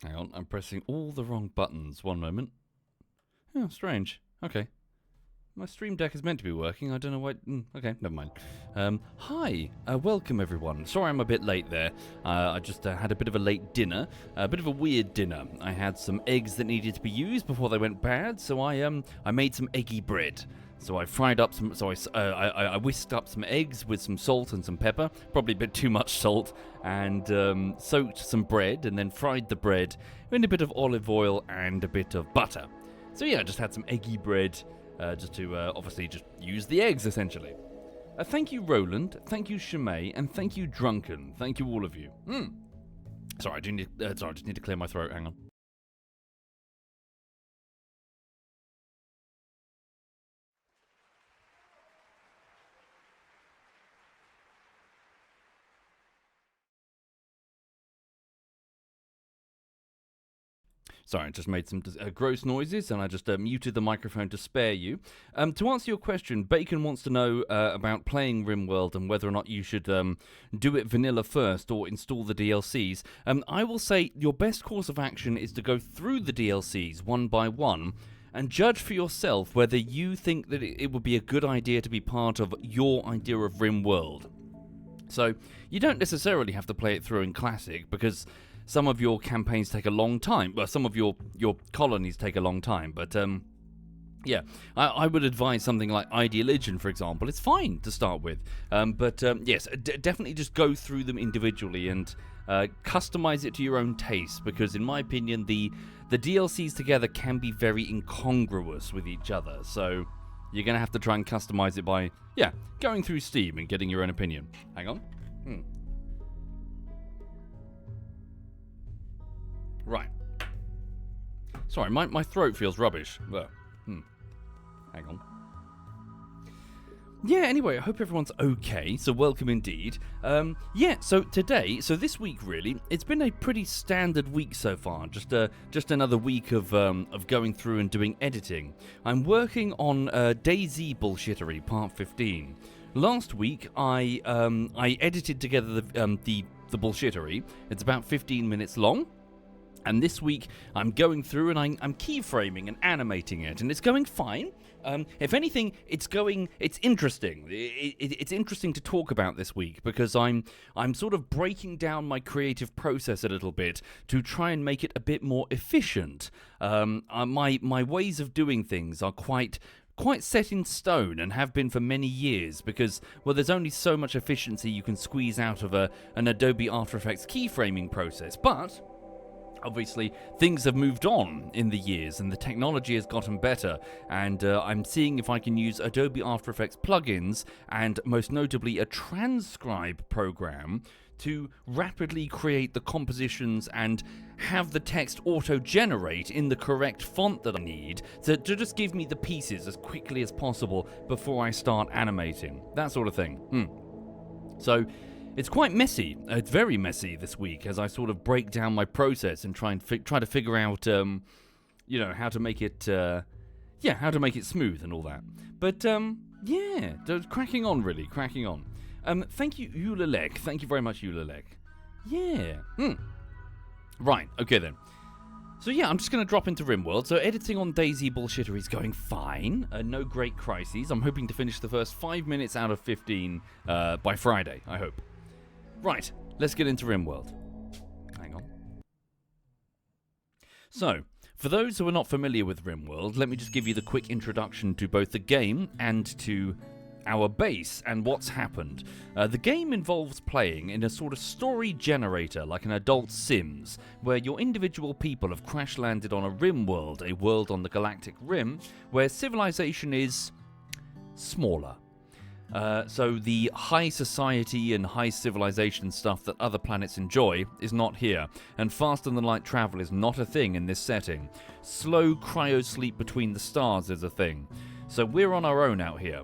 Hang on, I'm pressing all the wrong buttons. One moment. Oh, strange. Okay. My stream deck is meant to be working. I don't know why. Okay, never mind. Hi, welcome everyone. Sorry I'm a bit late there. I just had a bit of a late dinner, a bit of a weird dinner. I had some eggs that needed to be used before they went bad, so I made some eggy bread. So I fried up some. So I whisked up some eggs with some salt and some pepper, probably a bit too much salt, and soaked some bread, and then fried the bread in a bit of olive oil and a bit of butter. So yeah, I just had some eggy bread. Just to obviously just use the eggs, essentially. Thank you, Roland. Thank you, Shimei. And thank you, Drunken. Thank you, all of you. Sorry, I just need to clear my throat. Hang on. Sorry, I just made some gross noises, and I just muted the microphone to spare you. To answer your question, Bacon wants to know about playing RimWorld and whether or not you should do it vanilla first or install the DLCs. I will say your best course of action is to go through the DLCs one by one and judge for yourself whether you think that it would be a good idea to be part of your idea of RimWorld. So, you don't necessarily have to play it through in Classic, because some of your campaigns take a long time. Well, some of your colonies take a long time. But, yeah, I would advise something like Ideologian, for example. It's fine to start with. But, yes, definitely just go through them individually and customize it to your own taste. Because, in my opinion, the DLCs together can be very incongruous with each other. So you're going to have to try and customize it by, yeah, going through Steam and getting your own opinion. Hang on. Right. Sorry, my throat feels rubbish. Hang on. Yeah, anyway, I hope everyone's okay, so welcome indeed. So this week really, it's been a pretty standard week so far, just another week of going through and doing editing. I'm working on DayZ Bullshittery Part 15. Last week, I edited together the bullshittery. It's about 15 minutes long. And this week, I'm going through and I'm keyframing and animating it, and it's going fine. If anything, it's interesting. It's interesting to talk about this week because I'm sort of breaking down my creative process a little bit to try and make it a bit more efficient. My ways of doing things are quite set in stone and have been for many years because, well, there's only so much efficiency you can squeeze out of an Adobe After Effects keyframing process, but obviously, things have moved on in the years and the technology has gotten better, and I'm seeing if I can use Adobe After Effects plugins and most notably a transcribe program to rapidly create the compositions and have the text auto-generate in the correct font that I need to just give me the pieces as quickly as possible before I start animating. That sort of thing. So it's quite messy. It's very messy this week as I sort of break down my process and try to figure out, how to make it, how to make it smooth and all that. But cracking on. Thank you, Eulalek. Thank you very much, Eulalek. Yeah. Right. Okay then. So yeah, I'm just going to drop into RimWorld. So editing on DayZ Bullshittery is going fine. No great crises. I'm hoping to finish the first 5 minutes out of 15 by Friday, I hope. Right, let's get into RimWorld. Hang on. So, for those who are not familiar with RimWorld, let me just give you the quick introduction to both the game and to our base and what's happened. The game involves playing in a sort of story generator like an adult Sims, where your individual people have crash-landed on a RimWorld, a world on the galactic rim, where civilization is smaller. So the high society and high civilization stuff that other planets enjoy is not here, and faster-than-light travel is not a thing in this setting. Slow cryo-sleep between the stars is a thing. So we're on our own out here.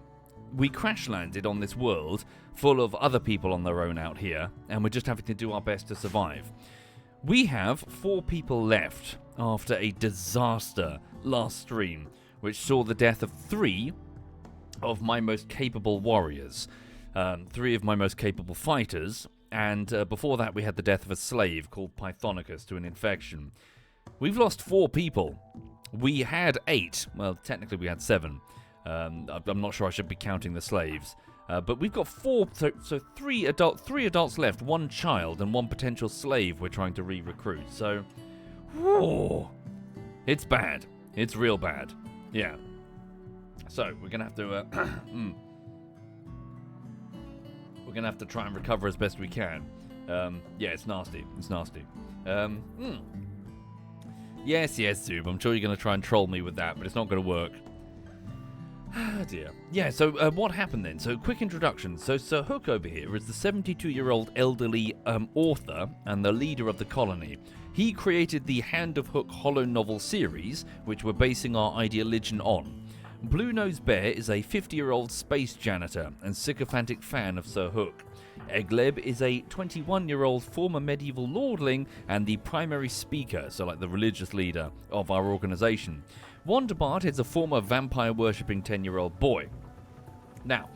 We crash-landed on this world full of other people on their own out here, and we're just having to do our best to survive. We have 4 people left after a disaster last stream, which saw the death of 3 of my most capable warriors, 3 of my most capable fighters, and before that we had the death of a slave called Pythonicus to an infection. We've lost 4 people. We had 8. Well, technically we had 7. I'm not sure I should be counting the slaves. But we've got 4, so 3 adults left, 1 child and 1 potential slave we're trying to re-recruit. So, whoa, it's bad. It's real bad. Yeah. So we're gonna have to we're gonna have to try and recover as best we can. Yeah, it's nasty. It's nasty. Yes, Zoob. I'm sure you're gonna try and troll me with that, but it's not gonna work. Ah, dear. Yeah, so what happened then? So, quick introduction. So, Sir Hooke over here is the 72-year-old elderly author and the leader of the colony. He created the Hand of Hooke hollow novel series, which we're basing our ideology on. Blue Nose Bear is a 50-year-old space janitor and sycophantic fan of Sir Hooke. Egleb is a 21-year-old former medieval lordling and the primary speaker, so like the religious leader of our organization. Wonderbart is a former vampire-worshipping 10-year-old boy. Now,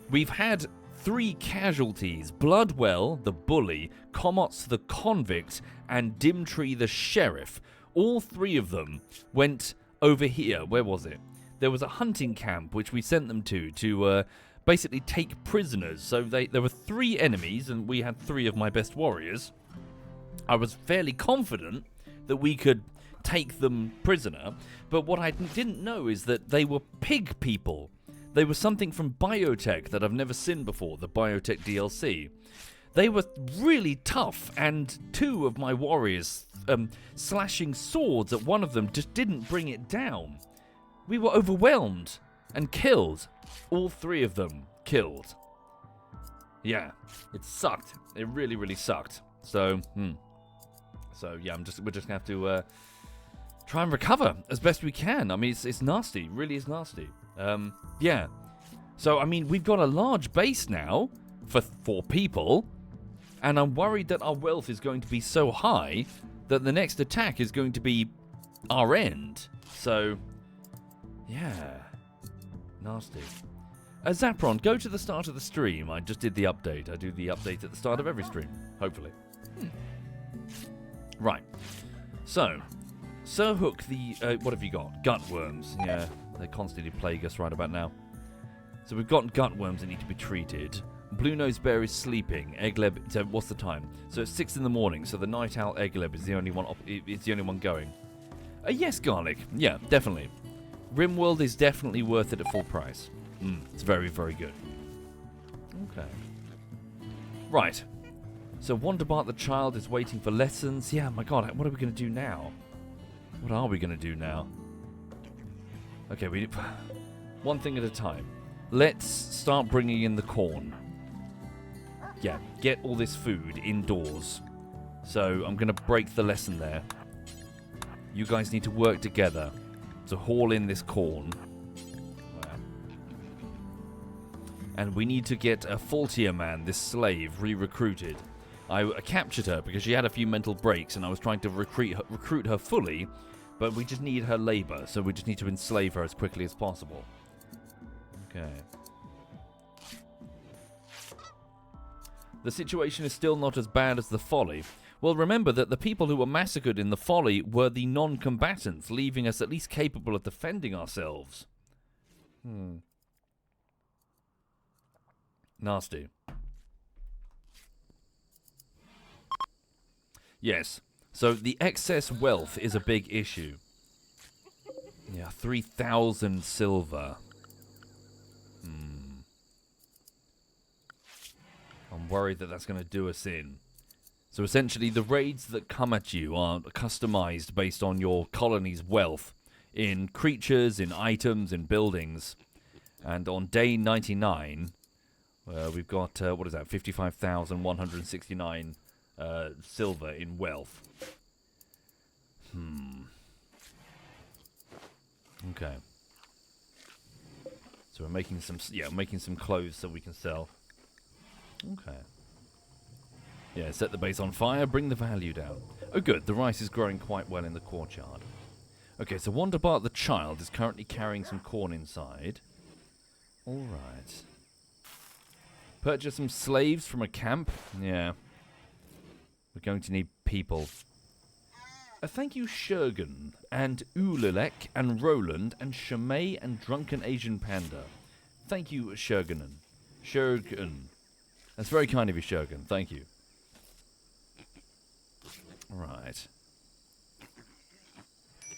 we've had 3 casualties: Bloodwell, the bully, Comots, the convict, and Dimtree, the sheriff. All 3 of them went over here. Where was it? There was a hunting camp which we sent them to basically take prisoners. So there were 3 enemies, and we had 3 of my best warriors. I was fairly confident that we could take them prisoner, but what I didn't know is that they were pig people. They were something from Biotech that I've never seen before, the Biotech DLC. They were really tough, and 2 of my warriors slashing swords at one of them just didn't bring it down. We were overwhelmed and killed. All 3 of them killed. Yeah, it sucked. It really, really sucked. So yeah, we're just gonna have to try and recover as best we can. I mean, it's nasty. It really is nasty. Yeah. So, I mean, we've got a large base now for 4 people, and I'm worried that our wealth is going to be so high that the next attack is going to be our end. So, yeah. Nasty. Zapron, go to the start of the stream. I just did the update. I do the update at the start of every stream, hopefully. Right. So, Sir Hooke, what have you got? Gutworms. Yeah, they constantly plague us right about now. So we've got gutworms that need to be treated. Blue Nose Bear is sleeping. Egleb, so what's the time? So it's 6 in the morning, so the Night Owl Egleb is the only one going. Yes, Garlic. Yeah, definitely. Rimworld is definitely worth it at full price. It's very, very good. Okay. Right. So Wonderbart the child is waiting for lessons. Yeah, my god, what are we going to do now? What are we going to do now? Okay, one thing at a time. Let's start bringing in the corn. Yeah, get all this food indoors. So I'm going to break the lesson there. You guys need to work together to haul in this corn. And we need to get a Faultier man, this slave, re-recruited. I captured her because she had a few mental breaks and I was trying to recruit her fully, but we just need her labor, so we just need to enslave her as quickly as possible. Okay. The situation is still not as bad as the Folly. Well, remember that the people who were massacred in the Folly were the non-combatants, leaving us at least capable of defending ourselves. Nasty. Yes. So the excess wealth is a big issue. Yeah, 3,000 silver. I'm worried that that's going to do us in. So essentially, the raids that come at you are customized based on your colony's wealth in creatures, in items, in buildings. And on day 99, we've got, 55,169 silver in wealth. Okay. So we're making some clothes so we can sell. Okay. Yeah, set the base on fire, bring the value down. Oh good, the rice is growing quite well in the courtyard. Okay, so Wonderbart the child is currently carrying some corn inside. Alright. Purchase some slaves from a camp. Yeah. We're going to need people. Thank you, Shergan, and Ululek, and Roland, and Shamay, and Drunken Asian Panda. Thank you, Sherganen. Shergan. That's very kind of you, Shergan. Thank you. Right.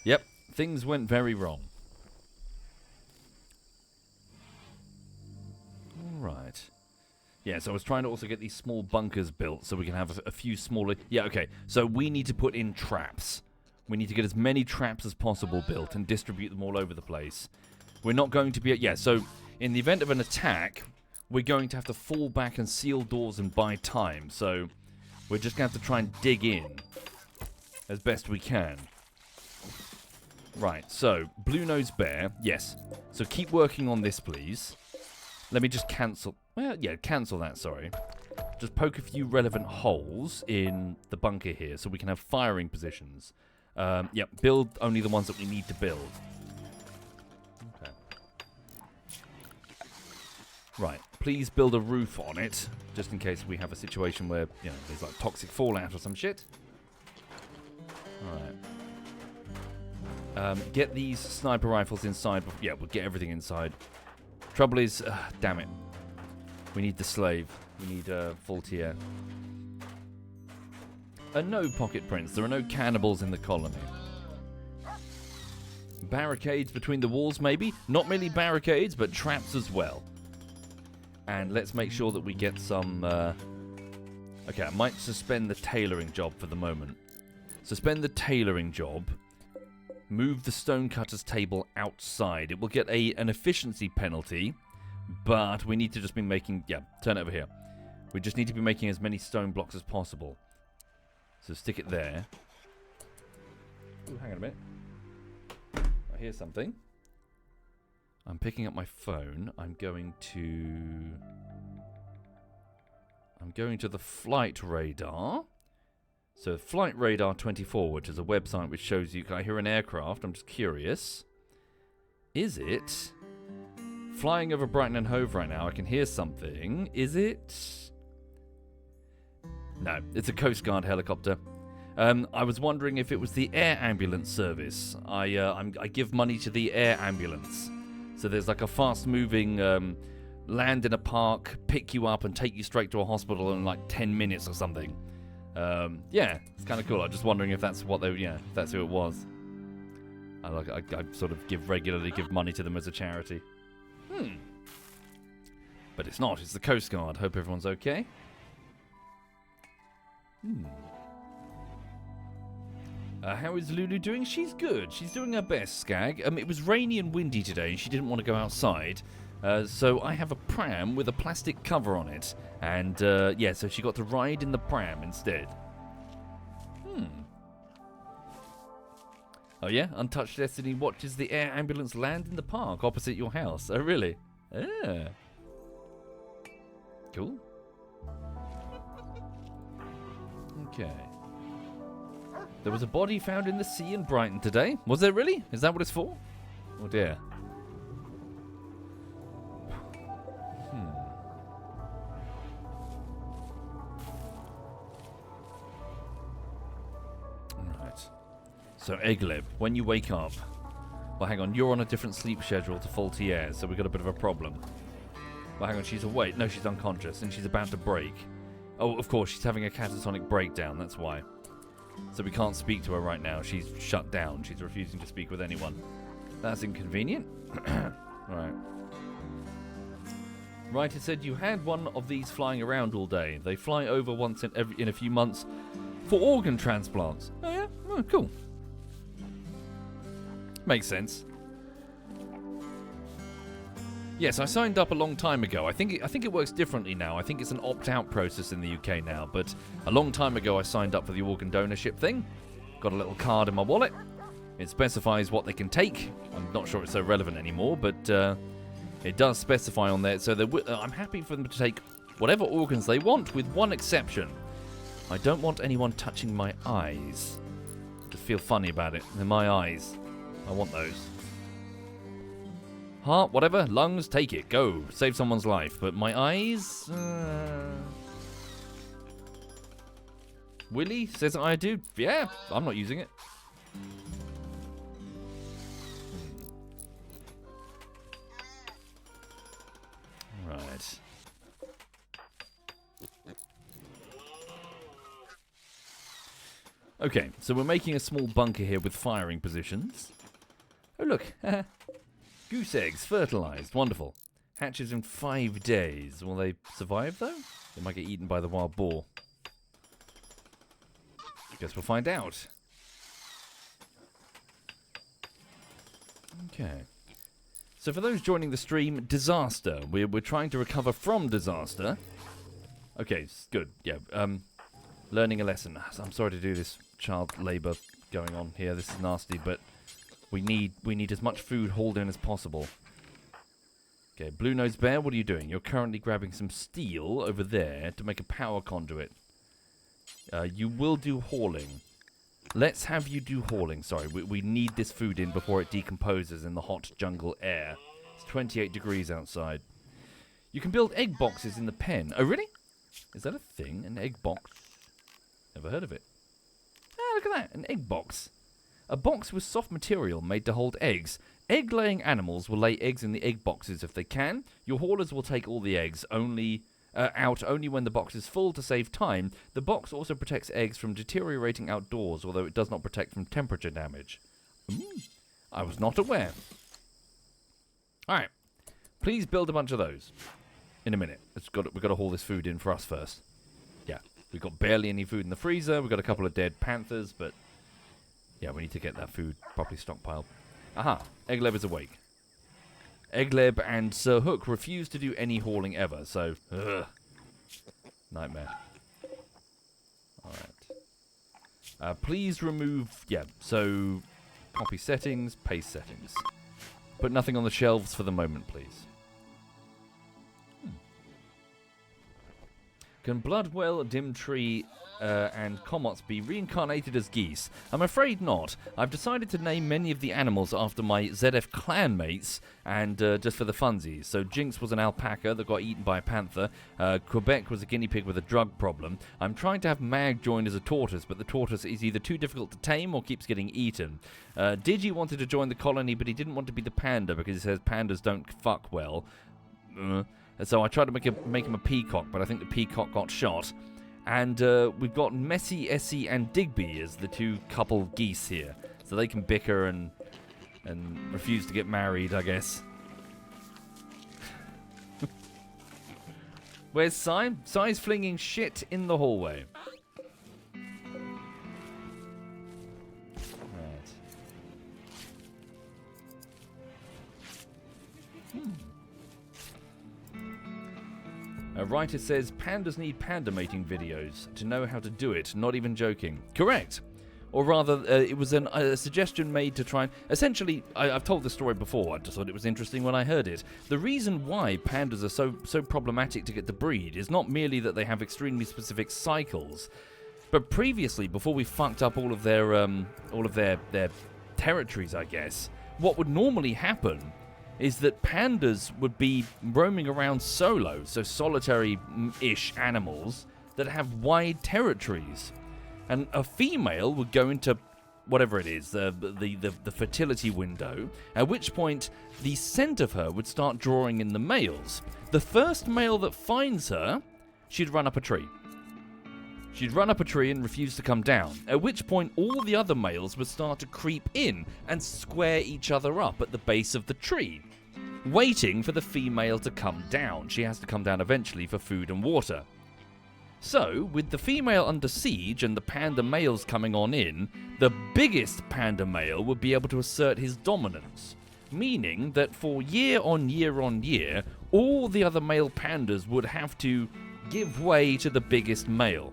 Yep, things went very wrong. Right. Yeah, so I was trying to also get these small bunkers built so we can have a few smaller... Yeah, okay. So we need to put in traps. We need to get as many traps as possible built and distribute them all over the place. We're not going to be... Yeah, so in the event of an attack, we're going to have to fall back and seal doors and buy time. So we're just going to have to try and dig in as best we can. Right, so Blue-Nosed Bear. Yes. So keep working on this, please. Let me just cancel... Well, yeah, cancel that, sorry. Just poke a few relevant holes in the bunker here so we can have firing positions. Yep, build only the ones that we need to build. Okay. Right, please build a roof on it, just in case we have a situation where, you know, there's like toxic fallout or some shit. Alright. Get these sniper rifles inside. Yeah, we'll get everything inside. Trouble is, damn it. We need the slave. We need full tier. No pocket prints. There are no cannibals in the colony. Barricades between the walls, maybe? Not merely barricades, but traps as well. And let's make sure that we get some... Okay, I might suspend the tailoring job for the moment. Suspend the tailoring job. Move the stonecutter's table outside. It will get an efficiency penalty, but we need to just be making... Yeah, turn it over here. We just need to be making as many stone blocks as possible. So stick it there. Ooh, hang on a minute. I hear something. I'm picking up my phone. I'm going to the flight radar. So flight radar 24, which is a website which shows you... Can I hear an aircraft? I'm just curious. Is it flying over Brighton and Hove right now? I can hear something. Is it? No, it's a Coast Guard helicopter. I was wondering if it was the air ambulance service. I give money to the air ambulance. So there's like a fast-moving land in a park, pick you up and take you straight to a hospital in like 10 minutes or something. Yeah, it's kind of cool. I'm just wondering if that's what they... Yeah, if that's who it was. I sort of regularly give money to them as a charity. But it's not. It's the Coast Guard. Hope everyone's okay. How is Lulu doing? She's good. She's doing her best, Skag. It was rainy and windy today, and she didn't want to go outside. So I have a pram with a plastic cover on it. And, yeah, so she got to ride in the pram instead. Oh, yeah? Untouched Destiny watches the air ambulance land in the park opposite your house. Oh, really? Yeah. Cool. Okay. There was a body found in the sea in Brighton today. Was there really? Is that what it's for? Oh, dear. So, Egleb, when you wake up... Well, hang on, you're on a different sleep schedule to Faulty Air, so we've got a bit of a problem. Well, hang on, she's awake. No, she's unconscious, and she's about to break. Oh, of course, she's having a catatonic breakdown, that's why. So we can't speak to her right now. She's shut down. She's refusing to speak with anyone. That's inconvenient. Right. Right, it said you had one of these flying around all day. They fly over once in a few months for organ transplants. Oh, yeah? Oh, cool. Makes sense. Yes, I signed up a long time ago. I think it works differently now. I think it's an opt-out process in the UK now. But a long time ago, I signed up for the organ donorship thing. Got a little card in my wallet. It specifies what they can take. I'm not sure it's so relevant anymore, but it does specify on there. So I'm happy for them to take whatever organs they want, with one exception. I don't want anyone touching my eyes. I just feel funny about it. They're my eyes. I want those. Heart, whatever. Lungs, take it. Go. Save someone's life. But my eyes... Willie says I do. Yeah, I'm not using it. Right. Okay, so we're making a small bunker here with firing positions. Oh, look. Goose eggs, fertilized. Wonderful. Hatches in 5 days. Will they survive, though? They might get eaten by the wild boar. Guess we'll find out. Okay. So for those joining the stream, disaster. We're trying to recover from disaster. Okay, good. Yeah. Learning a lesson. I'm sorry to do this child labour going on here. This is nasty, but we need as much food hauled in as possible. Okay, Blue-Nosed Bear, what are you doing? You're currently grabbing some steel over there to make a power conduit. You will do hauling. Let's have you do hauling. Sorry, we need this food in before it decomposes in the hot jungle air. It's 28 degrees outside. You can build egg boxes in the pen. Oh, really? Is that a thing? An egg box? Never heard of it. Ah, look at that. An egg box. A box with soft material made to hold eggs. Egg-laying animals will lay eggs in the egg boxes if they can. Your haulers will take all the eggs out only when the box is full to save time. The box also protects eggs from deteriorating outdoors, although it does not protect from temperature damage. I was not aware. Alright. Please build a bunch of those. In a minute. We've got to haul this food in for us first. Yeah. We've got barely any food in the freezer. We've got a couple of dead panthers, but yeah, we need to get that food properly stockpiled. Aha. Eggleb is awake. Eggleb and Sir Hook refuse to do any hauling ever, so... Nightmare. Alright. Please remove... Yeah, so... Copy settings, paste settings. Put nothing on the shelves for the moment, please. Can Bloodwell, Dimtree, and Comots be reincarnated as geese? I'm afraid not. I've decided to name many of the animals after my ZF clanmates, and just for the funsies. So Jinx was an alpaca that got eaten by a panther. Quebec was a guinea pig with a drug problem. I'm trying to have Mag join as a tortoise, but the tortoise is either too difficult to tame or keeps getting eaten. Digi wanted to join the colony, but he didn't want to be the panda because he says pandas don't fuck well. So I tried to make him a peacock, but I think the peacock got shot. And we've got Messy, Essie, and Digby as the two couple geese here. So they can bicker and refuse to get married, I guess. Where's Sai? Sai's flinging shit in the hallway. Right. A writer says pandas need panda mating videos to know how to do it. Not even joking. Correct. Or rather, it was a suggestion made to try and... Essentially, I've told this story before. I just thought it was interesting when I heard it. The reason why pandas are so problematic to get to breed is not merely that they have extremely specific cycles, but previously, before we fucked up all of their territories, I guess, what would normally happen is that pandas would be roaming around solo, so solitary-ish animals that have wide territories. And a female would go into whatever it is, the fertility window, at which point the scent of her would start drawing in the males. The first male that finds her, she'd run up a tree. She'd run up a tree and refuse to come down, at which point all the other males would start to creep in and square each other up at the base of the tree, waiting for the female to come down. She has to come down eventually for food and water. So, with the female under siege and the panda males coming on in, the biggest panda male would be able to assert his dominance, meaning that for year on year on year, all the other male pandas would have to give way to the biggest male.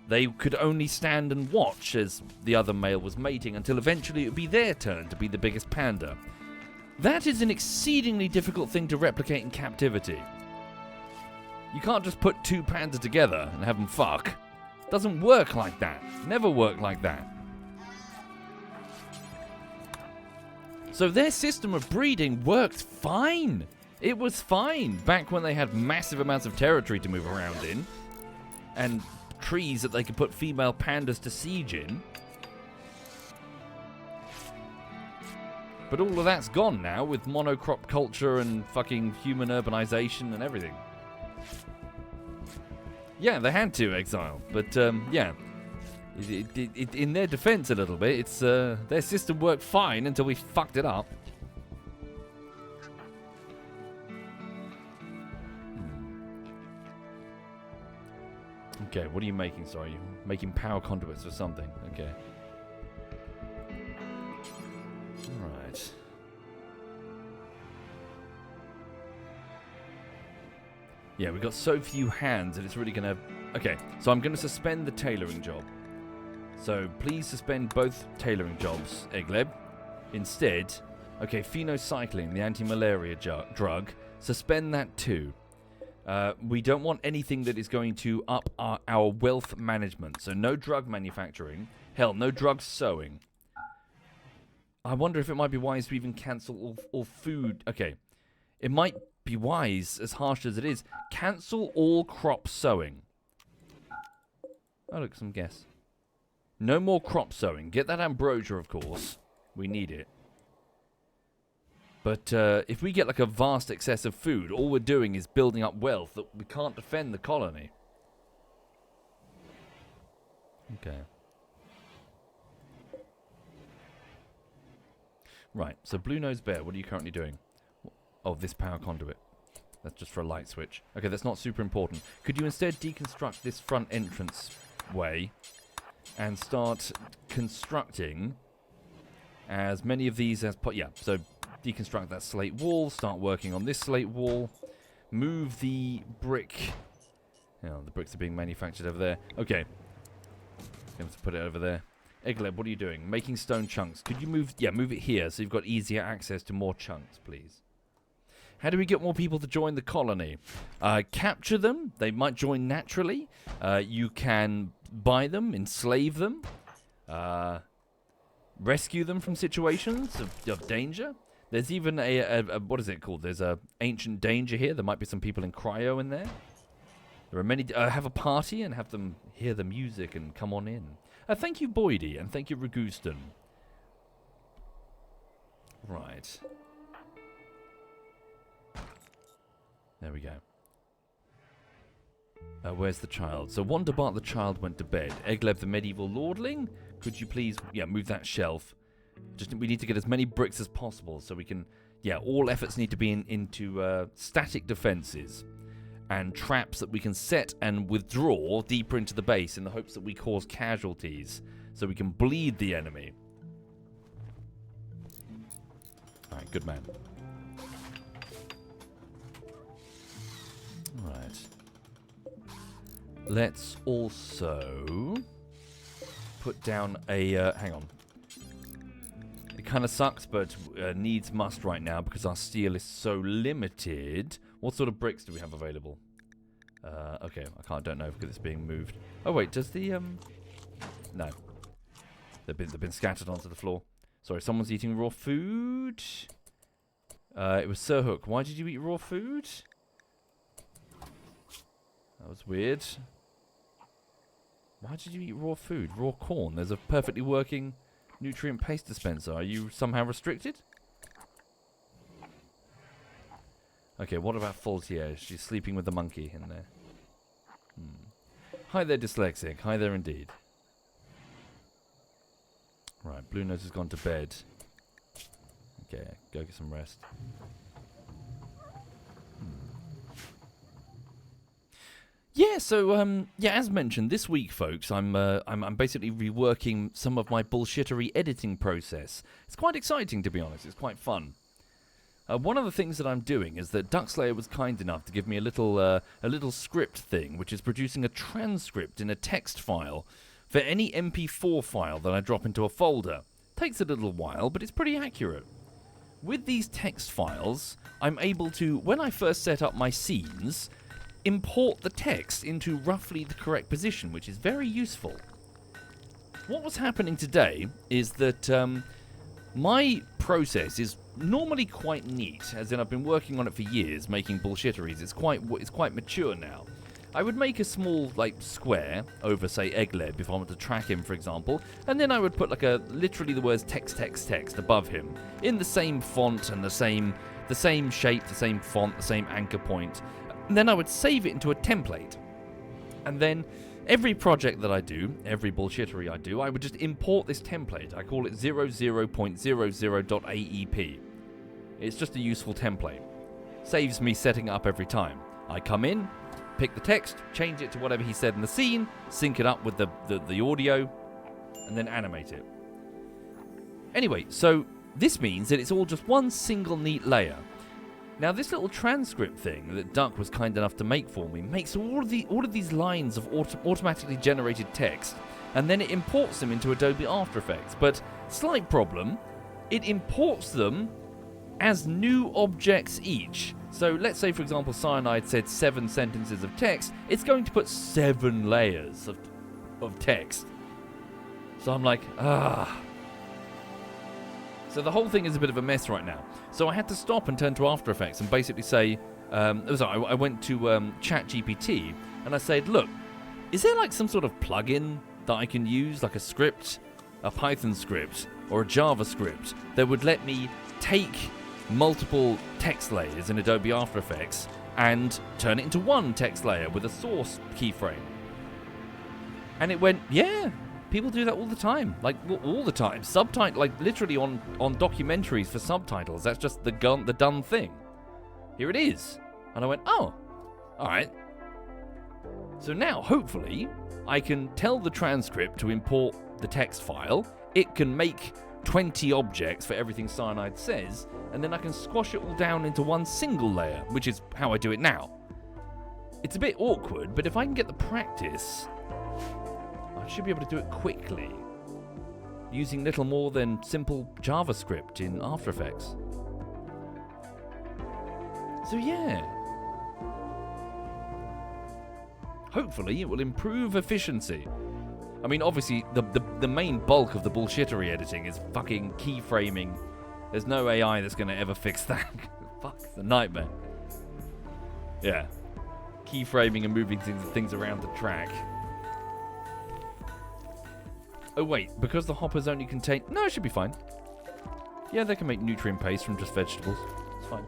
They could only stand and watch as the other male was mating until eventually it would be their turn to be the biggest panda. That is an exceedingly difficult thing to replicate in captivity. You can't just put two pandas together and have them fuck. Doesn't work like that. Never work like that. So their system of breeding worked fine. It was fine back when they had massive amounts of territory to move around in. And trees that they could put female pandas to siege in. But all of that's gone now with monocrop culture and fucking human urbanization and everything. Yeah, they had to exile, but yeah. In their defense a little bit, it's their system worked fine until we fucked it up. Okay, what are you making? Sorry, you're making power conduits or something. Okay. Alright. Yeah, we've got so few hands that it's really going to... Okay, so I'm going to suspend the tailoring job. So please suspend both tailoring jobs, Egleb. Instead, okay, phenocycline, the anti-malaria drug, suspend that too. We don't want anything that is going to up our wealth management. So no drug manufacturing. Hell, no drug sowing. I wonder if it might be wise to even cancel all food. Okay, it might be wise, as harsh as it is, cancel all crop sowing. Oh, look, some guess. No more crop sowing. Get that ambrosia, of course. We need it. But if we get like a vast excess of food, all we're doing is building up wealth that we can't defend the colony. Okay. Right, so Blue-Nosed Bear, what are you currently doing? Oh, this power conduit. That's just for a light switch. Okay, that's not super important. Could you instead deconstruct this front entrance way and start constructing as many of these as... Yeah, so deconstruct that slate wall, start working on this slate wall, move the brick... Oh, the bricks are being manufactured over there. Okay. Going to put it over there. Egleb, what are you doing? Making stone chunks. Could you move... Yeah, move it here so you've got easier access to more chunks, please. How do we get more people to join the colony? Capture them. They might join naturally. You can buy them, enslave them, rescue them from situations of danger. There's even a what is it called? There's a ancient danger here. There might be some people in cryo in there. There are many... have a party and have them hear the music and come on in. Thank you, Boydie, and thank you, Raguston. Right. There we go. Where's the child? So Wonderbart the child went to bed. Egleb the medieval lordling, could you please... Yeah, move that shelf. We need to get as many bricks as possible so we can... Yeah, all efforts need to be into static defenses and traps that we can set and withdraw deeper into the base in the hopes that we cause casualties so we can bleed the enemy. Alright, good man. Alright. Let's also put down a... hang on. It kind of sucks, but needs must right now because our steel is so limited. What sort of bricks do we have available? Okay, don't know because it's being moved. Oh wait, does the no. They've been scattered onto the floor. Sorry, someone's eating raw food. It was Sir Hook. Why did you eat raw food? That was weird. Why did you eat raw food? Raw corn. There's a perfectly working nutrient paste dispenser. Are you somehow restricted? Okay, what about Faultier? She's sleeping with the monkey in there. Hi there, dyslexic. Hi there indeed. Right, Blue Nose has gone to bed. Okay, go get some rest. Yeah, so yeah, as mentioned, this week, folks, I'm basically reworking some of my bullshittery editing process. It's quite exciting, to be honest. It's quite fun. One of the things that I'm doing is that Duckslayer was kind enough to give me a little script thing, which is producing a transcript in a text file for any MP4 file that I drop into a folder. Takes a little while, but it's pretty accurate. With these text files, I'm able to, when I first set up my scenes, import the text into roughly the correct position, which is very useful. What was happening today is that my process is normally quite neat, as in I've been working on it for years, making bullshitteries. It's quite mature now. I would make a small, square over, say, Egleb if I want to track him, for example, and then I would put, literally the words text above him, in the same font and the same shape, the same font, the same anchor point. And then I would save it into a template. And then every project that I do, every bullshittery I do, I would just import this template. I call it 00.00.aep. It's just a useful template. Saves me setting it up every time. I come in, pick the text, change it to whatever he said in the scene, sync it up with the audio, and then animate it. Anyway, so this means that it's all just one single neat layer. Now, this little transcript thing that Duck was kind enough to make for me makes all of these lines of automatically generated text, and then it imports them into Adobe After Effects. But slight problem, it imports them as new objects each. So let's say, for example, Cyanide said 7 sentences of text. It's going to put 7 layers of text. So I'm like, So the whole thing is a bit of a mess right now. So I had to stop and turn to After Effects and basically say, I went to ChatGPT and I said, look, is there some sort of plugin that I can use, like a script, a Python script or a JavaScript that would let me take multiple text layers in Adobe After Effects and turn it into one text layer with a source keyframe? And it went, yeah, people do that all the time. All the time. Literally on documentaries for subtitles. That's just the done thing. Here it is. And I went, oh, alright. So now, hopefully, I can tell the transcript to import the text file. It can make 20 objects for everything Cyanide says, and then I can squash it all down into one single layer, which is how I do it now. It's a bit awkward, but if I can get the practice, I should be able to do it quickly, using little more than simple JavaScript in After Effects. So yeah. Hopefully it will improve efficiency. I mean, obviously, the main bulk of the bullshittery editing is fucking keyframing. There's no AI that's going to ever fix that. Fuck, it's a nightmare. Yeah. Keyframing and moving things around the track. Oh, wait, because the hoppers only contain... No, it should be fine. Yeah, they can make nutrient paste from just vegetables. It's fine.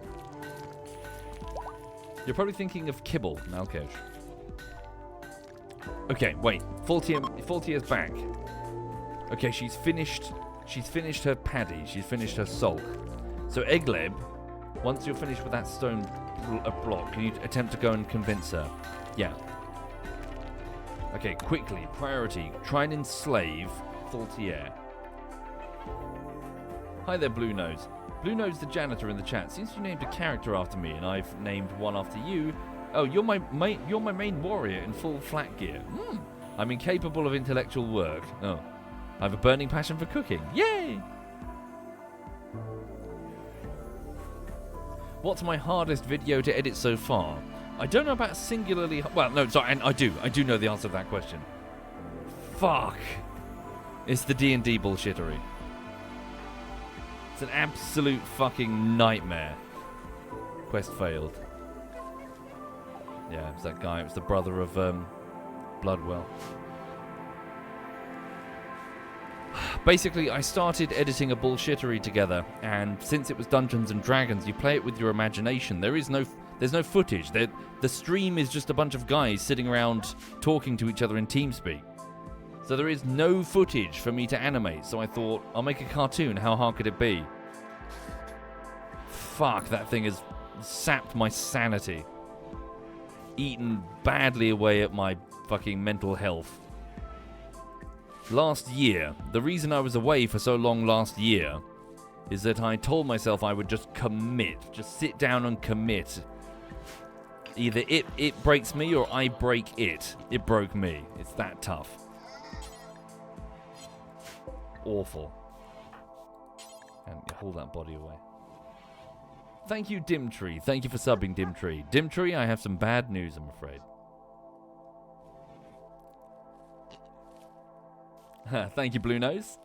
You're probably thinking of kibble, Malkesh. Okay, wait. Faulty is back. Okay, she's finished her paddy. She's finished her sulk. So Egleb, once you're finished with that stone block, can you attempt to go and convince her? Yeah. Okay, quickly. Priority. Try and enslave Faultier. Hi there, Blue Nose. Blue Nose, the janitor in the chat. Since you named a character after me and I've named one after you, oh, you're my main warrior in full flat gear. I'm incapable of intellectual work. Oh, I have a burning passion for cooking. Yay! What's my hardest video to edit so far? I don't know about singularly... Well, no, sorry, and I do know the answer to that question. Fuck. It's the D&D bullshittery. It's an absolute fucking nightmare. Quest failed. Yeah, it was that guy. It was the brother of Bloodwell. Basically, I started editing a bullshittery together, and since it was Dungeons and Dragons, you play it with your imagination. There's no footage. The stream is just a bunch of guys sitting around talking to each other in TeamSpeak. So there is no footage for me to animate. So I thought, I'll make a cartoon. How hard could it be? Fuck, that thing has sapped my sanity. Eaten badly away at my fucking mental health. Last year, the reason I was away for so long last year is that I told myself I would just commit. Just sit down and commit. Either it breaks me or I break it. It broke me. It's that tough. Awful. And hold that body away. Thank you, Dimtree. Thank you for subbing, Dimtree. Dimtree, I have some bad news, I'm afraid. Thank you, Blue Nose.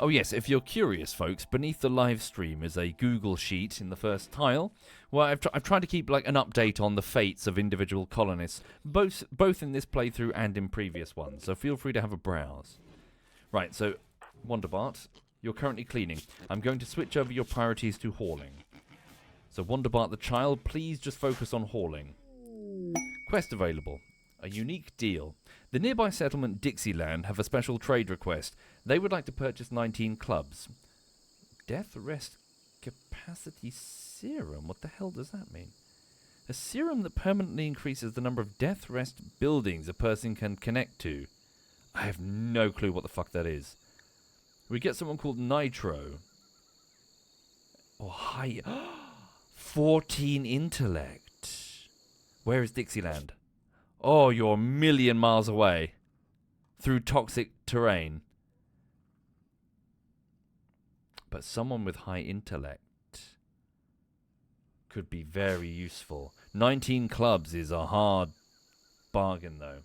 Oh yes, if you're curious, folks, beneath the live stream is a Google sheet in the first tile, where I've tried to keep like an update on the fates of individual colonists, both in this playthrough and in previous ones. So feel free to have a browse. Right, so Wonderbart, you're currently cleaning. I'm going to switch over your priorities to hauling. So Wonderbart the child, please just focus on hauling. Quest available. A unique deal. The nearby settlement Dixieland have a special trade request. They would like to purchase 19 clubs. Death Rest Capacity Serum? What the hell does that mean? A serum that permanently increases the number of death rest buildings a person can connect to. I have no clue what the fuck that is. We get someone called Nitro. Oh, hi. 14 intellect. Where is Dixieland? Oh, you're a million miles away. Through toxic terrain. But someone with high intellect could be very useful. 19 clubs is a hard bargain, though.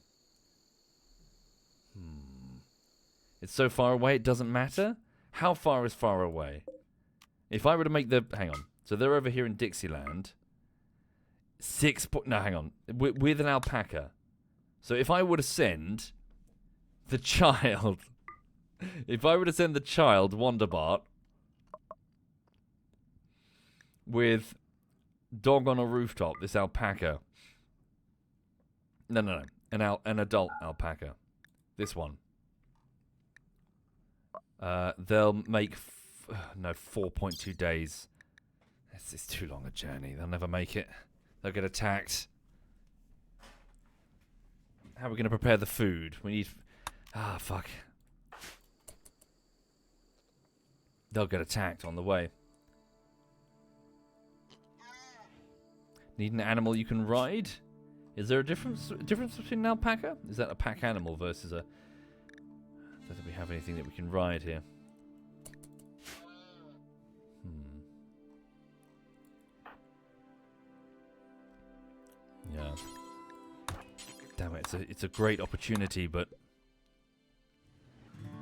It's so far away it doesn't matter? How far is far away? If I were to make the... Hang on. So they're over here in Dixieland. No, hang on. With an alpaca. So if I were to send the child... if I were to send the child, Wonderbart, with dog on a rooftop, this alpaca... No. An adult alpaca. This one. They'll make... 4.2 days. This is too long a journey. They'll never make it. They'll get attacked. How are we going to prepare the food? We need... fuck. They'll get attacked on the way. Need an animal you can ride? Is there a difference between an alpaca? Is that a pack animal versus a... I don't think we have anything that we can ride here. Yeah. Damn it, it's a great opportunity, but...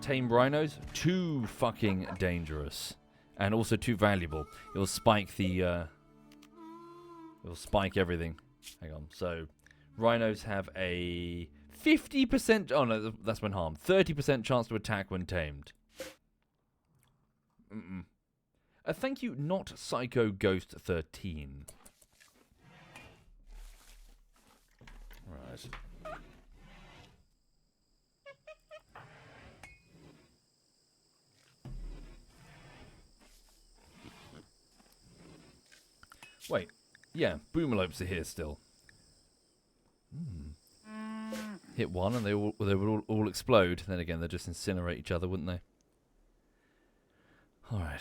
Tame rhinos? Too fucking dangerous. And also too valuable. It'll spike the... It'll spike everything. Hang on, so... Rhinos have a 50%... Oh no, that's when harmed. 30% chance to attack when tamed. Thank you, not Psycho Ghost 13. Right. Wait. Yeah, boomalopes are here still. Hit one and they would all explode. Then again, they'd just incinerate each other, wouldn't they? Alright.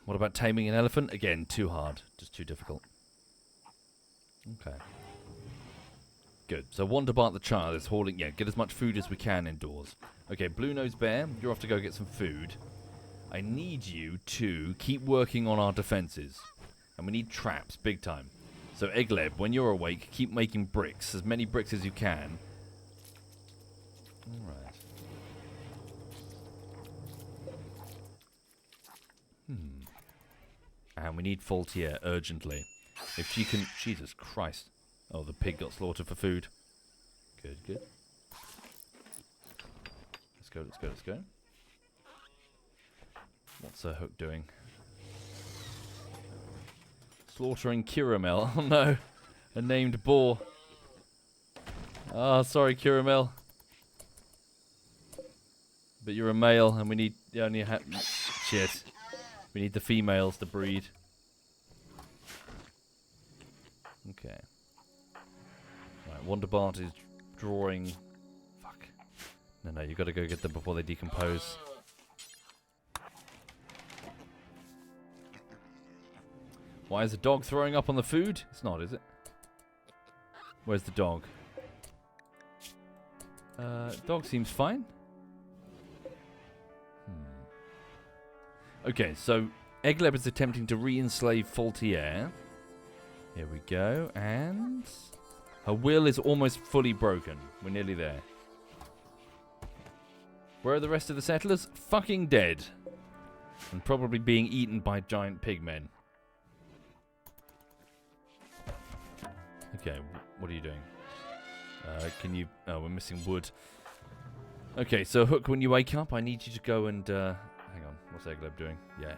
What about taming an elephant? Again, too hard. Just too difficult. Okay. Good. So Wonderbart the child is hauling... Yeah, get as much food as we can indoors. Okay, Blue-Nosed Bear, you're off to go get some food. I need you to keep working on our defenses. And we need traps, big time. So Egleb, when you're awake, keep making bricks. As many bricks as you can. Alright. And we need Faultier urgently. If she can... Jesus Christ. Oh, the pig got slaughtered for food. Good, good. Let's go. What's Hook doing? Slaughtering Kiramel. Oh no. A named boar. Ah, sorry, Kiramel. But you're a male, and we need... Shit. We need the females to breed. Okay. Right, Wonderbart is drawing... Fuck. No, you've got to go get them before they decompose. Why is the dog throwing up on the food? It's not, is it? Where's the dog? Dog seems fine. Okay, so Egleb is attempting to re-enslave Faultier. Here we go, and... Her will is almost fully broken. We're nearly there. Where are the rest of the settlers? Fucking dead. And probably being eaten by giant pigmen. Okay, what are you doing? Can you... Oh, we're missing wood. Okay, so Hook, when you wake up, I need you to go and... hang on, what's Egglobe doing? Yeah.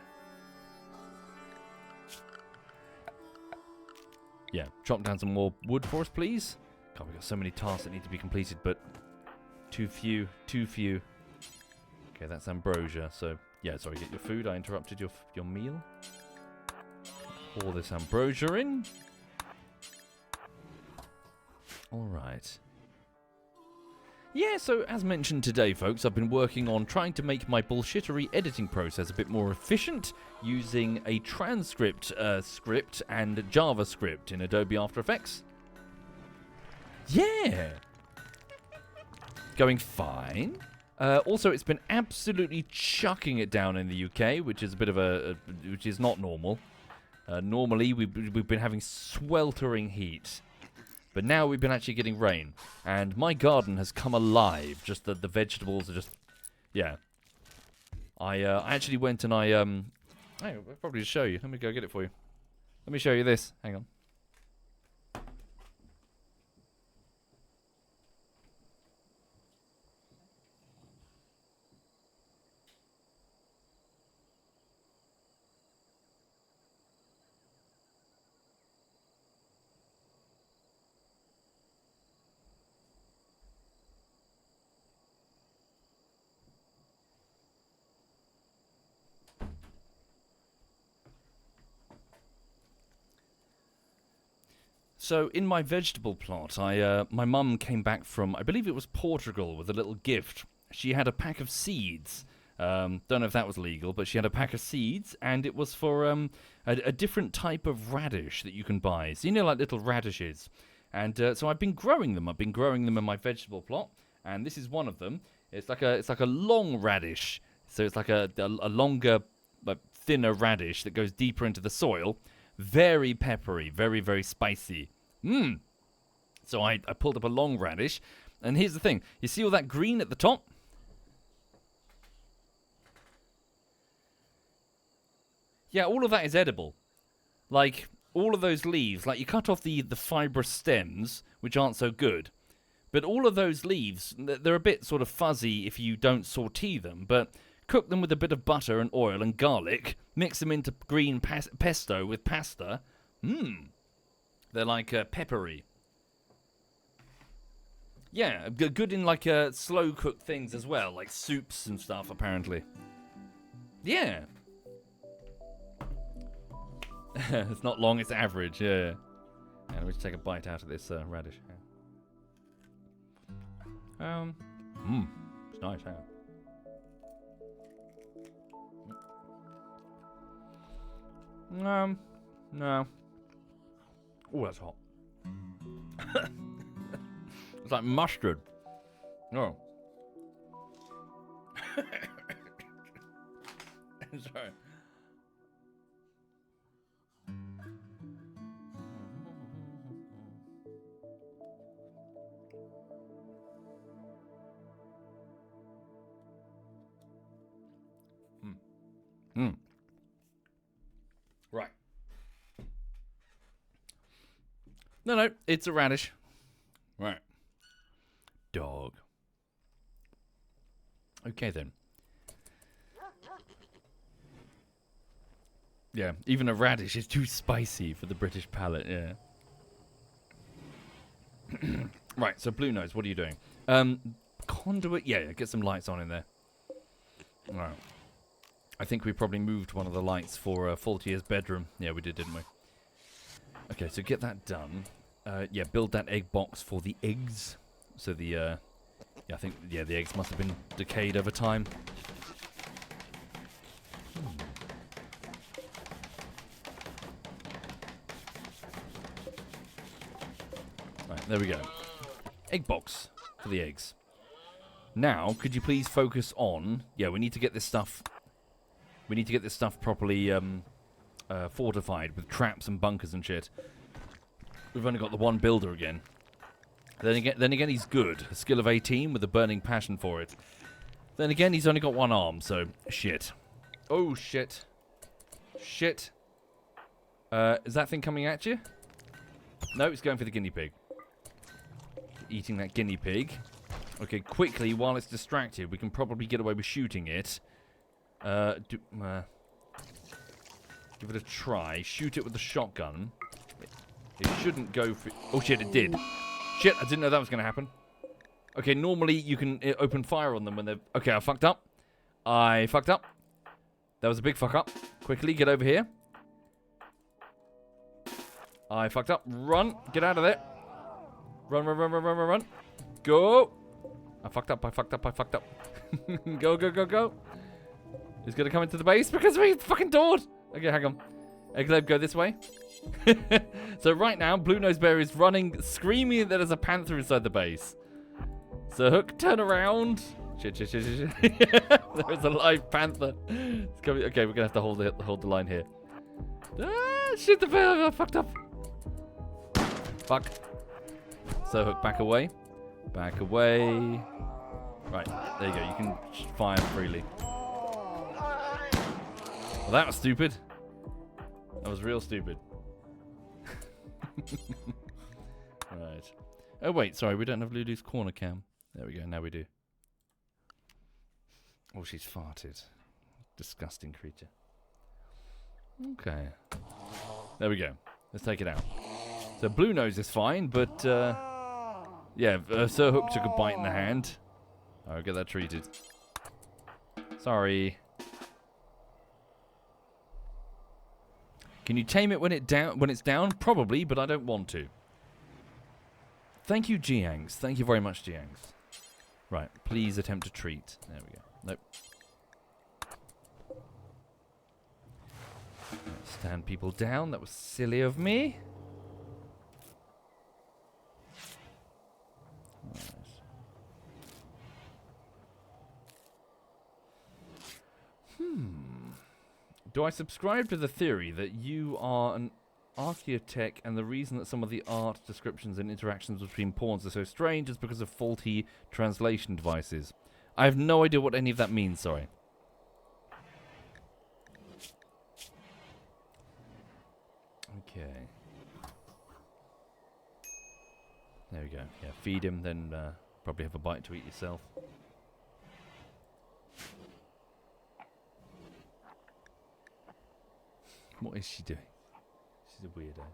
Yeah, chop down some more wood for us, please. God, we've got so many tasks that need to be completed, but... Too few. Okay, that's ambrosia, so... Yeah, sorry, get your food. I interrupted your meal. Pour this ambrosia in. Alright. Yeah, so as mentioned today, folks, I've been working on trying to make my bullshittery editing process a bit more efficient using a transcript script and JavaScript in Adobe After Effects. Yeah! Going fine. Also, it's been absolutely chucking it down in the UK, which is a bit of which is not normal. Normally, we've been having sweltering heat. But now we've been actually getting rain. And my garden has come alive. Just the vegetables are just... Yeah. I actually went and I'll probably just show you. Let me go get it for you. Let me show you this. Hang on. So, in my vegetable plot, my mum came back from, I believe it was Portugal, with a little gift. She had a pack of seeds. Don't know if that was legal, but she had a pack of seeds, and it was for a different type of radish that you can buy. So, you know, like little radishes. And so I've been growing them. I've been growing them in my vegetable plot, and this is one of them. It's like a long radish. So it's like a longer, thinner radish that goes deeper into the soil. Very peppery, very, very spicy. So I pulled up a long radish, and here's the thing. You see all that green at the top? Yeah, all of that is edible. Like, all of those leaves, like you cut off the fibrous stems, which aren't so good. But all of those leaves, they're a bit sort of fuzzy if you don't saute them, but cook them with a bit of butter and oil and garlic, mix them into green pesto with pasta. They're like peppery. Yeah, good in like slow cooked things as well, like soups and stuff apparently. Yeah. It's not long, it's average, yeah. And let me just take a bite out of this radish. It's nice, huh? No. Oh, that's hot. It's like mustard. Oh. Sorry. Right. No, it's a radish. Right. Dog. Okay, then. Yeah, even a radish is too spicy for the British palate, yeah. Right, so Blue Nose, what are you doing? Conduit, yeah, get some lights on in there. Alright. I think we probably moved one of the lights for Faultier's bedroom. Yeah, we did, didn't we? Okay, so get that done. Yeah, build that egg box for the eggs. So the, yeah, I think, yeah, the eggs must have been decayed over time. Right, there we go. Egg box for the eggs. Now, could you please focus on... Yeah, we need to get this stuff... We need to get this stuff properly fortified with traps and bunkers and shit. We've only got the one builder again. Then again, he's good. A skill of 18 with a burning passion for it. Then again, he's only got one arm, so shit. Oh, shit. Shit. Is that thing coming at you? No, it's going for the guinea pig. Eating that guinea pig. Okay, quickly, while it's distracted, we can probably get away with shooting it. Give it a try. Shoot it with the shotgun. It shouldn't go for... Oh, shit, it did. Shit, I didn't know that was going to happen. Okay, normally you can open fire on them when they're... Okay, I fucked up. I fucked up. That was a big fuck up. Quickly, get over here. I fucked up. Run. Get out of there. Run, run, run, run, run, run, run. Go. I fucked up. I fucked up. I fucked up. Go, go, go, go. He's going to come into the base because we fucking doored. Okay, hang on. Egglobe, go this way. So right now, Blue Nose Bear is running, screaming that there's a panther inside the base. So Hook, turn around. Shit, shit, shit, shit, shit. There is a live panther. It's coming. Okay, we're going to have to hold the line here. Ah, shit, the bear. I fucked up. Fuck. So Hook, back away. Back away. Right, there you go. You can fire freely. Well, that was stupid. That was real stupid. Right. Oh, wait, sorry. We don't have Lulu's corner cam. There we go. Now we do. Oh, she's farted. Disgusting creature. Okay. There we go. Let's take it out. So Blue Nose is fine, but yeah, Sir Hook took a bite in the hand. I'll get that treated. Sorry. Can you tame it when it's down? Probably, but I don't want to. Thank you, Jiangs. Thank you very much, Jiangs. Right, please attempt to treat. There we go. Nope. Stand people down. That was silly of me. Do I subscribe to the theory that you are an archaeotech and the reason that some of the art descriptions and interactions between pawns are so strange is because of faulty translation devices? I have no idea what any of that means, sorry. Okay. There we go. Yeah, feed him, then probably have a bite to eat yourself. What is she doing? She's a weirdo.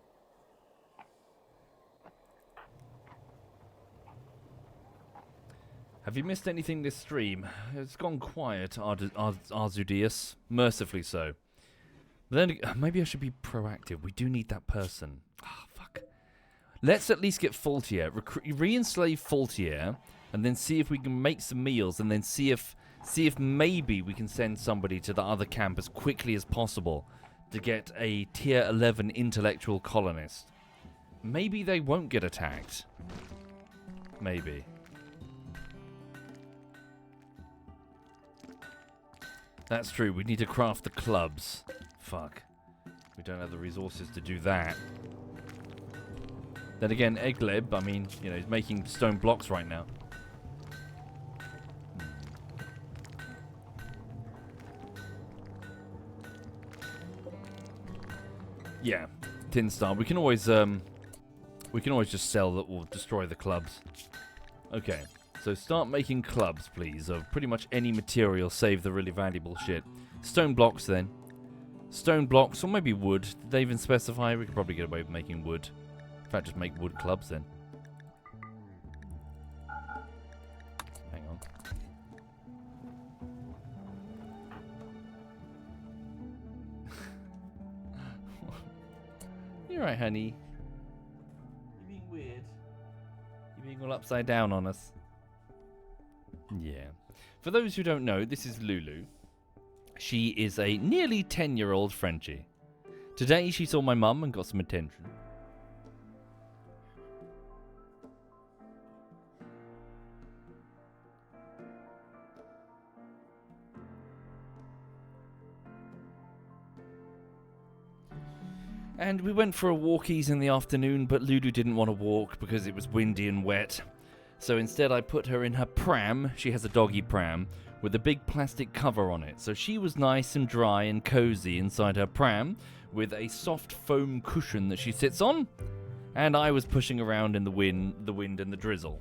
Have you missed anything this stream? It's gone quiet, Arzudius. Mercifully so. But then maybe I should be proactive. We do need that person. Ah, fuck. Let's at least get Faultier. Re-enslave Faultier, and then see if we can make some meals, and then see if maybe we can send somebody to the other camp as quickly as possible to get a tier 11 intellectual colonist. Maybe they won't get attacked. Maybe. That's true. We need to craft the clubs. Fuck. We don't have the resources to do that. Then again, Egleb, I mean, you know, he's making stone blocks right now. Yeah, Tin Star. We can always just sell that or destroy the clubs. Okay, so start making clubs, please, of pretty much any material save the really valuable shit. Stone blocks, then. Stone blocks, or maybe wood. Did they even specify? We could probably get away with making wood. In fact, just make wood clubs, then. Hang on. You're right, honey. You're being weird. You're being all upside down on us. Yeah. For those who don't know, this is Lulu. She is a nearly 10-year-old Frenchie. Today she saw my mum and got some attention. And we went for a walkies in the afternoon, but Lulu didn't want to walk because it was windy and wet. So instead I put her in her pram, she has a doggy pram, with a big plastic cover on it. So she was nice and dry and cozy inside her pram with a soft foam cushion that she sits on, and I was pushing around in the wind and the drizzle.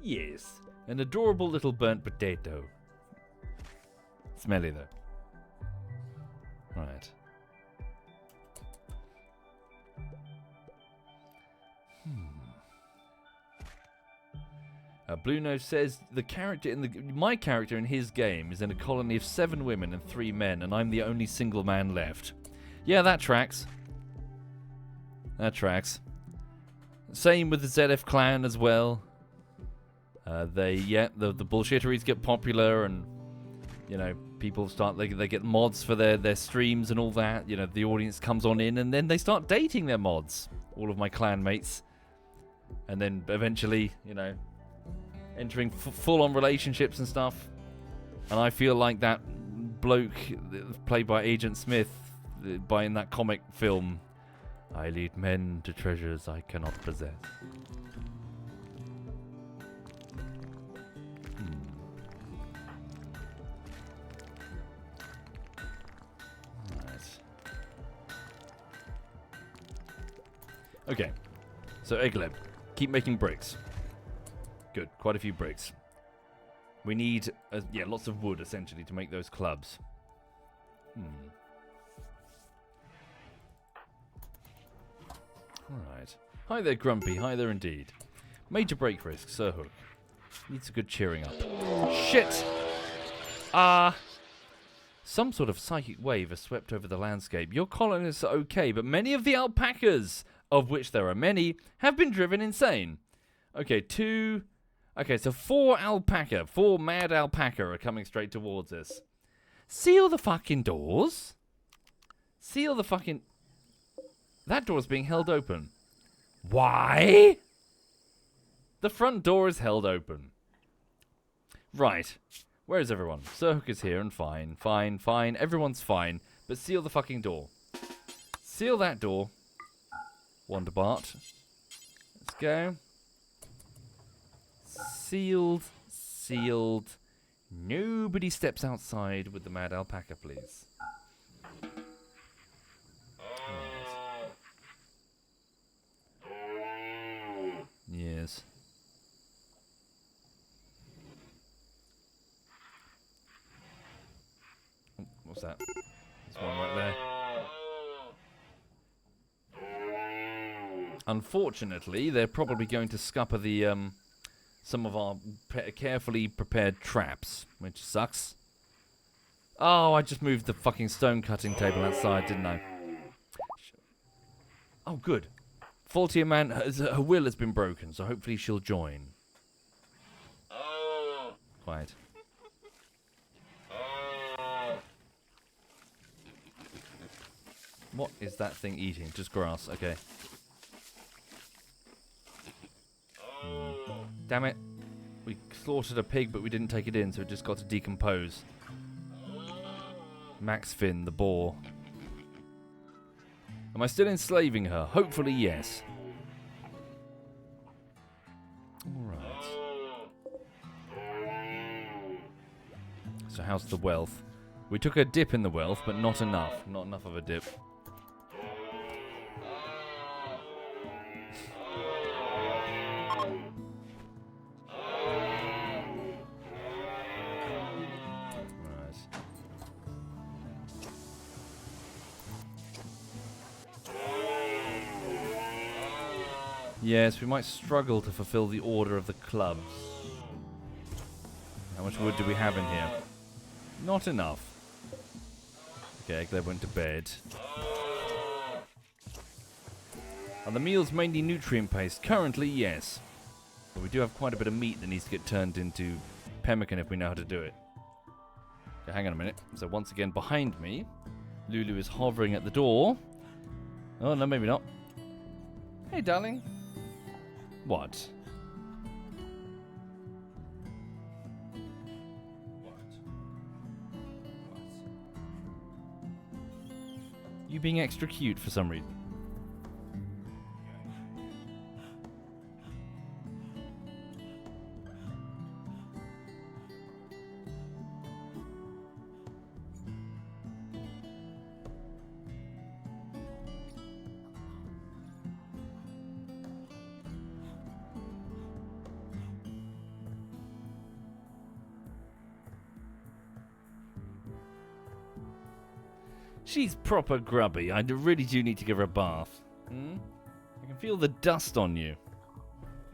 Yes, an adorable little burnt potato. Smelly though. Right. Blue Nose says my character in his game is in a colony of 7 women and 3 men, and I'm the only single man left. Yeah, that tracks. That tracks. Same with the ZF clan as well. The bullshitteries get popular, and people start they get mods for their streams and all that. The audience comes on in, and then they start dating their mods. All of my clan mates, and then eventually, entering full-on relationships and stuff. And I feel like that bloke played by Agent Smith in that comic film. I lead men to treasures I cannot possess. Right. Okay. So Egleb, keep making bricks. Good, quite a few bricks. We need, lots of wood, essentially, to make those clubs. Alright. Hi there, Grumpy. Hi there, indeed. Major break risk, Sir Hook. Needs a good cheering up. Shit! Some sort of psychic wave has swept over the landscape. Your colonists are okay, but many of the alpacas, of which there are many, have been driven insane. Okay, so 4 mad alpaca are coming straight towards us. Seal the fucking doors. That door's being held open. Why? The front door is held open. Right. Where is everyone? Sir Hook is here and fine. Everyone's fine. But seal the fucking door. Seal that door. Wonderbart. Let's go. Sealed. Nobody steps outside with the mad alpaca, please. Right. Yes. Oh, what's that? There's one right there. Unfortunately, they're probably going to scupper the some of our carefully prepared traps, which sucks. Oh, I just moved the fucking stone cutting table outside, didn't I? Oh, good. Faultier Man, her will has been broken, so hopefully she'll join. Quiet. What is that thing eating? Just grass, okay. Damn it. We slaughtered a pig, but we didn't take it in, so it just got to decompose. Max Finn, the boar. Am I still enslaving her? Hopefully, yes. Alright. So how's the wealth? We took a dip in the wealth, but not enough. Not enough of a dip. Yes, we might struggle to fulfill the order of the clubs. How much wood do we have in here? Not enough. Okay, they went to bed. Are the meals mainly nutrient paste? Currently, yes. But we do have quite a bit of meat that needs to get turned into pemmican if we know how to do it. Okay, hang on a minute. So once again, behind me, Lulu is hovering at the door. Oh, no, maybe not. Hey, darling. What? You being extra cute for some reason. She's proper grubby. I really do need to give her a bath. Hmm? I can feel the dust on you.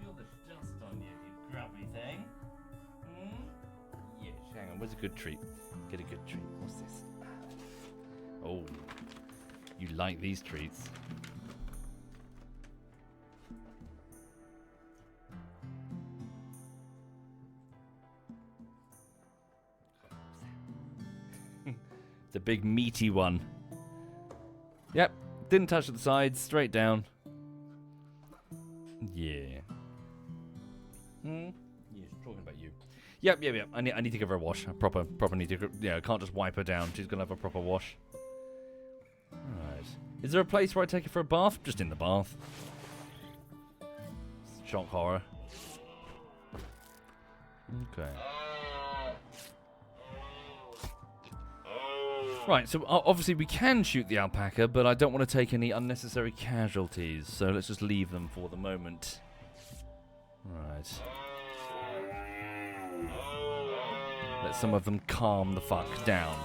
Feel the dust on you, you grubby thing. Hmm? Yes, hang on. Where's a good treat? Get a good treat. What's this? Oh, you like these treats. It's a big meaty one. Yep, didn't touch the sides, straight down. Yeah. Hmm? Yeah, she's talking about you. Yep. I need to give her a wash. I proper need to. Yeah, I can't just wipe her down. She's gonna have a proper wash. Alright. Is there a place where I take her for a bath? Just in the bath. Shock horror. Okay. Right, so obviously we can shoot the alpaca, but I don't want to take any unnecessary casualties, so let's just leave them for the moment. Right. Let some of them calm the fuck down.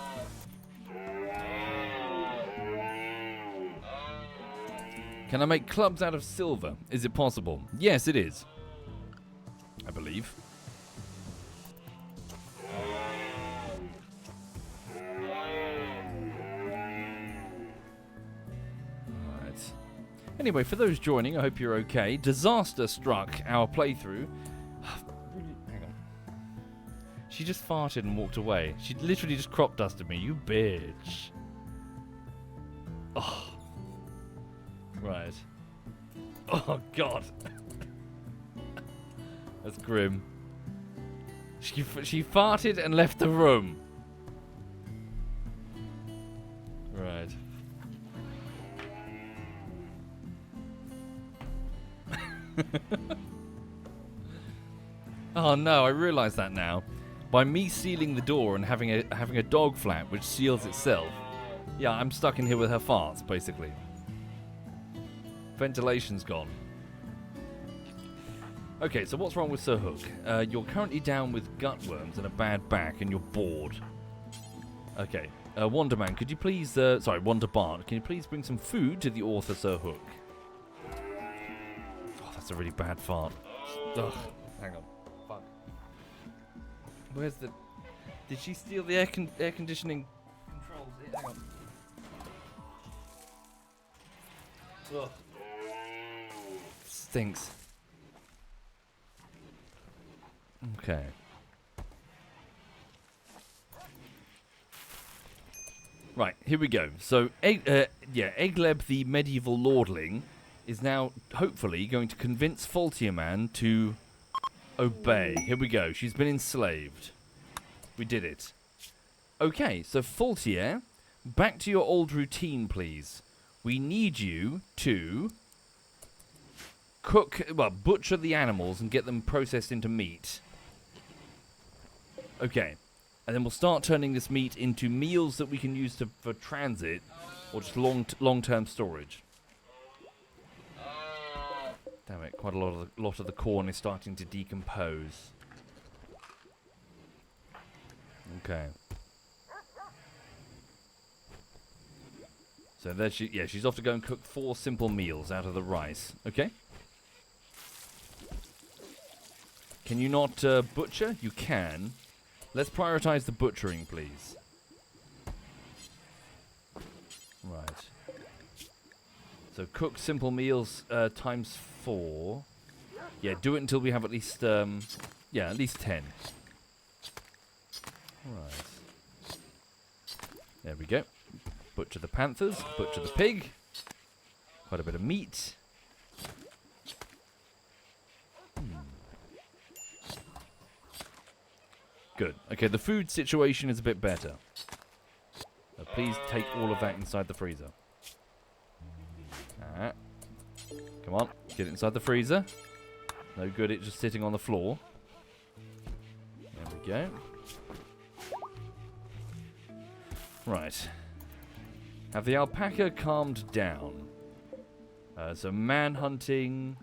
Can I make clubs out of silver? Is it possible? Yes, it is. I believe. Anyway, for those joining, I hope you're okay. Disaster struck our playthrough. Hang on. She just farted and walked away. She literally just crop dusted me. You bitch. Oh. Right. Oh, God. That's grim. She farted and left the room. Right. Oh no, I realise that now. By me sealing the door and having a dog flap which seals itself. Yeah, I'm stuck in here with her farts, basically. Ventilation's gone. Okay, so what's wrong with Sir Hook? You're currently down with gutworms and a bad back and you're bored. Okay. Wonderman, could you please... sorry, Wonderbart, can you please bring some food to the author, Sir Hook? That's a really bad fart. Ugh. Hang on. Fuck. Where's the... Did she steal the air conditioning controls? Hang on. Ugh. Stinks. Okay. Right, here we go. So, Egleb, the medieval lordling, is now, hopefully, going to convince Faultier Man to obey. Here we go. She's been enslaved. We did it. Okay, so Faultier, back to your old routine, please. We need you to butcher the animals and get them processed into meat. Okay. And then we'll start turning this meat into meals that we can use for transit or just long-term storage. Damn it, quite a lot of the corn is starting to decompose. Okay. So there she's off to go and cook 4 simple meals out of the rice. Okay. Can you not butcher? You can. Let's prioritize the butchering, please. Right. So cook simple meals times 4. Yeah, do it until we have at least at least 10. Right. There we go. Butcher the panthers, butcher the pig. Quite a bit of meat. Good. Okay, the food situation is a bit better. Please take all of that inside the freezer. Come on, get it inside the freezer. No good, it's just sitting on the floor. There we go. Right. Have the alpaca calmed down? So manhunting...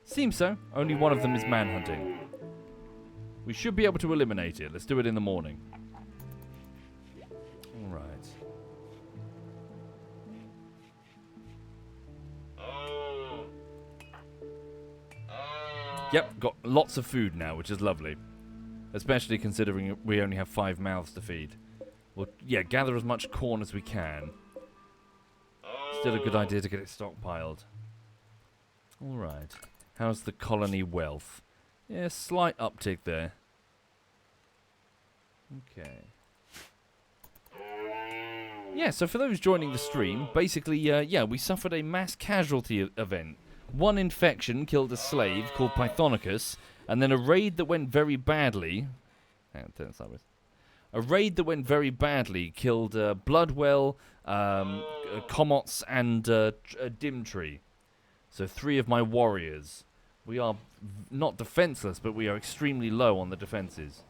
Seems so. Only one of them is manhunting. We should be able to eliminate it. Let's do it in the morning. Alright. Yep, got lots of food now, which is lovely. Especially considering we only have 5 mouths to feed. Well, yeah, gather as much corn as we can. Still a good idea to get it stockpiled. Alright. How's the colony wealth? Yeah, slight uptick there. Okay. Yeah, so for those joining the stream, basically, yeah, we suffered a mass casualty event. One infection killed a slave called Pythonicus, and then a raid that went very badly... Hang on, turn it sideways. A raid that went very badly killed Bloodwell, Comots, and Dimtree. So 3 of my warriors. We are not defenseless, but we are extremely low on the defenses.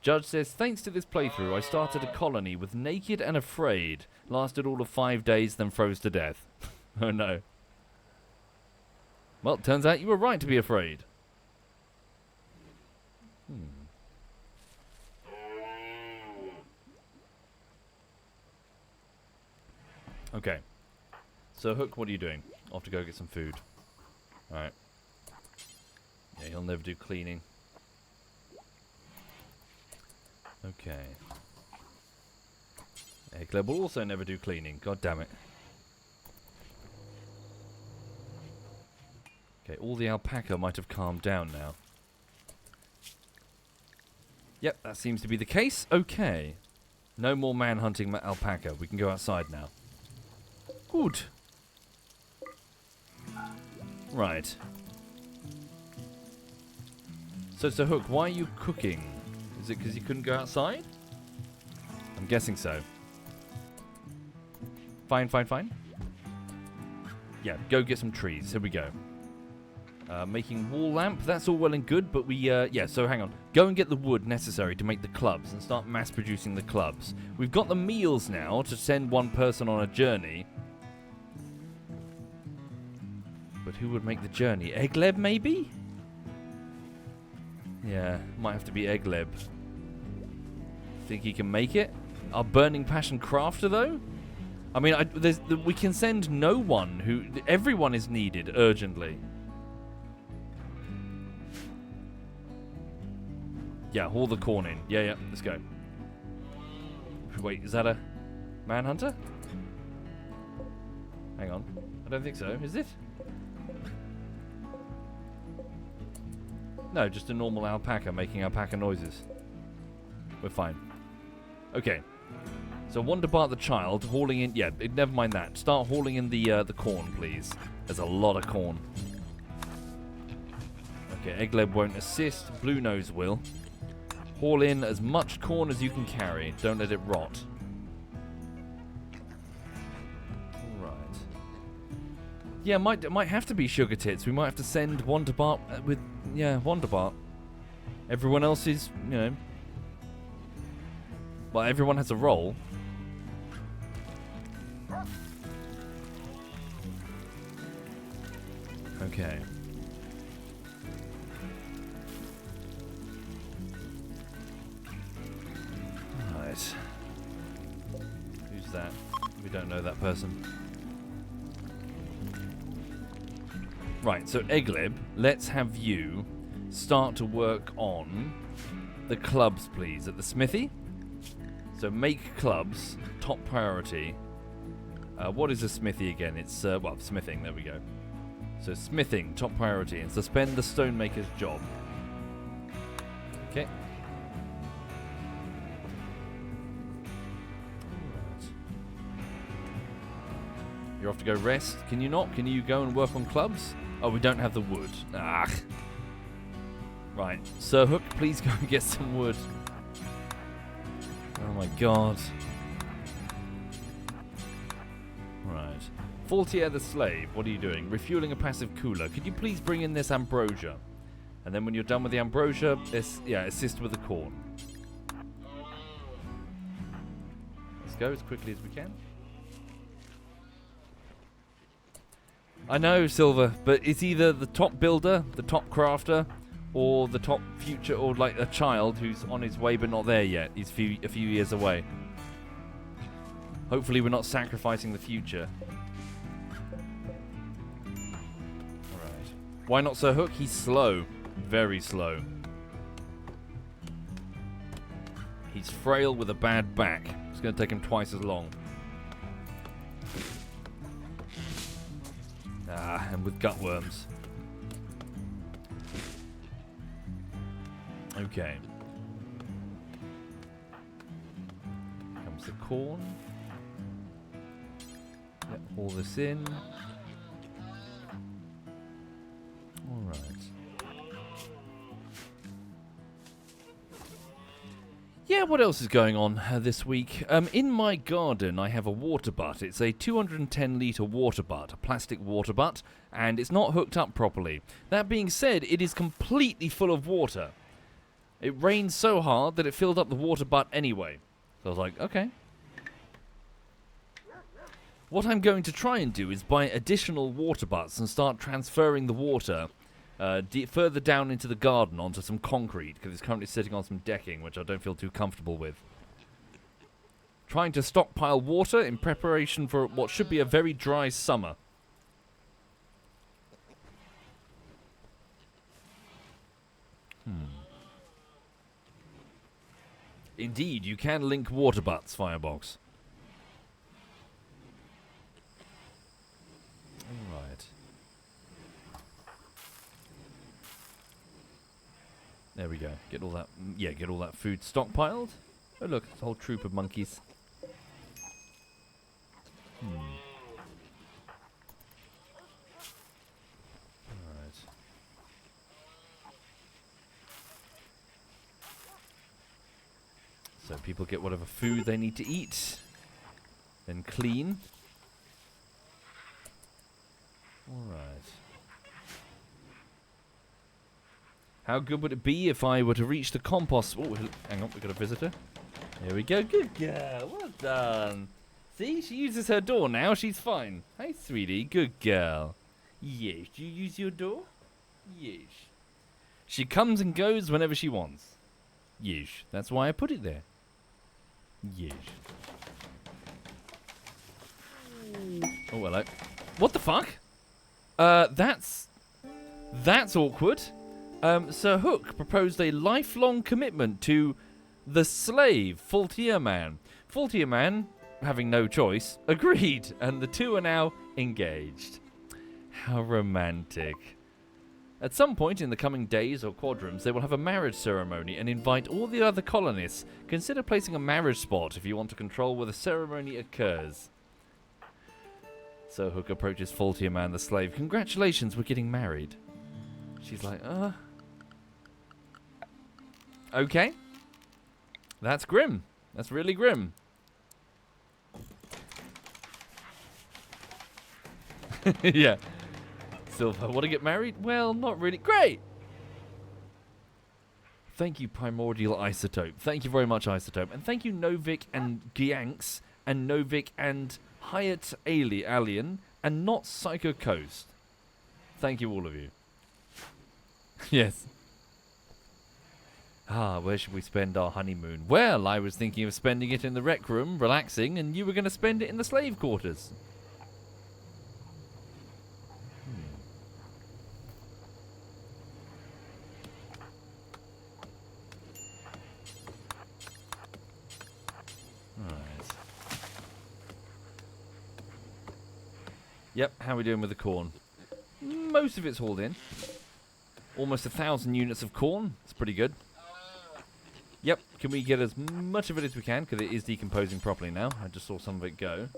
Judge says, thanks to this playthrough, I started a colony with Naked and Afraid. Lasted all of 5 days, then froze to death. Oh no. Well, turns out you were right to be afraid. Okay. So, Hook, what are you doing? Off to go get some food. Alright. Yeah, he'll never do cleaning. Okay. Eggler will also never do cleaning. God damn it. Okay, all the alpaca might have calmed down now. Yep, that seems to be the case. Okay. No more man-hunting alpaca. We can go outside now. Good. Right. So Hook, why are you cooking? Is it because you couldn't go outside? I'm guessing so. Fine. Yeah, go get some trees. Here we go. Making wall lamp, that's all well and good, but we, yeah, so hang on. Go and get the wood necessary to make the clubs and start mass producing the clubs. We've got the meals now to send one person on a journey. But who would make the journey? Egleb, maybe? Yeah, might have to be Egleb. Think he can make it? Our Burning Passion crafter, though? I mean, we can send no one who... Everyone is needed urgently. Yeah, haul the corn in. Yeah, let's go. Wait, is that a manhunter? Hang on. I don't think so. Is it? No, just a normal alpaca making alpaca noises. We're fine. Okay. So Wonderbart the child hauling in... Yeah, never mind that. Start hauling in the corn, please. There's a lot of corn. Okay, Egleb won't assist. Blue Nose will. Haul in as much corn as you can carry. Don't let it rot. Alright. Yeah, might have to be Sugar Tits. We might have to send Wonderbart with... Yeah, Wonderbart. Everyone else is, you know... Well, everyone has a role. Okay. Right. Who's that? We don't know that person. Right, so Egleb, let's have you start to work on the clubs, please, at the smithy. So make clubs, top priority. What is a smithy again? It's, well, smithing, there we go. So smithing, top priority, and suspend the stonemaker's job. Okay. You're off to go rest. Can you not? Can you go and work on clubs? Oh, we don't have the wood. Ah. Right. Sir Hook, please go and get some wood. Oh my god. Right. Faultier the slave, what are you doing? Refueling a passive cooler. Could you please bring in this ambrosia? And then when you're done with the ambrosia, assist with the corn. Let's go as quickly as we can. I know, Silver, but it's either the top builder, the top crafter, or the top future, or like a child who's on his way but not there yet. He's a few years away. Hopefully we're not sacrificing the future. Alright. Why not Sir Hook? He's slow. Very slow. He's frail with a bad back. It's going to take him twice as long. And with gutworms. Okay. Comes the corn. Get all this in. Alright. Yeah, what else is going on this week? In my garden, I have a water butt. It's a 210-litre water butt, a plastic water butt, and it's not hooked up properly. That being said, it is completely full of water. It rained so hard that it filled up the water butt anyway. So I was like, okay. What I'm going to try and do is buy additional water butts and start transferring the water further down into the garden onto some concrete, because it's currently sitting on some decking, which I don't feel too comfortable with. Trying to stockpile water in preparation for what should be a very dry summer. Indeed, you can link water butts, Firebox. Alright. There we go. Get all that, get all that food stockpiled. Oh look, it's a whole troop of monkeys. Alright. So people get whatever food they need to eat. Then clean. Alright. How good would it be if I were to reach the compost? Oh, hang on, we got a visitor. Here we go. Good girl. Well done. See, she uses her door now. She's fine. Hey, sweetie. Good girl. Yes. Do you use your door? Yes. She comes and goes whenever she wants. Yes. That's why I put it there. Yes. Oh, hello. What the fuck? That's awkward. Sir Hook proposed a lifelong commitment to the slave, Faultier Man. Faultier Man, having no choice, agreed, and the two are now engaged. How romantic. At some point in the coming days or quadrums, they will have a marriage ceremony and invite all the other colonists. Consider placing a marriage spot if you want to control where the ceremony occurs. Sir Hook approaches Faultier Man, the slave. Congratulations, we're getting married. She's like, okay. That's grim. That's really grim. Yeah. Silver, want to get married? Well, not really. Great! Thank you, Primordial Isotope. Thank you very much, Isotope. And thank you, Novik and Gianx, and Novik and Hyatt Alien, and not Psycho Coast. Thank you, all of you. Yes. Where should we spend our honeymoon? Well, I was thinking of spending it in the rec room, relaxing, and you were going to spend it in the slave quarters. Alright. Yep, how are we doing with the corn? Most of it's hauled in. Almost 1,000 units of corn. It's pretty good. Yep, can we get as much of it as we can, because it is decomposing properly now. I just saw some of it go.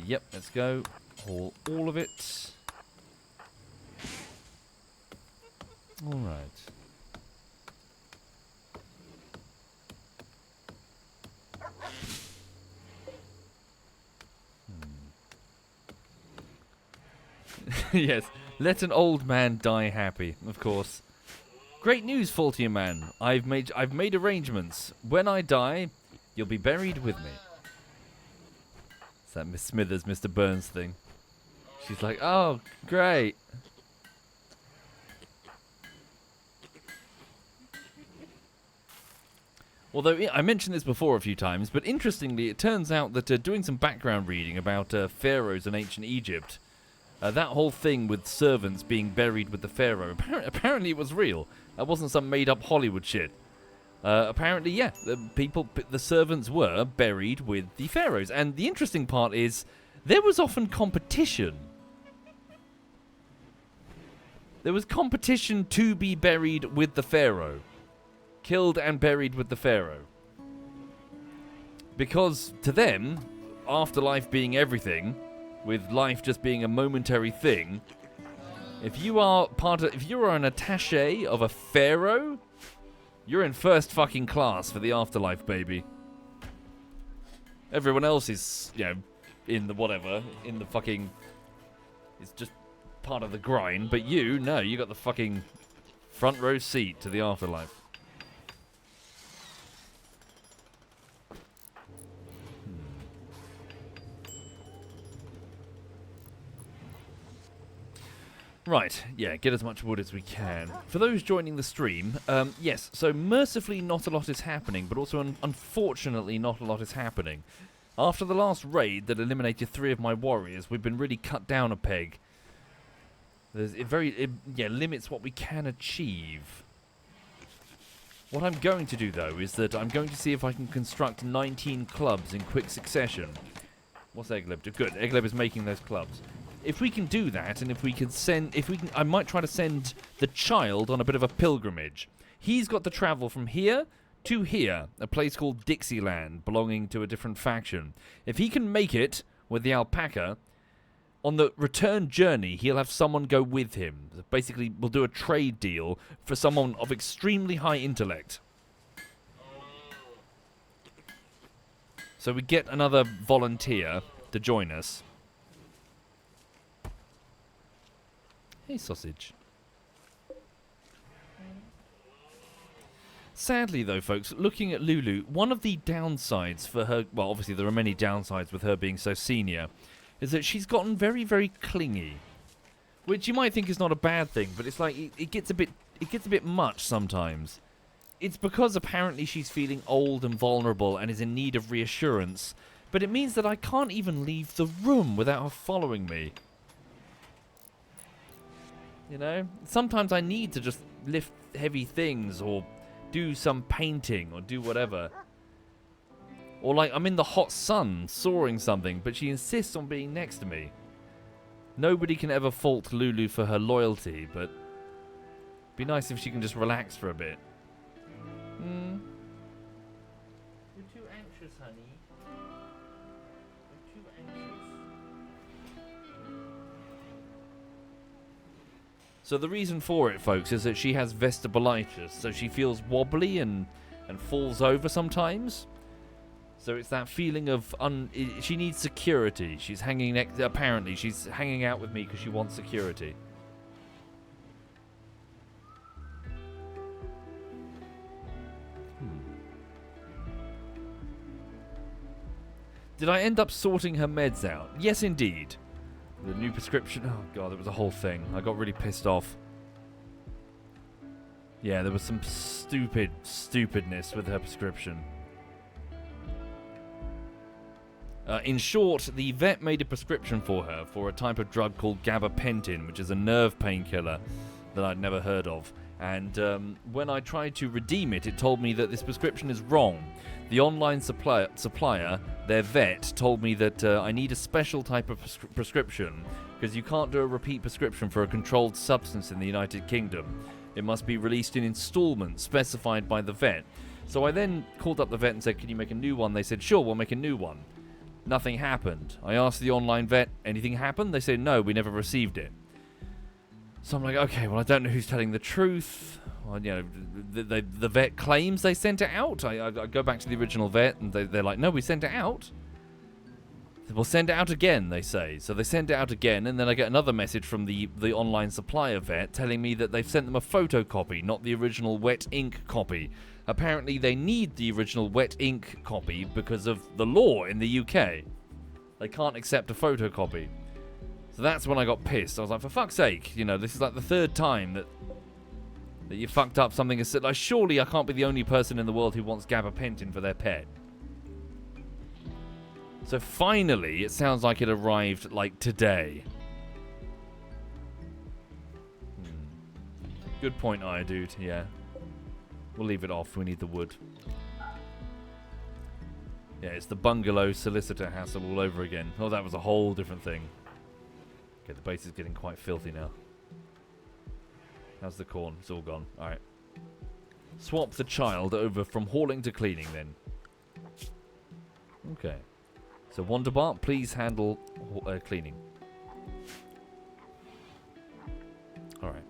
Yep, let's go. Haul all of it. Alright. Yes, let an old man die happy, of course. Great news, Faultier Man. I've made arrangements. When I die, you'll be buried with me. It's that Miss Smithers, Mr. Burns thing. She's like, oh, great. Although, I mentioned this before a few times, but interestingly, it turns out that doing some background reading about pharaohs in ancient Egypt, That whole thing with servants being buried with the pharaoh, apparently it was real. That wasn't some made-up Hollywood shit. Apparently, yeah, the servants were buried with the pharaohs. And the interesting part is, there was often competition. There was competition to be buried with the pharaoh. Killed and buried with the pharaoh. Because to them, afterlife being everything, with life just being a momentary thing, if you are an attaché of a pharaoh, you're in first fucking class for the afterlife, baby. Everyone else is, in the fucking, it's just part of the grind, but you got the fucking front row seat to the afterlife. Right, yeah, get as much wood as we can. For those joining the stream, yes, so mercifully not a lot is happening, but also unfortunately not a lot is happening. After the last raid that eliminated 3 of my warriors, we've been really cut down a peg. It limits what we can achieve. What I'm going to do, though, is that I'm going to see if I can construct 19 clubs in quick succession. What's Egleb do? Good, Egleb is making those clubs. If we can do that, and I might try to send the child on a bit of a pilgrimage. He's got to travel from here to here, a place called Dixieland, belonging to a different faction. If he can make it with the alpaca, on the return journey, he'll have someone go with him. Basically, we'll do a trade deal for someone of extremely high intellect. So we get another volunteer to join us. Hey, sausage. Sadly, though, folks, looking at Lulu, one of the downsides for her, well, obviously there are many downsides with her being so senior, is that she's gotten very, very clingy. Which you might think is not a bad thing, but it's like, it gets a bit much sometimes. It's because apparently she's feeling old and vulnerable and is in need of reassurance, but it means that I can't even leave the room without her following me. You know? Sometimes I need to just lift heavy things or do some painting or do whatever. Or like I'm in the hot sun sawing something, but she insists on being next to me. Nobody can ever fault Lulu for her loyalty, but it'd be nice if she can just relax for a bit. You're too anxious, honey. You're too anxious. So the reason for it, folks, is that she has vestibulitis, so she feels wobbly and falls over sometimes. So it's that feeling of she needs security. She's apparently she's hanging out with me because she wants security. Did I end up sorting her meds out? Yes, indeed. The new prescription. Oh god, it was a whole thing. I got really pissed off. Yeah, there was some stupidness with her prescription. In short, the vet made a prescription for her for a type of drug called gabapentin, which is a nerve painkiller that I'd never heard of. And when I tried to redeem it, it told me that this prescription is wrong. The online supplier, their vet, told me that I need a special type of prescription because you can't do a repeat prescription for a controlled substance in the United Kingdom. It must be released in installments specified by the vet. So I then called up the vet and said, can you make a new one? They said, sure, we'll make a new one. Nothing happened. I asked the online vet, anything happened? They said, no, we never received it. So I'm like, okay, well, I don't know who's telling the truth. Well, you know, the vet claims they sent it out. I go back to the original vet, and they're like, no, we sent it out. We'll send it out again, they say. So they send it out again, and then I get another message from the online supplier vet telling me that they've sent them a photocopy, not the original wet ink copy. Apparently, they need the original wet ink copy because of the law in the UK. They can't accept a photocopy. So that's when I got pissed. I was like, for fuck's sake, you know, this is like the third time that you fucked up something. Like, surely I can't be the only person in the world who wants gabapentin for their pet. So finally, it sounds like it arrived, like, today. Good point, dude. Yeah. We'll leave it off. We need the wood. Yeah, it's the bungalow solicitor hassle all over again. Oh, that was a whole different thing. Okay, the base is getting quite filthy now. How's the corn? It's all gone. Alright. Swap the child over from hauling to cleaning then. Okay. So, Wonderbart, please handle cleaning. Alright.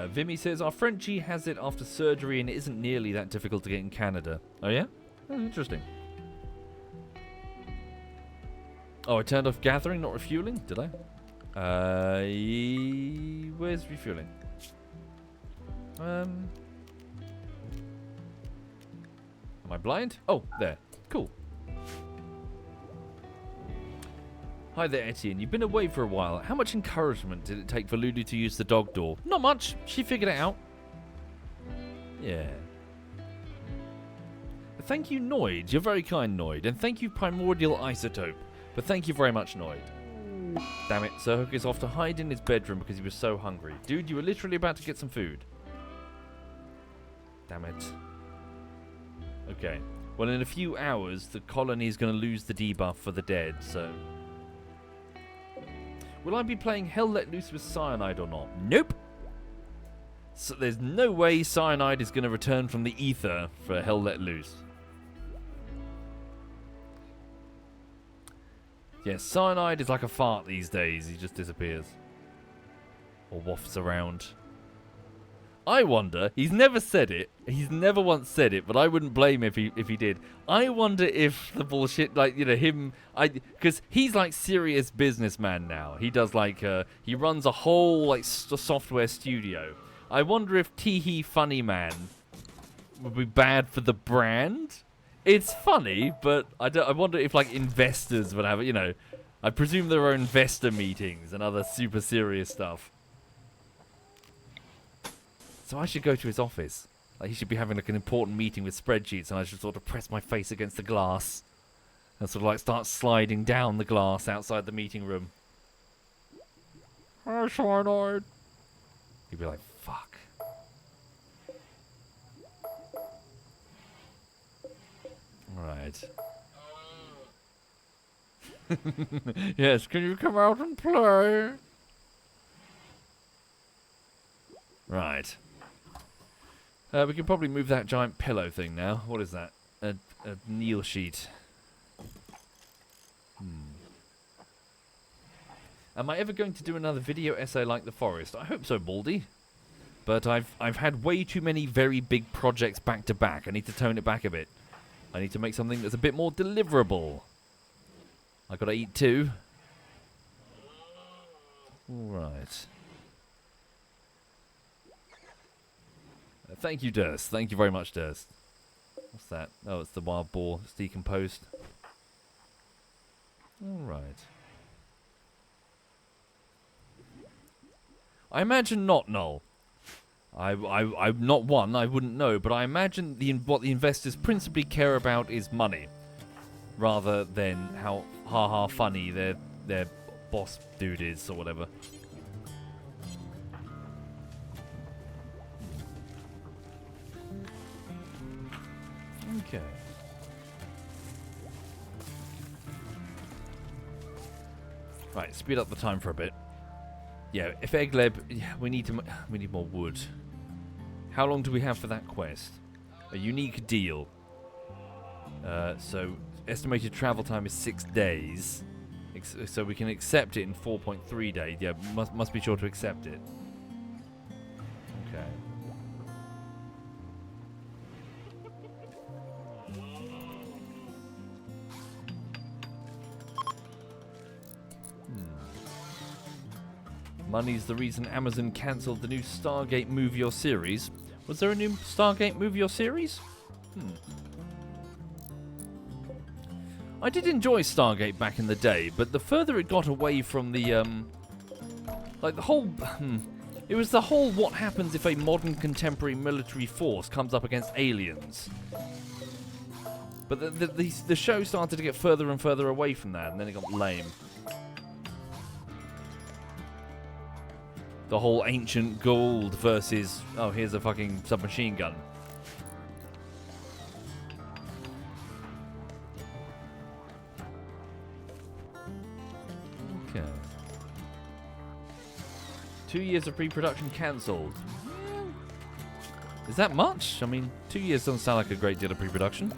Vimy says, our Frenchie has it after surgery and it isn't nearly that difficult to get in Canada. Oh, yeah? Oh, interesting. Oh, I turned off gathering, not refueling? Did I? Where's refueling? Am I blind? Oh, there. Cool. Hi there, Etienne. You've been away for a while. How much encouragement did it take for Lulu to use the dog door? Not much. She figured it out. Yeah. Thank you, Noid. You're very kind, Noid. And thank you, Primordial Isotope. But thank you very much, Noid. Damn it. Sir Hook is off to hide in his bedroom because he was so hungry. Dude, you were literally about to get some food. Damn it. Okay. Well, in a few hours, the colony is going to lose the debuff for the dead, so... Will I be playing Hell Let Loose with Cyanide or not? Nope. So there's no way Cyanide is going to return from the ether for Hell Let Loose. Yeah, Cyanide is like a fart these days. He just disappears. Or wafts around. I wonder, he's never said it. He's never once said it, but I wouldn't blame him if he did. I wonder if the bullshit, like, you know, him, because he's like serious businessman now. He does like, he runs a whole like software studio. I wonder if Teehee Funny Man would be bad for the brand. It's funny, but I wonder if like investors would have it. You know, I presume there are investor meetings and other super serious stuff. So I should go to his office. Like he should be having like an important meeting with spreadsheets, and I should sort of press my face against the glass and sort of like start sliding down the glass outside the meeting room. Hi, Cyanide. He'd be like, fuck. Alright. Yes, can you come out and play? Right. We can probably move that giant pillow thing now. What is that? A kneel sheet. Am I ever going to do another video essay like The Forest? I hope so, Baldy. But I've had way too many very big projects back to back. I need to tone it back a bit. I need to make something that's a bit more deliverable. I gotta eat too. Right. Thank you, Durst. Thank you very much, Durst. What's that? Oh, it's the wild boar. It's decomposed. Alright. I imagine not, Noel. I'm not one, I wouldn't know, but I imagine what the investors principally care about is money, rather than how ha-ha funny their boss dude is, or whatever. Okay. Right, speed up the time for a bit. Yeah, if Egleb, yeah, we need more wood. How long do we have for that quest? A unique deal. So estimated travel time is 6 days. So we can accept it in 4.3 days. Yeah, must be sure to accept it. Okay. Money's the reason Amazon cancelled the new Stargate movie or series. Was there a new Stargate movie or series? I did enjoy Stargate back in the day, but the further it got away from the, like the whole, it was the whole what happens if a modern contemporary military force comes up against aliens. But the show started to get further and further away from that, and then it got lame. The whole ancient gold versus, oh, here's a fucking submachine gun. Okay. 2 years of pre-production cancelled. Is that much? I mean, 2 years doesn't sound like a great deal of pre-production.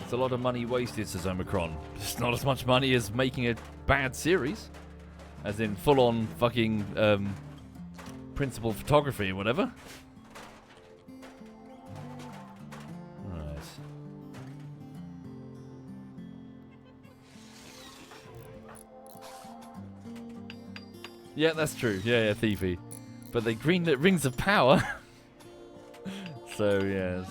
It's a lot of money wasted, says Omicron. It's not as much money as making a bad series. As in full-on fucking principal photography or whatever. Right. Yeah, that's true. Yeah, Thiefy. But they greenlit Rings of Power. So, yes.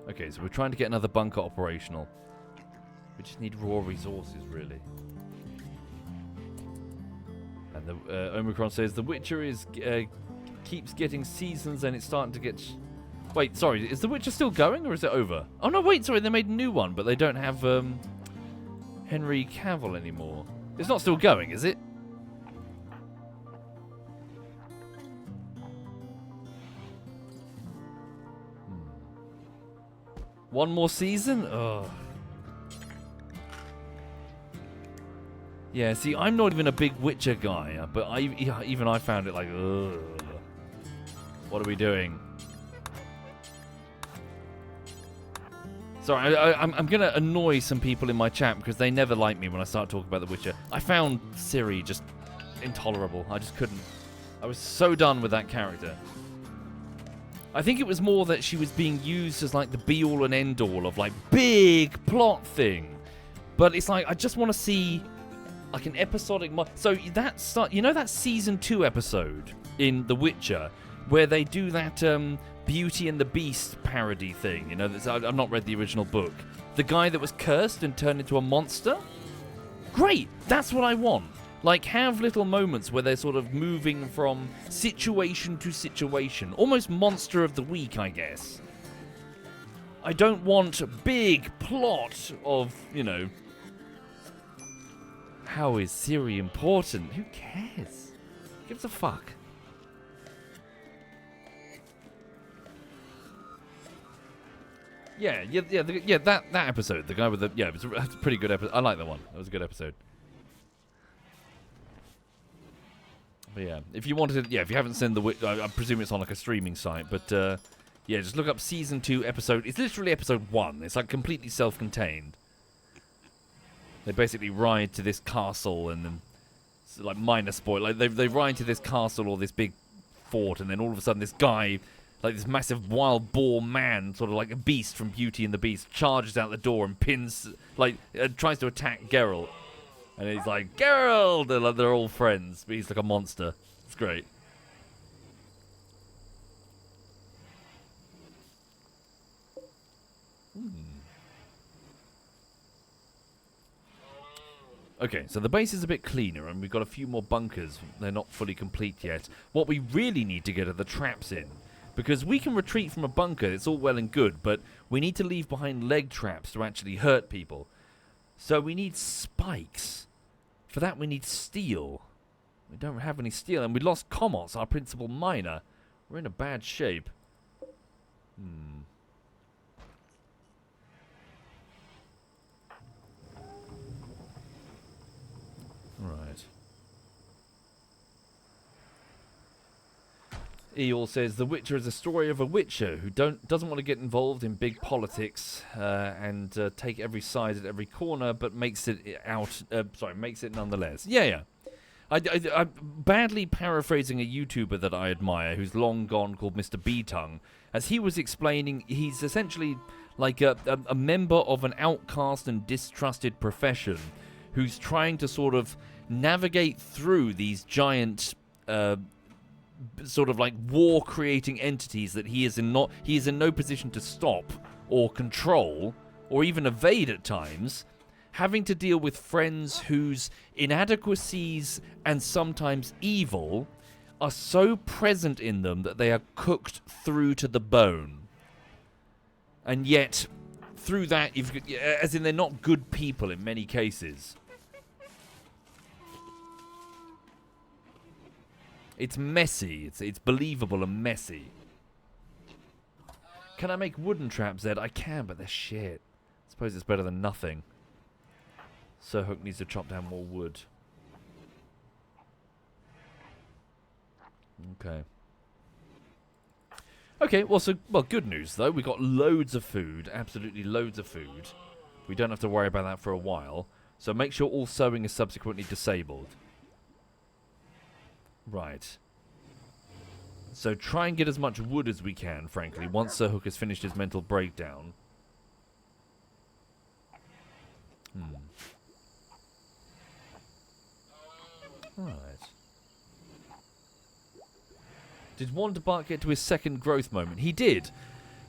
Okay, so we're trying to get another bunker operational. We just need raw resources, really. And the Omicron says The Witcher is keeps getting seasons and it's starting to get... Wait, sorry, is The Witcher still going or is it over? Oh no, wait, sorry, they made a new one, but they don't have Henry Cavill anymore. It's not still going, is it? One more season? Ugh. Yeah, see, I'm not even a big Witcher guy, but even I found it like, ugh. What are we doing? Sorry, I'm going to annoy some people in my chat because they never like me when I start talking about The Witcher. I found Ciri just intolerable. I just couldn't. I was so done with that character. I think it was more that she was being used as like the be-all and end-all of like big plot thing. But it's like, I just want to see like an episodic... So that you know that season 2 episode in The Witcher where they do that Beauty and the Beast parody thing? You know, I've not read the original book. The guy that was cursed and turned into a monster? Great! That's what I want. Like, have little moments where they're sort of moving from situation to situation. Almost Monster of the Week, I guess. I don't want a big plot of, you know... How is Ciri important? Who cares? Who gives a fuck? Yeah, that episode. The guy with the... Yeah, it was a pretty good episode. I like that one. That was a good episode. But yeah, if you wanted to, if you haven't seen I presume it's on like a streaming site, but yeah, just look up season 2 episode. It's literally episode 1. It's like completely self-contained. They basically ride to this castle and then, like minor spoil, like they ride to this castle or this big fort, and then all of a sudden this guy, like this massive wild boar man, sort of like a beast from Beauty and the Beast, charges out the door and pins, like tries to attack Geralt. And he's like, Geralt! They're all friends, but he's like a monster. It's great. Okay, so the base is a bit cleaner, and we've got a few more bunkers. They're not fully complete yet. What we really need to get are the traps in. Because we can retreat from a bunker, it's all well and good, but we need to leave behind leg traps to actually hurt people. So we need spikes. For that, we need steel. We don't have any steel, and we lost Komos, our principal miner. We're in a bad shape. Right. Eeyore says, The Witcher is a story of a witcher who doesn't want to get involved in big politics and take every side at every corner, but makes it makes it nonetheless. Yeah. I'm badly paraphrasing a YouTuber that I admire who's long gone called Mr. B-Tongue. As he was explaining, he's essentially like a member of an outcast and distrusted profession who's trying to sort of navigate through these giant... sort of like war-creating entities that he is in no position to stop or control or even evade at times, having to deal with friends whose inadequacies and sometimes evil are so present in them that they are cooked through to the bone. And yet, through that, as in they're not good people in many cases. It's messy. It's believable and messy. Can I make wooden traps, Zed? I can, but they're shit. I suppose it's better than nothing. Sir Hook needs to chop down more wood. Okay. Okay, well, good news, though. We got loads of food. Absolutely loads of food. We don't have to worry about that for a while. So make sure all sewing is subsequently disabled. Right. So try and get as much wood as we can, frankly, once Sir Hook has finished his mental breakdown. Right. Did Wanderbark get to his second growth moment? He did.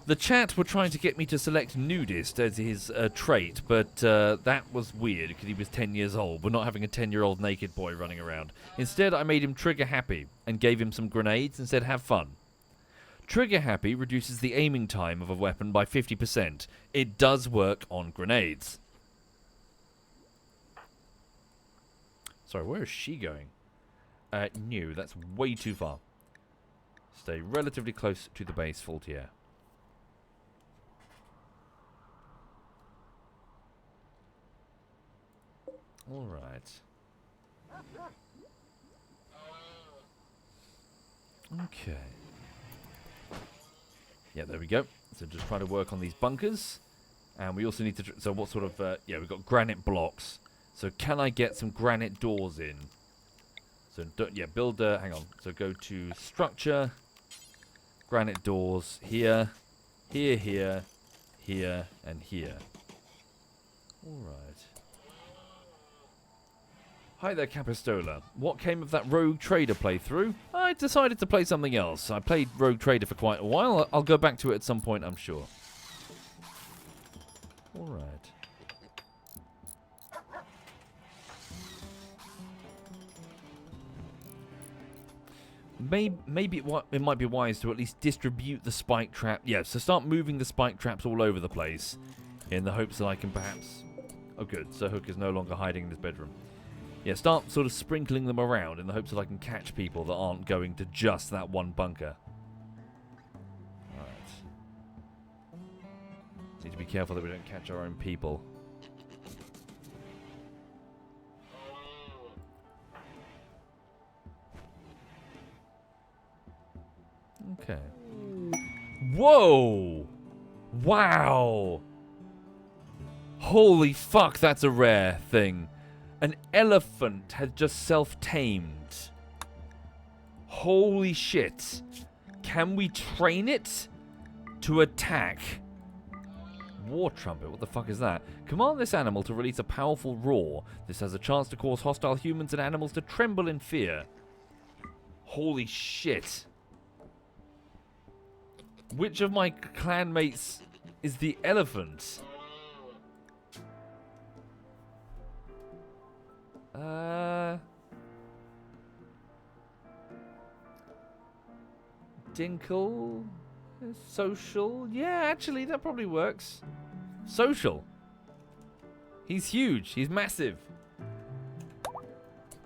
The chat were trying to get me to select nudist as his trait, but that was weird because he was 10 years old. We're not having a 10-year-old naked boy running around. Instead, I made him trigger happy and gave him some grenades and said have fun. Trigger happy reduces the aiming time of a weapon by 50%. It does work on grenades. Sorry, where is she going? No, that's way too far. Stay relatively close to the base, Faultier. Alright. Okay. Yeah, there we go. So just trying to work on these bunkers. And we also need to... So what sort of... yeah, we've got granite blocks. So can I get some granite doors in? So, yeah, build... hang on. So go to structure. Granite doors here. Here, here. Here, and here. Alright. Hi there, Capistola. What came of that Rogue Trader playthrough? I decided to play something else. I played Rogue Trader for quite a while. I'll go back to it at some point, I'm sure. Alright. Maybe it might be wise to at least distribute the spike trap. Yeah, so start moving the spike traps all over the place in the hopes that I can perhaps... Oh, good. So Hook is no longer hiding in his bedroom. Yeah, start sort of sprinkling them around in the hopes that I can catch people that aren't going to just that one bunker. Alright. Need to be careful that we don't catch our own people. Okay. Whoa! Wow! Holy fuck, that's a rare thing. An elephant had just self-tamed. Holy shit. Can we train it to attack? War trumpet, what the fuck is that? Command this animal to release a powerful roar. This has a chance to cause hostile humans and animals to tremble in fear. Holy shit. Which of my clanmates is the elephant? Dinkle? Social? Yeah, actually, that probably works. Social. He's huge. He's massive.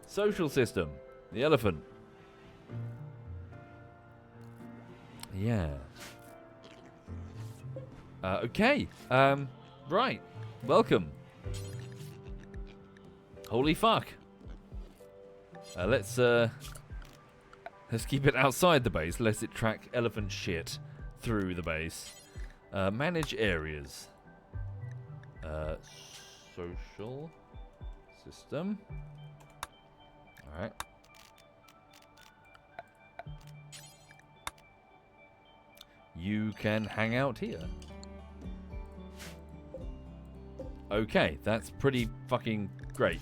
Social system. The elephant. Yeah. Okay. Right. Welcome. Holy fuck. Let's keep it outside the base. Let it track elephant shit through the base. Manage areas. Social system. Alright. You can hang out here. Okay, that's pretty fucking great.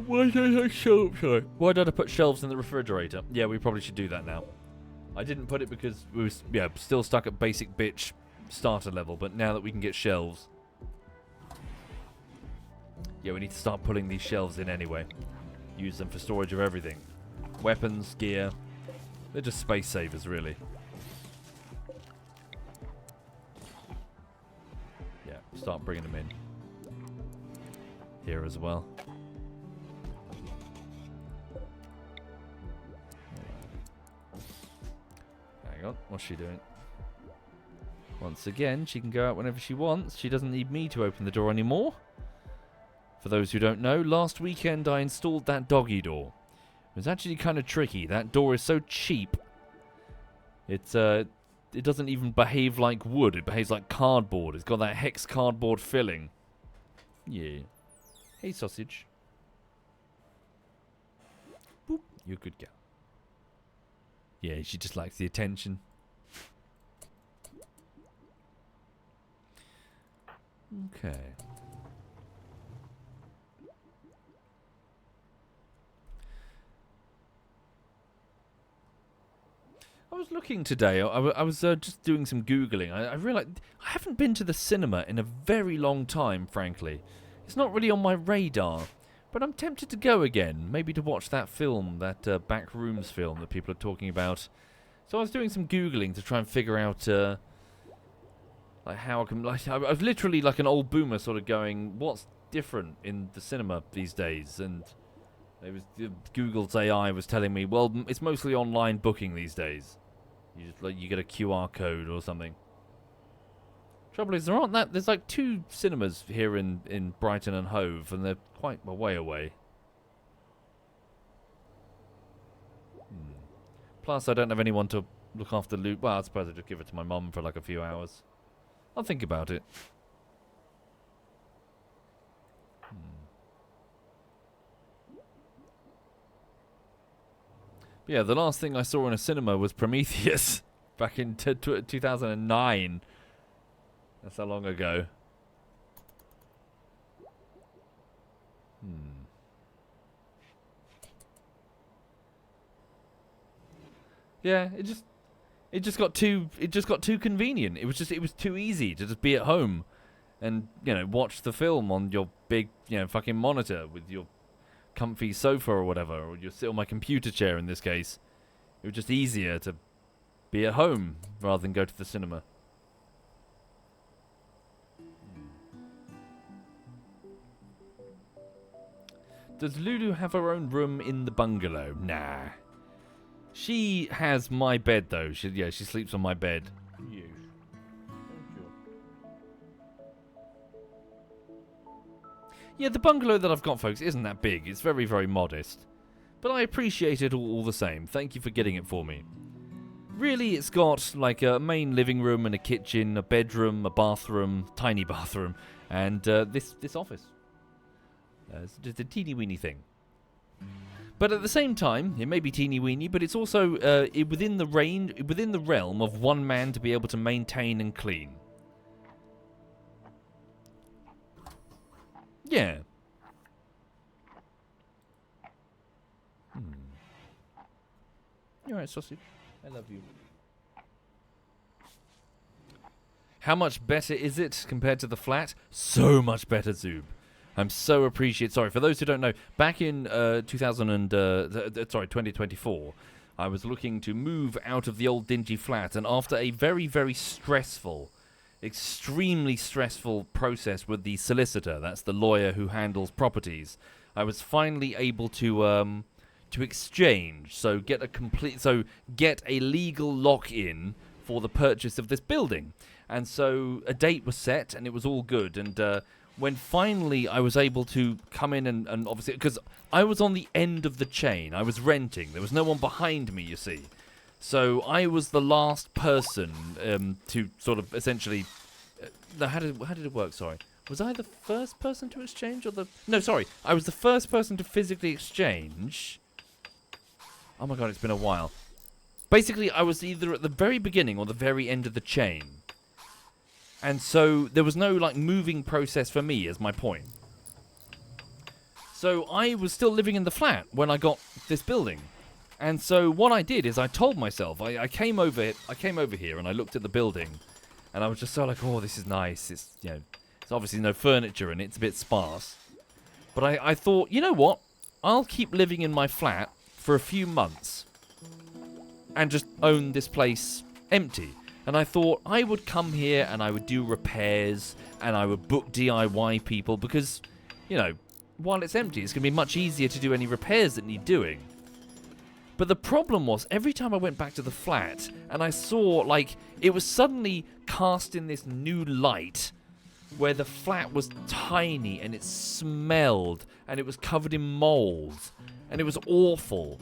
Why did I shelves? Sorry. Why did I put shelves in the refrigerator? Yeah, we probably should do that now. I didn't put it because we were still stuck at basic bitch starter level, but now that we can get shelves. Yeah, we need to start pulling these shelves in anyway. Use them for storage of everything. Weapons, gear. They're just space savers, really. Yeah, start bringing them in. Here as well. Hang on, what's she doing? Once again, she can go out whenever she wants. She doesn't need me to open the door anymore. For those who don't know, last weekend I installed that doggy door. It was actually kind of tricky. That door is so cheap. It doesn't even behave like wood. It behaves like cardboard. It's got that hex cardboard filling. Yeah. Hey, sausage. Boop. You're a good girl. Yeah, she just likes the attention. Okay. I was looking today. I was just doing some Googling. I realised I haven't been to the cinema in a very long time, frankly. It's not really on my radar. But I'm tempted to go again. Maybe to watch that film, that Backrooms film that people are talking about. So I was doing some Googling to try and figure out like how I can... Like, I was literally like an old boomer sort of going, what's different in the cinema these days? And it was Google's AI was telling me, well, it's mostly online booking these days. You just like you get a QR code or something. Trouble is, there's like 2 cinemas here in Brighton and Hove, and they're quite a way away. Plus, I don't have anyone to look after Luke. Well, I suppose I'll just give it to my mum for like a few hours. I'll think about it. But yeah, the last thing I saw in a cinema was Prometheus back in 2009. That's how long ago. Yeah, it just got too convenient. It was too easy to just be at home and, you know, watch the film on your big, you know, fucking monitor with your comfy sofa or whatever, or you sit on my computer chair in this case. It was just easier to be at home rather than go to the cinema. Does Lulu have her own room in the bungalow? Nah. She has my bed though. She sleeps on my bed. Yes. Thank you. Yeah, the bungalow that I've got, folks, isn't that big. It's very, very modest. But I appreciate it all the same. Thank you for getting it for me. Really, it's got like a main living room and a kitchen, a bedroom, a bathroom, tiny bathroom, and this office. It's just a teeny weeny thing. But at the same time, it may be teeny weeny, but it's also within the realm of one man to be able to maintain and clean. Yeah. You're right, sausage. I love you. How much better is it compared to the flat? So much better, Zoob. I'm so appreciative. Sorry, for those who don't know, back in 2024, I was looking to move out of the old dingy flat, and after a very, very stressful, extremely stressful process with the solicitor, that's the lawyer who handles properties, I was finally able to exchange, get a legal lock-in for the purchase of this building. And so a date was set, and it was all good, and when finally I was able to come in and obviously, because I was on the end of the chain, I was renting, there was no one behind me, you see. So I was the last person to sort of essentially, how did it work, sorry? Was I the first person to exchange, or no, sorry, I was the first person to physically exchange. Oh my god, it's been a while. Basically, I was either at the very beginning or the very end of the chain. And so there was no like moving process for me, is my point. So I was still living in the flat when I got this building. And so what I did is I told myself, I came over here and I looked at the building, and I was just so like, oh, this is nice. It's, you know, it's obviously no furniture in it, it's a bit sparse. But I thought, you know what? I'll keep living in my flat for a few months and just own this place empty. And I thought I would come here and I would do repairs and I would book DIY people because, you know, while it's empty, it's going to be much easier to do any repairs that need doing. But the problem was, every time I went back to the flat and I saw, like, it was suddenly cast in this new light where the flat was tiny and it smelled and it was covered in mold and it was awful.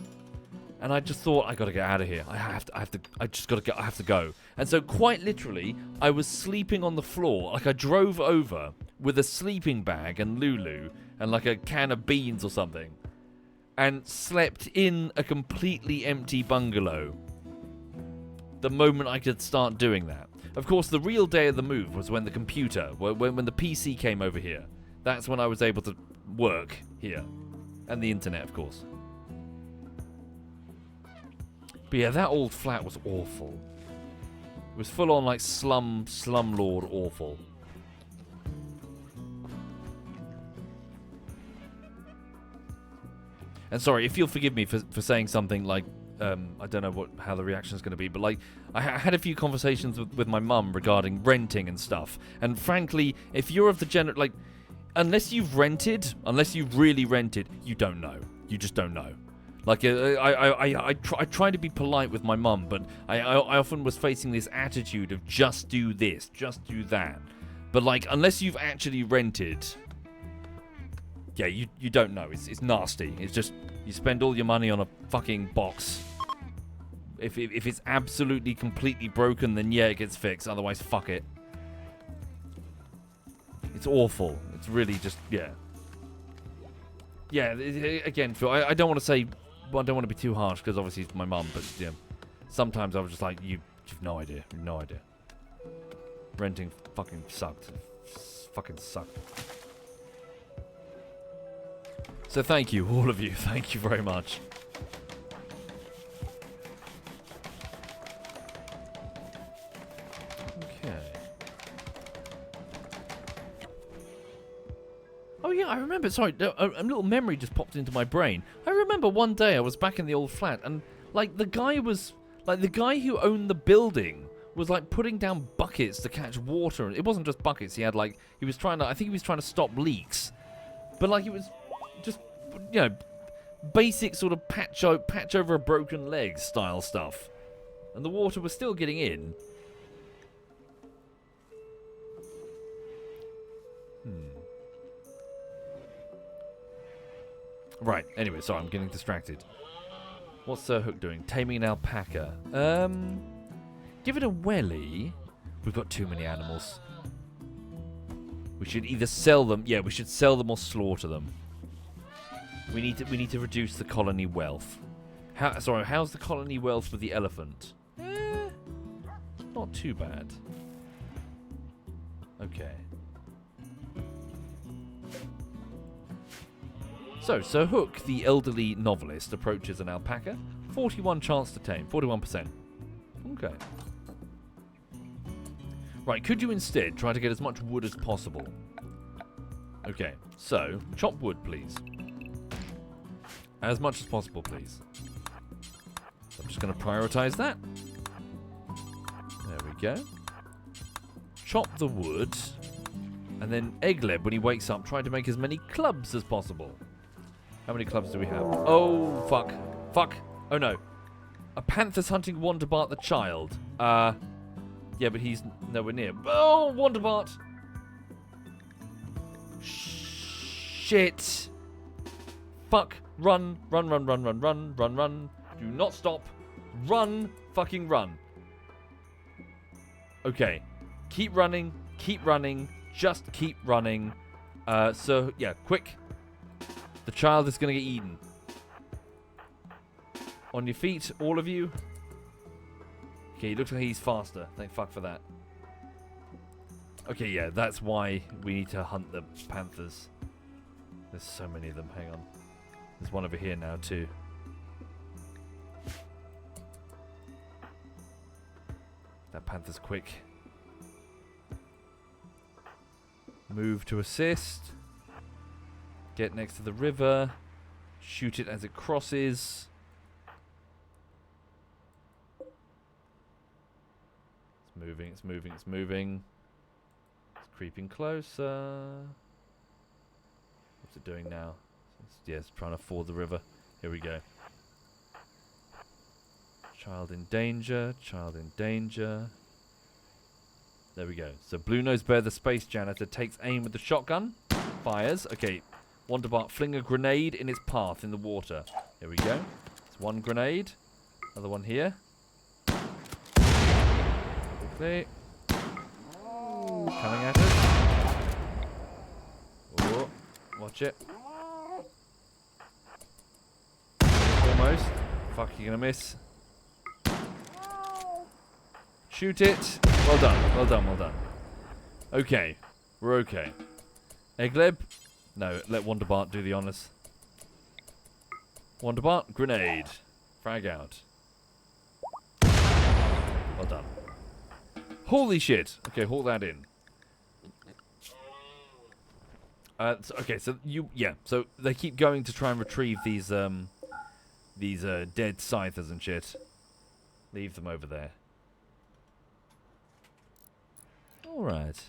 And I just thought, I gotta get out of here. I have to go. And so quite literally, I was sleeping on the floor. Like, I drove over with a sleeping bag and Lulu and like a can of beans or something and slept in a completely empty bungalow the moment I could start doing that. Of course, the real day of the move was when the computer, when the PC came over here. That's when I was able to work here. And the internet, of course. But yeah, that old flat was awful. It was full on like slumlord awful. And sorry, if you'll forgive me for saying something like, I don't know how the reaction is going to be, but like, I had a few conversations with my mum regarding renting and stuff. And frankly, if you're of the like, unless you've really rented, you don't know. You just don't know. Like, I try to be polite with my mum, but I often was facing this attitude of just do this, just do that. But like, unless you've actually rented, yeah, you don't know. It's nasty. It's just, you spend all your money on a fucking box. If it's absolutely completely broken, then yeah, it gets fixed. Otherwise, fuck it. It's awful. It's really just, yeah. Yeah, again, Phil, I don't want to say, well, I don't want to be too harsh because obviously it's my mum, but yeah, sometimes I was just like, you've no idea. No idea. Renting fucking sucked. Fucking sucked. So thank you, all of you. Thank you very much. Oh yeah, I remember, sorry, a little memory just popped into my brain. I remember one day I was back in the old flat and like the guy who owned the building was like putting down buckets to catch water. It wasn't just buckets, I think he was trying to stop leaks. But like it was just, you know, basic sort of patch over a broken leg style stuff. And the water was still getting in. Right, anyway, sorry, I'm getting distracted. What's Sir Hook doing? Taming an alpaca. Give it a welly. We've got too many animals. We should either sell them. Yeah, we should sell them or slaughter them. We need to reduce the colony wealth. How's the colony wealth with the elephant? Not too bad. Okay. So, Sir Hook, the elderly novelist, approaches an alpaca. 41 chance to tame. 41%. Okay. Right, could you instead try to get as much wood as possible? Okay, so, chop wood, please. As much as possible, please. So I'm just going to prioritize that. There we go. Chop the wood. And then Eggleb, when he wakes up, try to make as many clubs as possible. How many clubs do we have? Oh, fuck. Fuck. Oh, no. A panther's hunting Wonderbart the child. Yeah, but he's nowhere near. Oh, Wonderbart. Shit. Fuck. Run. Run, run, run, run, run, run, run. Do not stop. Run. Fucking run. Okay. Keep running. Keep running. Just keep running. So, yeah, quick. The child is going to get eaten. On your feet, all of you. Okay, he looks like he's faster. Thank fuck for that. Okay, yeah, that's why we need to hunt the panthers. There's so many of them. Hang on. There's one over here now, too. That panther's quick. Move to assist. Get next to the river. Shoot it as it crosses. It's moving, it's moving, it's moving. It's creeping closer. What's it doing now? It's trying to ford the river. Here we go. Child in danger, child in danger. There we go. So Blue Nose Bear, the space janitor, takes aim with the shotgun. Fires. Okay. Wonderbart fling a grenade in its path in the water. Here we go. It's one grenade. Another one here. Okay. Coming at us. Oh, watch it. Almost. Fuck, you're gonna miss. Shoot it. Well done, well done, well done. Okay. We're okay. Egleb? No, let Wonderbart do the honours. Wonderbart, grenade. Frag out. Well done. Holy shit! Okay, haul that in. Okay, so so they keep going to try and retrieve these dead scythers and shit. Leave them over there. Alright.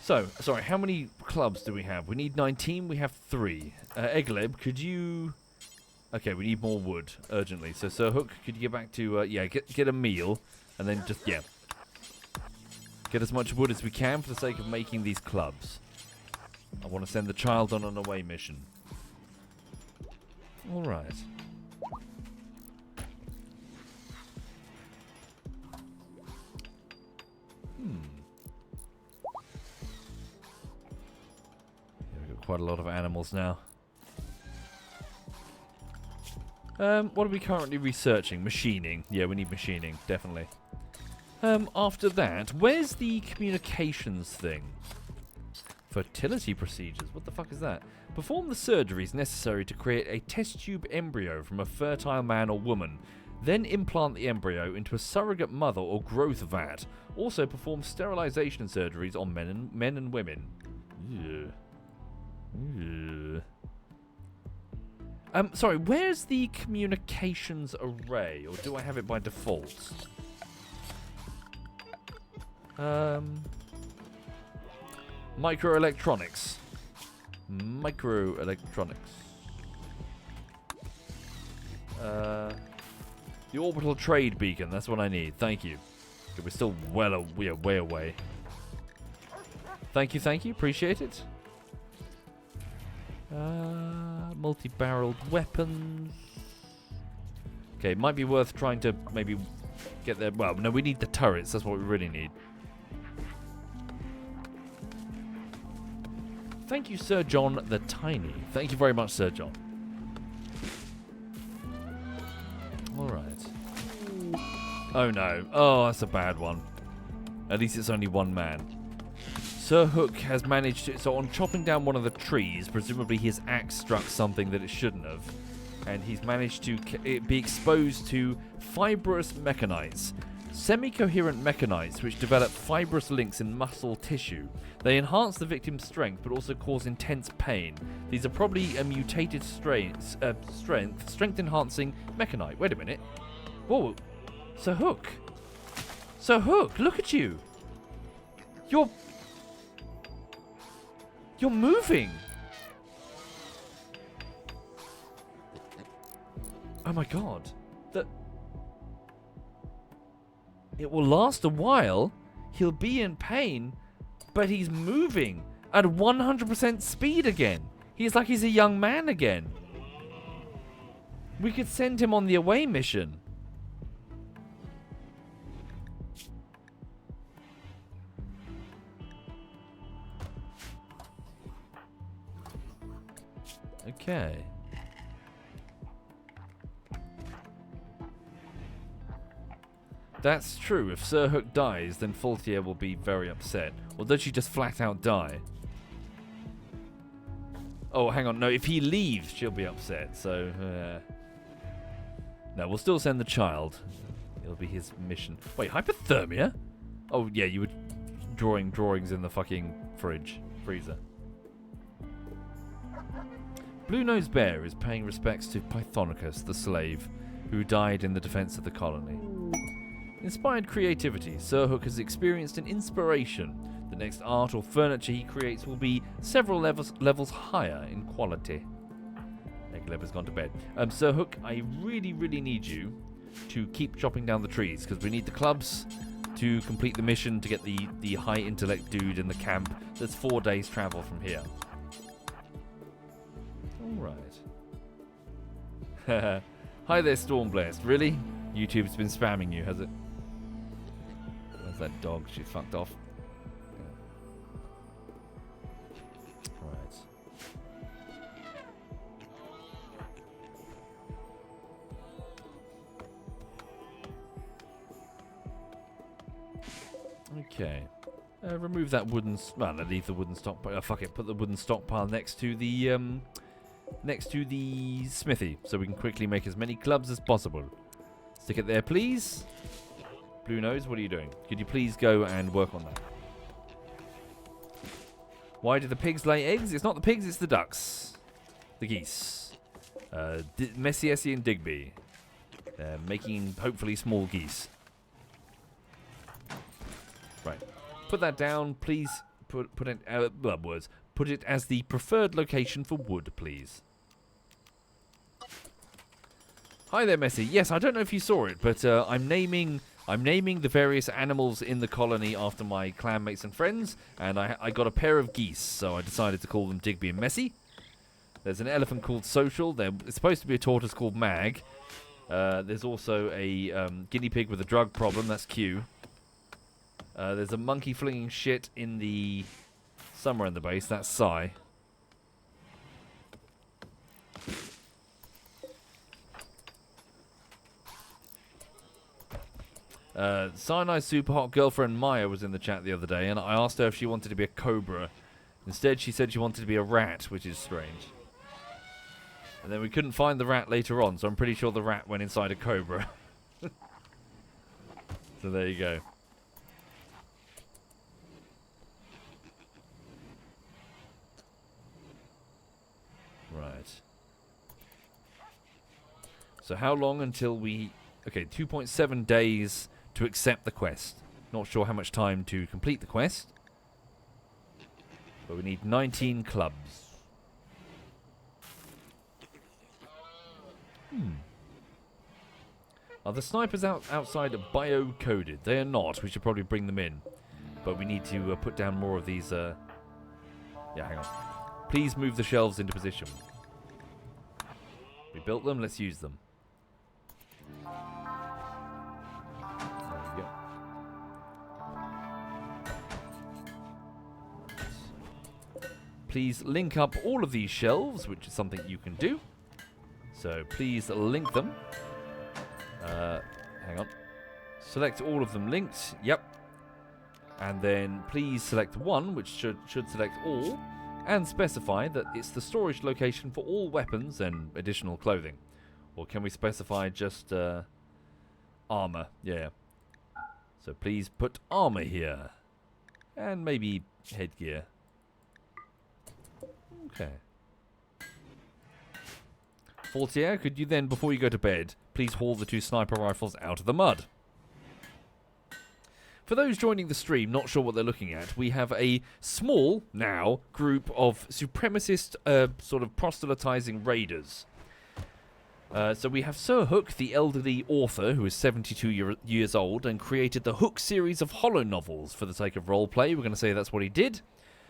So, sorry, how many clubs do we have? We need 19, we have 3. Egleb, could you... Okay, we need more wood, urgently. So, Sir Hook, could you get back to... get a meal, and then just, get as much wood as we can for the sake of making these clubs. I want to send the child on an away mission. Alright. Quite a lot of animals now. What are we currently researching? Machining. Yeah, we need machining, definitely. After that, where's the communications thing? Fertility procedures. What the fuck is that? Perform the surgeries necessary to create a test tube embryo from a fertile man or woman. Then implant the embryo into a surrogate mother or growth vat. Also perform sterilization surgeries on men and women. Ew. Sorry, where's the communications array? Or do I have it by default? Microelectronics. Microelectronics. The orbital trade beacon, that's what I need. Thank you. Okay, we're still way away. Thank you, appreciate it. Multi-barreled weapons. Okay, it might be worth trying to maybe get there. Well, no, we need the turrets. That's what we really need. Thank you, Sir John the Tiny. Thank you very much, Sir John. Alright. Oh, no. Oh, that's a bad one. At least it's only one man. Sir Hook has managed to... So on chopping down one of the trees, presumably his axe struck something that it shouldn't have. And he's managed to be exposed to fibrous mechanites. Semi-coherent mechanites which develop fibrous links in muscle tissue. They enhance the victim's strength but also cause intense pain. These are probably a mutated strength-enhancing mechanite. Wait a minute. Whoa. Sir Hook. Sir Hook, look at you. You're moving! Oh my god. It will last a while. He'll be in pain. But he's moving at 100% speed again. He's like he's a young man again. We could send him on the away mission. Okay. That's true. If Sir Hook dies, then Faultier will be very upset. Or does she just flat out die? Oh, hang on. No, if he leaves, she'll be upset. So, no, we'll still send the child. It'll be his mission. Wait, hypothermia? Oh, yeah, you would drawing drawings in the fucking freezer. Blue-Nosed Bear is paying respects to Pythonicus, the slave, who died in the defense of the colony. Inspired creativity, Sir Hooke has experienced an inspiration. The next art or furniture he creates will be several levels higher in quality. Egleb has gone to bed. Sir Hooke, I really, really need you to keep chopping down the trees, because we need the clubs to complete the mission to get the high intellect dude in the camp that's 4 days travel from here. Alright. Hi there, Stormblast. Really? YouTube's been spamming you, has it? Where's that dog? She's fucked off. Right. Okay. Remove that wooden... Well, leave the wooden stockpile. Fuck it. Put the wooden stockpile next to the smithy, so we can quickly make as many clubs as possible. Stick it there, please. Blue Nose, what are you doing? Could you please go and work on that? Why do the pigs lay eggs? It's not the pigs, it's the ducks. The geese. Messy Essie and Digby. They're making, hopefully, small geese. Right. Put that down, please. Put it... words. Put it as the preferred location for wood, please. Hi there, Messy. Yes, I don't know if you saw it, but I'm naming the various animals in the colony after my clanmates and friends, and I got a pair of geese, so I decided to call them Digby and Messy. There's an elephant called Social. It's supposed to be a tortoise called Mag. There's also a guinea pig with a drug problem. That's Q. There's a monkey flinging shit in the... somewhere in the base. That's Psy. Cyanide Super Hot Girlfriend Maya was in the chat the other day, and I asked her if she wanted to be a cobra. Instead, she said she wanted to be a rat, which is strange. And then we couldn't find the rat later on, so I'm pretty sure the rat went inside a cobra. So there you go. Right. So how long until we... Okay, 2.7 days to accept the quest. Not sure how much time to complete the quest. But we need 19 clubs. Are the snipers outside bio-coded? They are not. We should probably bring them in. But we need to put down more of these... Yeah, hang on. Please move the shelves into position. We built them, let's use them. There we go. Please link up all of these shelves, which is something you can do. So please link them. Hang on. Select all of them linked. Yep. And then please select one, which should select all. And specify that it's the storage location for all weapons and additional clothing. Or can we specify just armor? Yeah. So please put armor here. And maybe headgear. Okay. Fortier, could you then, before you go to bed, please haul the 2 sniper rifles out of the mud? For those joining the stream, not sure what they're looking at, we have a small, now, group of supremacist, sort of proselytizing raiders. So we have Sir Hooke, the elderly author, who is 72 years old, and created the Hooke series of hollow novels for the sake of roleplay. We're going to say that's what he did.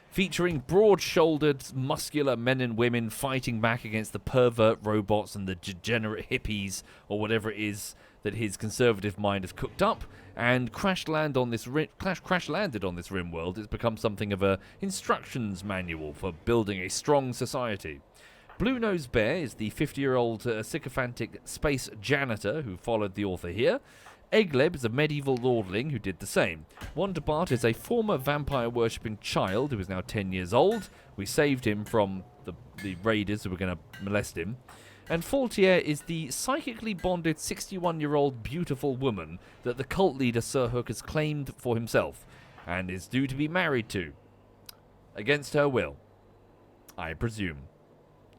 Featuring broad-shouldered, muscular men and women fighting back against the pervert robots and the degenerate hippies, or whatever it is that his conservative mind has cooked up, and crash-landed on this rim world. It's become something of a instructions manual for building a strong society. Blue-Nosed Bear is the 50-year-old sycophantic space janitor who followed the author here. Egleb is a medieval lordling who did the same. Wonderbart is a former vampire-worshipping child who is now 10 years old. We saved him from the raiders who were going to molest him. And Faultier is the psychically bonded 61-year-old beautiful woman that the cult leader Sir Hooke has claimed for himself. and is due to be married to. Against her will, I presume.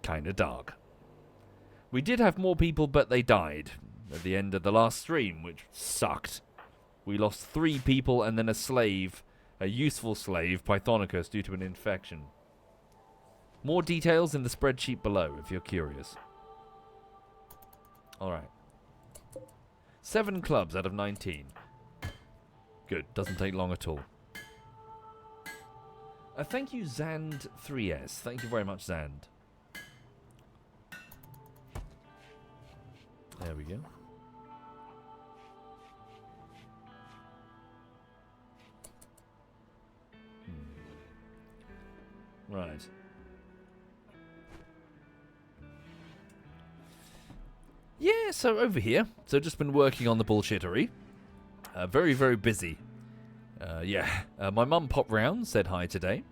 Kinda dark. We did have more people, but they died at the end of the last stream, which sucked. We lost 3 people and then a slave, a useful slave, Pythonicus, due to an infection. More details in the spreadsheet below, if you're curious. Alright. 7 clubs out of 19. Good, doesn't take long at all. Thank you, Zand3S. Thank you very much, Zand. There we go. Right. Yeah, so over here. So just been working on the bullshittery. Very, very busy. Yeah. My mum popped round, said hi today.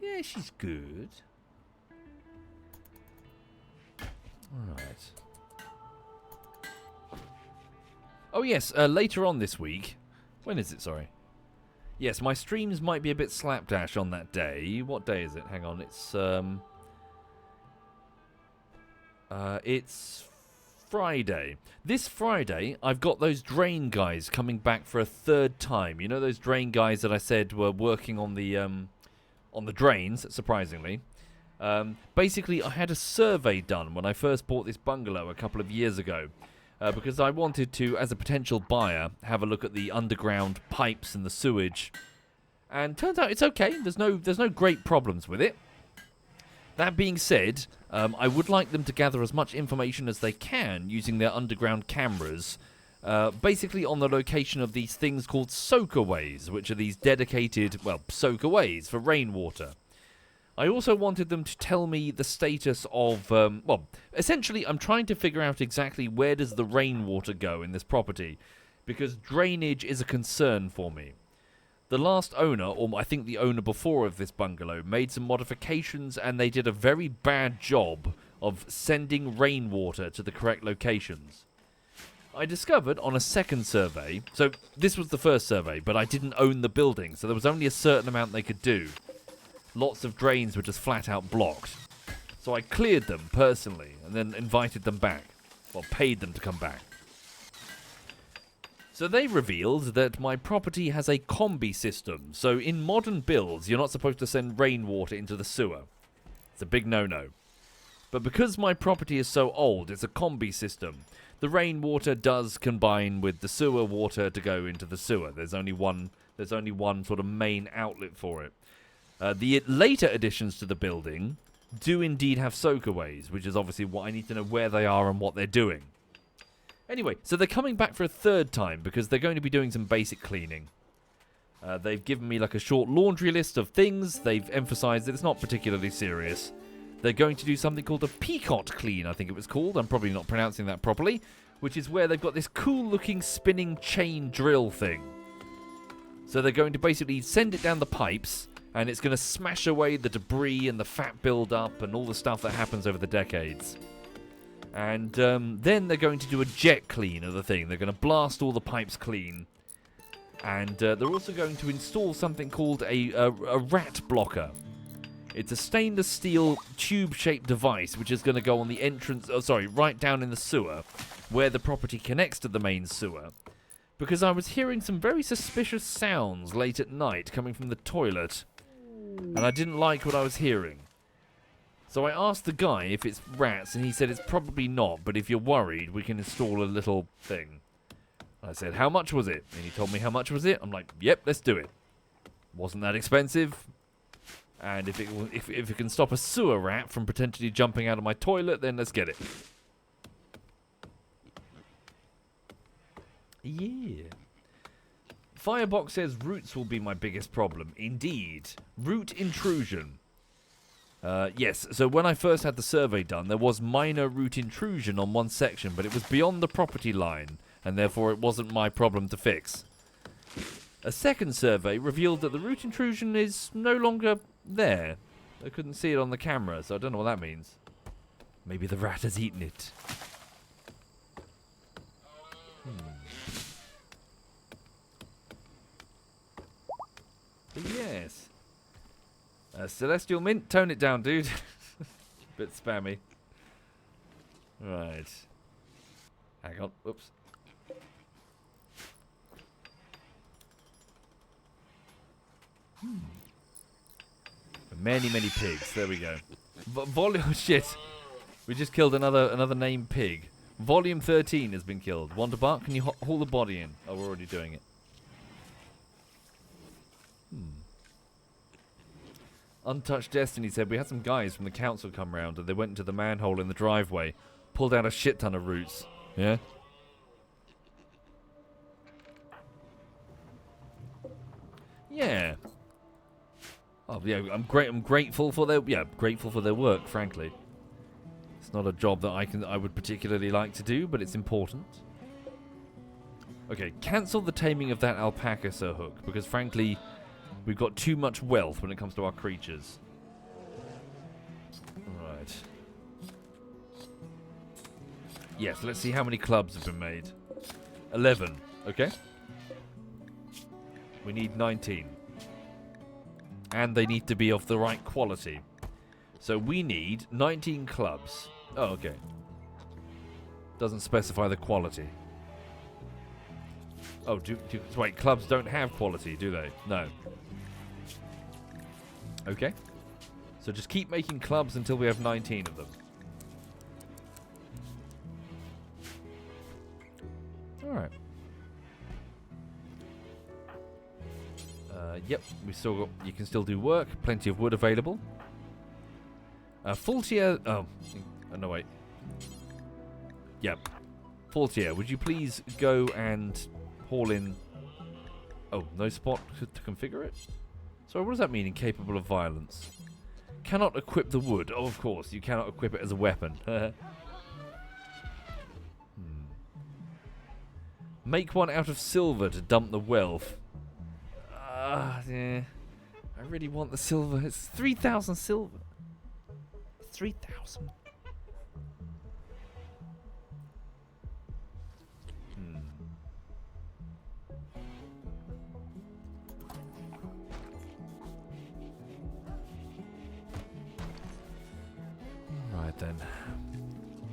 Yeah, she's good. Alright. Oh yes, later on this week. When is it, sorry? Yes, my streams might be a bit slapdash on that day. What day is it? Hang on, it's Friday. This Friday, I've got those drain guys coming back for a 3rd time. You know those drain guys that I said were working on the drains, surprisingly. Basically, I had a survey done when I first bought this bungalow a couple of years ago. Because I wanted to, as a potential buyer, have a look at the underground pipes and the sewage. And turns out it's okay. There's no great problems with it. That being said, I would like them to gather as much information as they can using their underground cameras, basically on the location of these things called soakaways, which are these dedicated, well, soakaways for rainwater. I also wanted them to tell me the status of, well, essentially I'm trying to figure out exactly where does the rainwater go in this property, because drainage is a concern for me. The last owner, or I think the owner before of this bungalow, made some modifications and they did a very bad job of sending rainwater to the correct locations. I discovered on a second survey, so this was the first survey, but I didn't own the building, so there was only a certain amount they could do. Lots of drains were just flat out blocked. So I cleared them personally and then invited them back. Well, paid them to come back. So they revealed that my property has a combi system. So in modern builds, you're not supposed to send rainwater into the sewer. It's a big no-no. But because my property is so old, it's a combi system. The rainwater does combine with the sewer water to go into the sewer. There's only one sort of main outlet for it. The later additions to the building do indeed have soakaways, which is obviously what I need to know where they are and what they're doing. Anyway, so they're coming back for a 3rd time because they're going to be doing some basic cleaning. They've given me like a short laundry list of things. They've emphasized that it's not particularly serious. They're going to do something called a peacock clean, I think it was called. I'm probably not pronouncing that properly. Which is where they've got this cool looking spinning chain drill thing. So they're going to basically send it down the pipes, and it's going to smash away the debris and the fat build-up and all the stuff that happens over the decades. And then they're going to do a jet clean of the thing. They're going to blast all the pipes clean. And they're also going to install something called a rat blocker. It's a stainless steel tube-shaped device which is going to go on the entrance, right down in the sewer, where the property connects to the main sewer. Because I was hearing some very suspicious sounds late at night coming from the toilet. And I didn't like what I was hearing. So I asked the guy if it's rats, and he said it's probably not, but if you're worried, we can install a little thing. I said, how much was it? And he told me how much was it. I'm like, yep, let's do it. Wasn't that expensive. And if it can stop a sewer rat from potentially jumping out of my toilet, then let's get it. Yeah. Firebox says roots will be my biggest problem. Indeed. Root intrusion. Yes, so when I first had the survey done, there was minor root intrusion on one section, but it was beyond the property line, and therefore it wasn't my problem to fix. A second survey revealed that the root intrusion is no longer there. I couldn't see it on the camera, so I don't know what that means. Maybe the rat has eaten it. But yes. Celestial Mint, tone it down, dude. Bit spammy. Right. Hang on. Whoops. Many, many pigs. There we go. Volume. Shit. We just killed another named pig. Volume 13 has been killed. Wonderbark, can you haul the body in? Oh, we're already doing it. Untouched Destiny said we had some guys from the council come round and they went into the manhole in the driveway, pulled out a shit ton of roots. Yeah? Yeah. Oh yeah, I'm grateful for their work, frankly. It's not a job that I would particularly like to do, but it's important. Okay, cancel the taming of that alpaca, Sir Hook, because frankly, we've got too much wealth when it comes to our creatures. Right. Yes, let's see how many clubs have been made. 11, okay? We need 19. And they need to be of the right quality. So we need 19 clubs. Oh, okay. Doesn't specify the quality. Oh, wait, clubs don't have quality, do they? No. Okay. So just keep making clubs until we have 19 of them. Alright. Yep, you can still do work. Plenty of wood available. Full tier. Oh, no, wait. Yep. Full tier. Would you please go and haul in. Oh, no spot to configure it? Sorry, what does that mean, incapable of violence? Cannot equip the wood. Oh, of course, you cannot equip it as a weapon. Make one out of silver to dump the wealth. Yeah. I really want the silver. It's 3,000 silver. 3,000. Right then.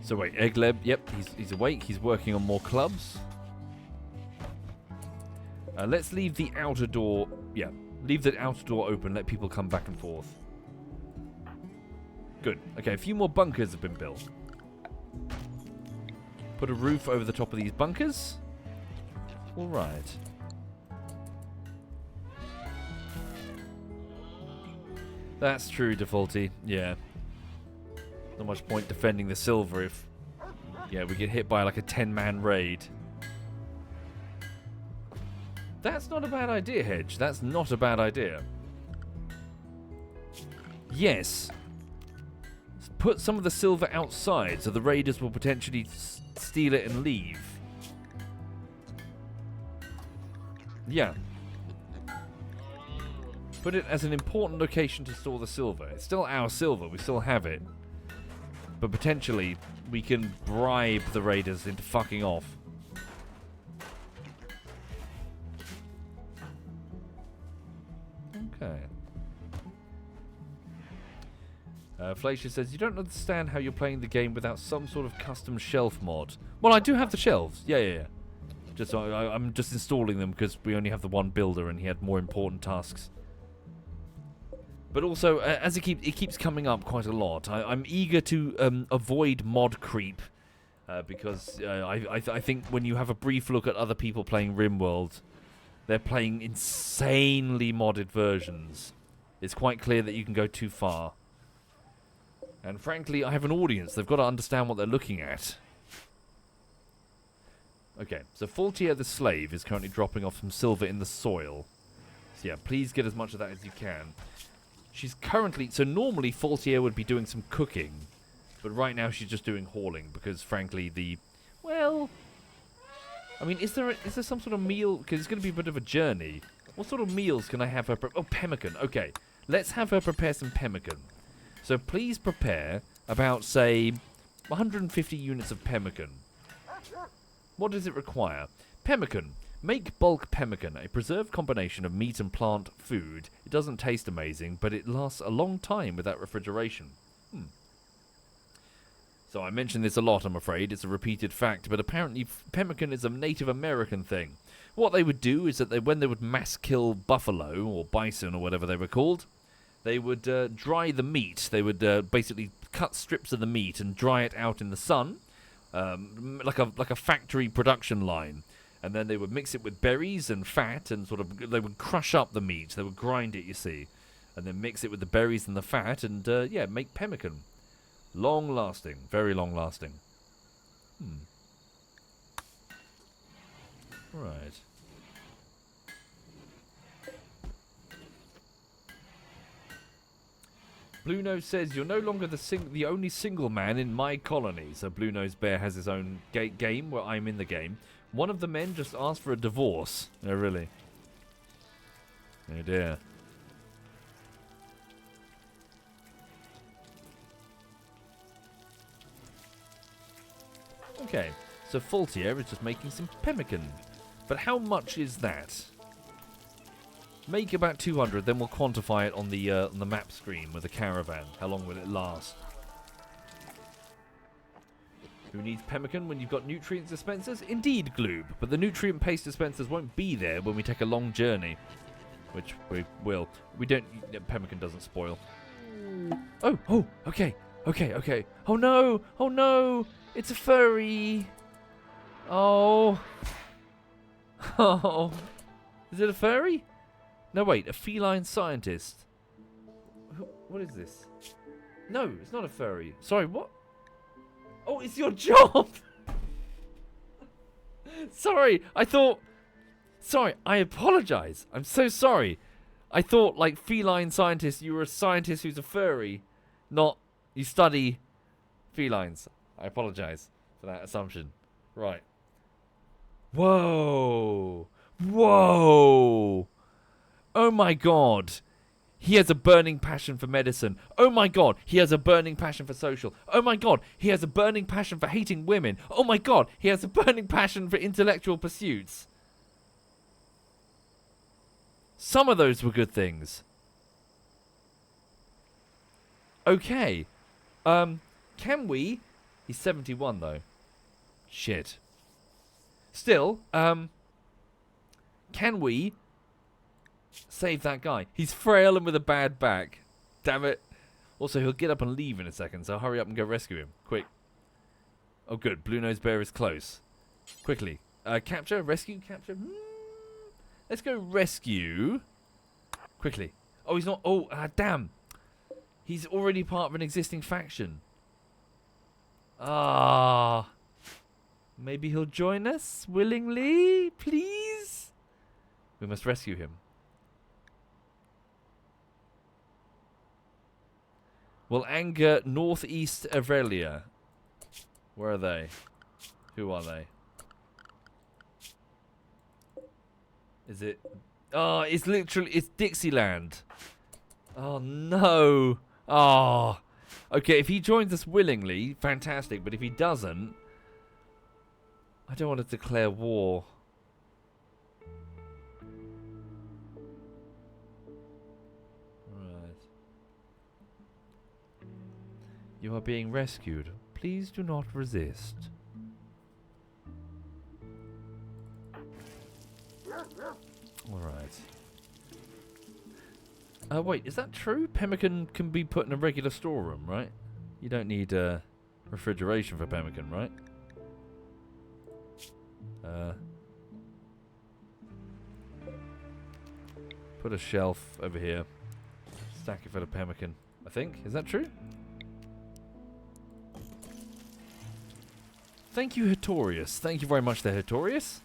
So wait, Egleb, yep, he's awake. He's working on more clubs. Let's leave the outer door. Yeah, leave the outer door open. Let people come back and forth. Good. Okay, a few more bunkers have been built. Put a roof over the top of these bunkers. All right. That's true, Defaulty. Yeah. Not much point defending the silver if, yeah, we get hit by like a 10-man raid. That's not a bad idea, Hedge. That's not a bad idea. Yes. Put some of the silver outside so the raiders will potentially steal it and leave. Yeah. Put it as an important location to store the silver. It's still our silver. We still have it. But potentially, we can bribe the raiders into fucking off. Okay. Flacia says, you don't understand how you're playing the game without some sort of custom shelf mod. Well, I do have the shelves. Yeah. Just I'm just installing them because we only have the one builder and he had more important tasks. But also, as it keeps coming up quite a lot, I'm eager to avoid mod creep because I think when you have a brief look at other people playing RimWorld, they're playing insanely modded versions. It's quite clear that you can go too far. And frankly, I have an audience. They've got to understand what they're looking at. Okay, so Faultier the Slave is currently dropping off some silver in the soil. So yeah, please get as much of that as you can. She's currently... So normally Faultier would be doing some cooking. But right now she's just doing hauling because frankly the... Well... I mean, is there some sort of meal? Because it's going to be a bit of a journey. What sort of meals can I have her... Oh, pemmican. Okay. Let's have her prepare some pemmican. So please prepare about, say, 150 units of pemmican. What does it require? Pemmican. Make bulk pemmican, a preserved combination of meat and plant food. It doesn't taste amazing, but it lasts a long time without refrigeration. So I mention this a lot, I'm afraid. It's a repeated fact, but apparently pemmican is a Native American thing. What they would do is that when they would mass kill buffalo or bison or whatever they were called, they would dry the meat. They would basically cut strips of the meat and dry it out in the sun, like a factory production line. And then they would mix it with berries and fat, and they would crush up the meat. They would grind it, you see, and then mix it with the berries and the fat, and make pemmican. Long lasting, very long lasting. Right. Blue Nose says, you're no longer the only single man in my colony. So Blue Nose Bear has his own game where I'm in the game. One of the men just asked for a divorce. Oh, really? Oh, dear. Okay, so Faultier is just making some pemmican. But how much is that? Make about 200, then we'll quantify it on the map screen with the caravan. How long will it last? Who needs pemmican when you've got nutrient dispensers? Indeed, Gloob, but the nutrient paste dispensers won't be there when we take a long journey. Which we will. We don't... Pemmican doesn't spoil. Oh, okay. Oh no! It's a furry! Oh. Oh. Is it a furry? No, wait, a feline scientist. What is this? No, it's not a furry. Sorry, what? Oh, it's your job! Sorry, Sorry, I apologize. I'm so sorry. I thought, like, feline scientist, you were a scientist who's a furry, not you study felines. I apologize for that assumption. Right. Whoa! Oh my god! He has a burning passion for medicine. Oh my god, he has a burning passion for social. Oh my god, he has a burning passion for hating women. Oh my god, he has a burning passion for intellectual pursuits. Some of those were good things. Okay. Can we... He's 71 though. Shit. Still, can we save that guy? He's frail and with a bad back. Damn it. Also, he'll get up and leave in a second, so hurry up and go rescue him. Quick. Oh, good. Blue Nose Bear is close. Quickly. Capture? Rescue? Capture? Let's go rescue. Quickly. Oh, he's not... Oh, damn. He's already part of an existing faction. Maybe he'll join us willingly, please? We must rescue him. Will anger Northeast Avelia. Where are they? Who are they? Is it... Oh, it's literally... It's Dixieland. Oh, no. Oh. Okay, if he joins us willingly, fantastic. But if he doesn't... I don't want to declare war. Right. You are being rescued. Please do not resist. Alright. Wait, is that true? Pemmican can be put in a regular storeroom, right? You don't need refrigeration for pemmican, right? Put a shelf over here. Stack it full of pemmican. I think. Is that true? Thank you, Hitorius. Thank you very much there, Hitorius.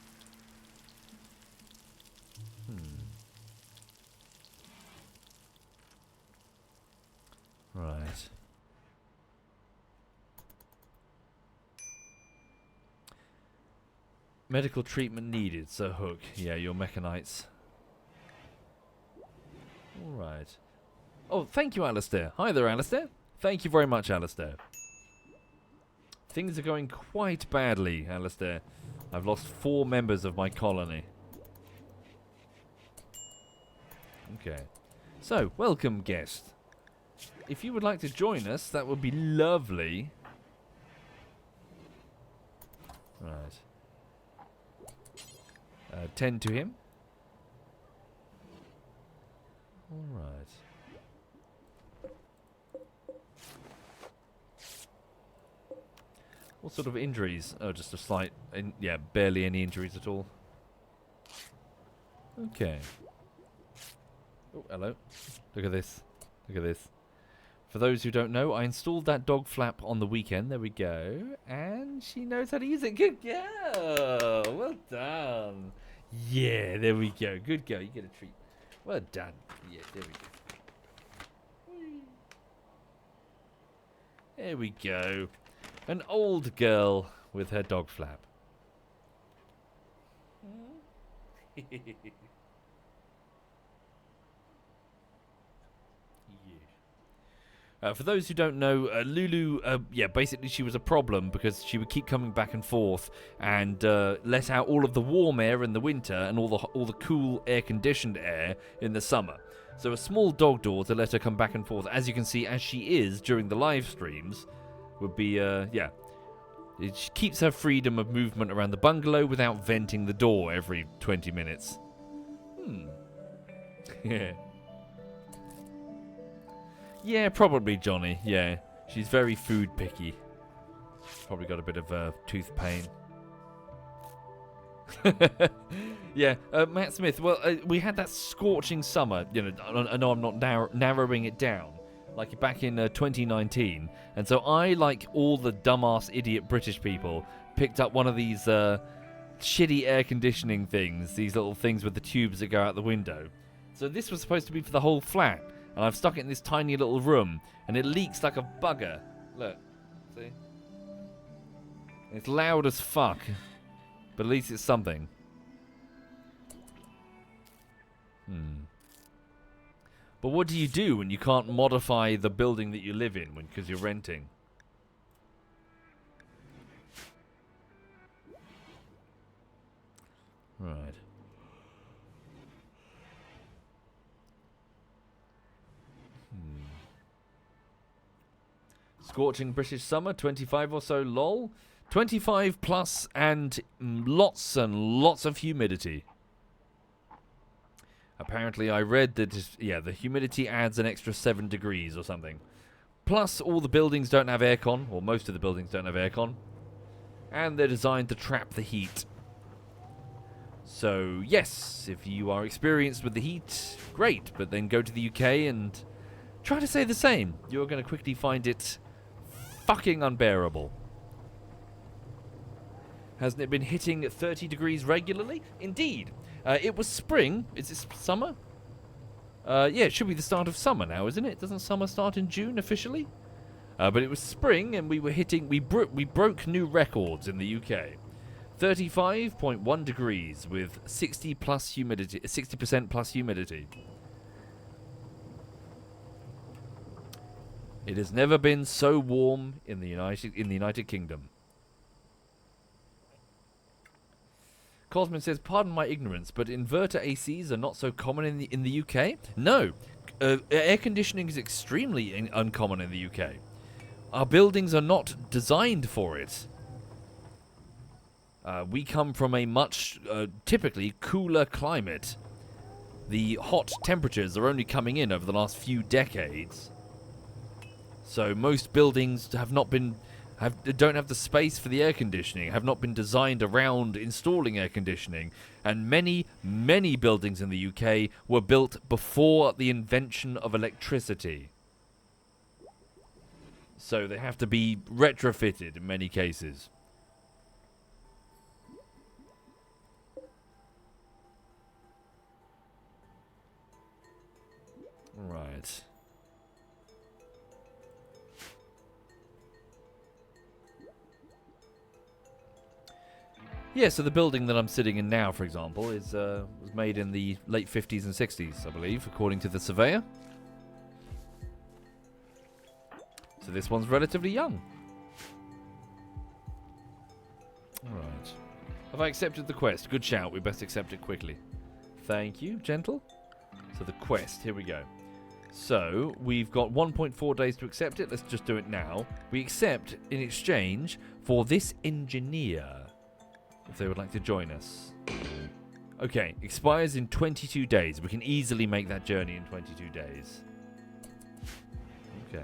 Right. Medical treatment needed, Sir Hook. Yeah, your mechanites. Alright. Oh, thank you, Alistair. Hi there, Alistair. Thank you very much, Alistair. Things are going quite badly, Alistair. I've lost 4 members of my colony. Okay. So, welcome, guest. If you would like to join us, that would be lovely. Right. Tend to him. All right. What sort of injuries? Oh, just a slight... yeah, barely any injuries at all. Okay. Oh, hello. Look at this. Look at this. For those who don't know, I installed that dog flap on the weekend. There we go. And she knows how to use it. Good girl. Well done. Yeah, there we go. Good girl. You get a treat. Well done. Yeah, there we go. There we go. An old girl with her dog flap. For those who don't know, Lulu, yeah, basically she was a problem because she would keep coming back and forth and let out all of the warm air in the winter and all the cool air-conditioned air in the summer. So a small dog door to let her come back and forth, as you can see, as she is during the live streams, would be, yeah. It keeps her freedom of movement around the bungalow without venting the door every 20 minutes. Yeah. Yeah, probably Johnny, yeah. She's very food picky. Probably got a bit of tooth pain. Yeah, Matt Smith, well, we had that scorching summer. You know, I know I'm not narrowing it down. Like back in 2019. And so I, like all the dumbass idiot British people, picked up one of these shitty air conditioning things. These little things with the tubes that go out the window. So this was supposed to be for the whole flat. And I've stuck it in this tiny little room, and it leaks like a bugger. Look, see? It's loud as fuck, but at least it's something. But what do you do when you can't modify the building that you live in because you're renting? Right. Scorching British summer, 25 or so, lol. 25 plus and lots of humidity. Apparently I read that, yeah, the humidity adds an extra 7 degrees or something. Plus all the buildings don't have aircon, or most of the buildings don't have aircon. And they're designed to trap the heat. So, yes, if you are experienced with the heat, great. But then go to the UK and try to say the same. You're going to quickly find it fucking unbearable. Hasn't it been hitting 30 degrees regularly? Indeed. It was spring. Is it summer? Yeah, it should be the start of summer now, isn't it? Doesn't summer start in June officially? But it was spring, and we were hitting... We broke new records in the UK. 35.1 degrees with 60% plus humidity. It has never been so warm in the United Kingdom. Cosmin says, "Pardon my ignorance, but inverter ACs are not so common in the UK." No, air conditioning is extremely uncommon in the UK. Our buildings are not designed for it. We come from a much typically cooler climate. The hot temperatures are only coming in over the last few decades. So most buildings don't have the space for the air conditioning, have not been designed around installing air conditioning, and many buildings in the UK were built before the invention of electricity. So they have to be retrofitted in many cases. Right. Yeah, so the building that I'm sitting in now, for example, was made in the late 50s and 60s, I believe, according to the surveyor. So this one's relatively young. Alright. Have I accepted the quest? Good shout, we best accept it quickly. Thank you, gentle. So the quest. Here we go. So, we've got 1.4 days to accept it. Let's just do it now. We accept in exchange for this engineer, if they would like to join us. Okay, expires in 22 days. We can easily make that journey in 22 days. Okay.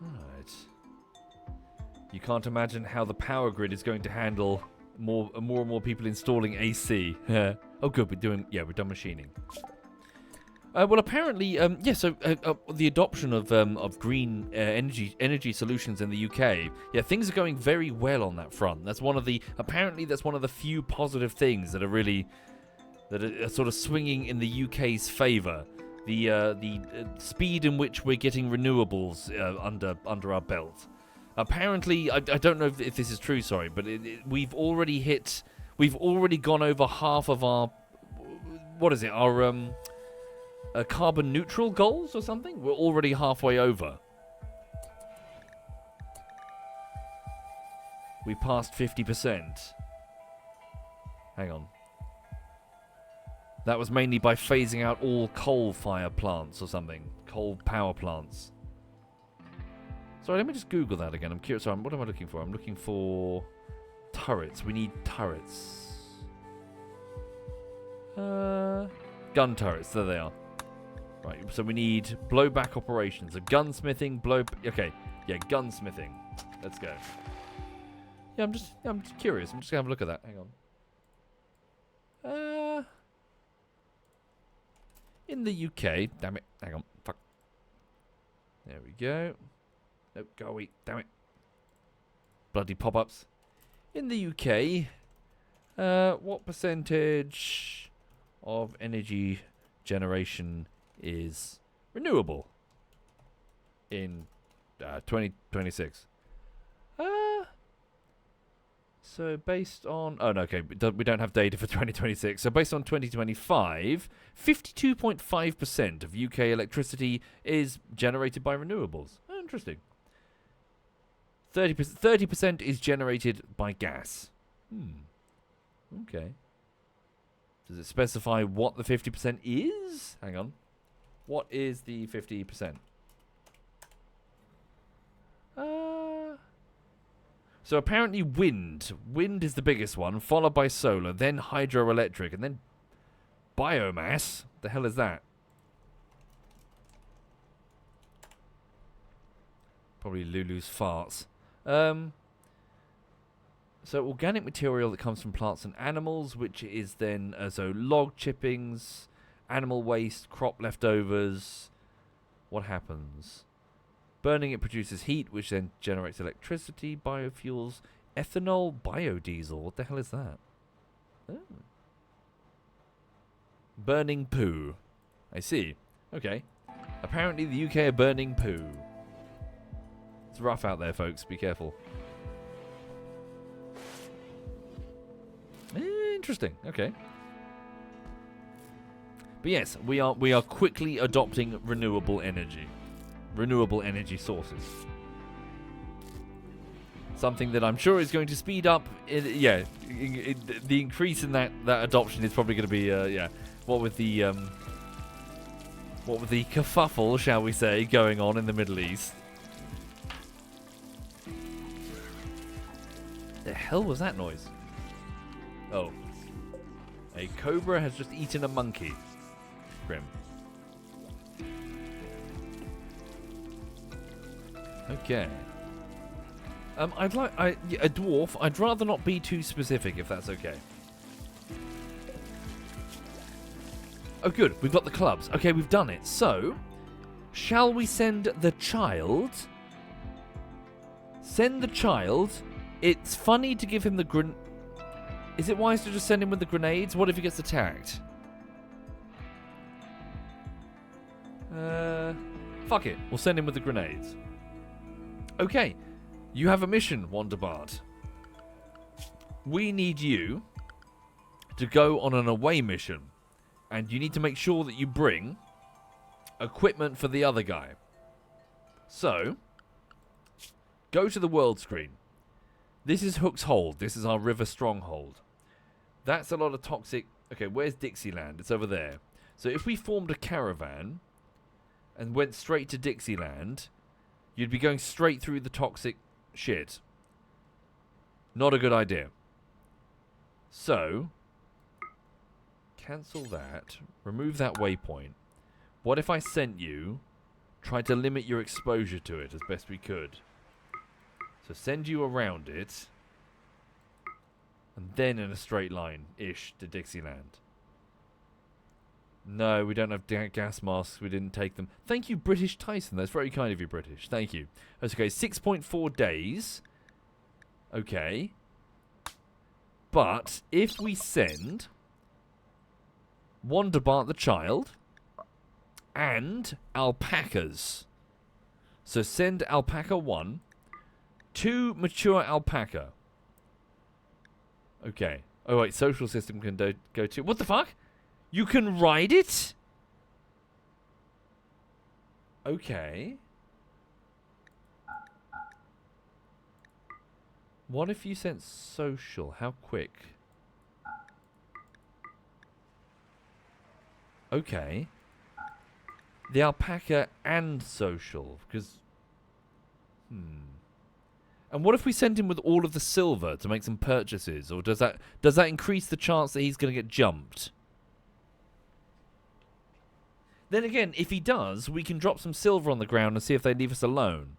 Alright. You can't imagine how the power grid is going to handle more and more people installing AC. Oh, good. We're done machining. Well, apparently, so the adoption of green energy solutions in the UK, things are going very well on that front. That's one of the few positive things that are sort of swinging in the UK's favour. The speed in which we're getting renewables under our belt. Apparently, I don't know if this is true. Sorry, but we've already gone over half of our carbon neutral goals or something. We're already halfway over. We passed 50%. Hang on. That was mainly by phasing out all coal-fired plants or something. Coal power plants. Sorry, let me just Google that again. I'm curious. Sorry, what am I looking for? I'm looking for turrets. We need turrets. Gun turrets. There they are. Right, so we need blowback operations. A gunsmithing, okay, gunsmithing. Let's go. Yeah, I'm just curious. I'm just gonna have a look at that. Hang on. In the UK, damn it. Hang on. Fuck. There we go. Nope, go away. Damn it. Bloody pop-ups. In the UK, what percentage of energy generation is renewable in 2026? So based on... Oh, no, okay. We don't have data for 2026. So based on 2025, 52.5% of UK electricity is generated by renewables. Oh, interesting. 30% is generated by gas. Okay. Does it specify what the 50% is? Hang on. What is the 50%? So apparently wind. Wind is the biggest one, followed by solar, then hydroelectric, and then biomass. The hell is that? Probably Lulu's farts. So organic material that comes from plants and animals, which is then so log chippings, animal waste, crop leftovers. What happens? Burning it produces heat, which then generates electricity, biofuels, ethanol, biodiesel. What the hell is that? Oh. Burning poo. I see. Okay. Apparently the UK are burning poo. It's rough out there, folks. Be careful. Interesting. Okay. But yes, we are quickly adopting renewable energy sources. Something that I'm sure is going to speed up. The increase in that adoption is probably going to be What with the kerfuffle, shall we say, going on in the Middle East. The hell was that noise? Oh. A cobra has just eaten a monkey. Grim. Okay. A dwarf. I'd rather not be too specific, if that's okay. Oh, good. We've got the clubs. Okay, we've done it. So, shall we send the child? Send the child. It's funny to give him the Is it wise to just send him with the grenades? What if he gets attacked? Fuck it. We'll send him with the grenades. Okay. You have a mission, Wonderbard. We need you to go on an away mission. And you need to make sure that you bring equipment for the other guy. So, go to the world screen. This is Hook's Hold. This is our river stronghold. That's a lot of toxic... Okay, where's Dixieland? It's over there. So if we formed a caravan and went straight to Dixieland, you'd be going straight through the toxic shit. Not a good idea. So, cancel that. Remove that waypoint. What if I sent you... Try to limit your exposure to it as best we could. So send you around it. And then in a straight line-ish to Dixieland. No, we don't have gas masks. We didn't take them. Thank you, British Tyson. That's very kind of you, British. Thank you. Okay, 6.4 days. Okay. But if we send Wonderbart the child and alpacas. So send alpaca 1, 2 mature alpaca. Okay. Oh wait, social system can go to... What the fuck? You can ride it? Okay. What if you sent social? How quick? Okay. The alpaca and social, because... And what if we send him with all of the silver to make some purchases? Or does that increase the chance that he's going to get jumped? Then again, if he does, we can drop some silver on the ground and see if they leave us alone.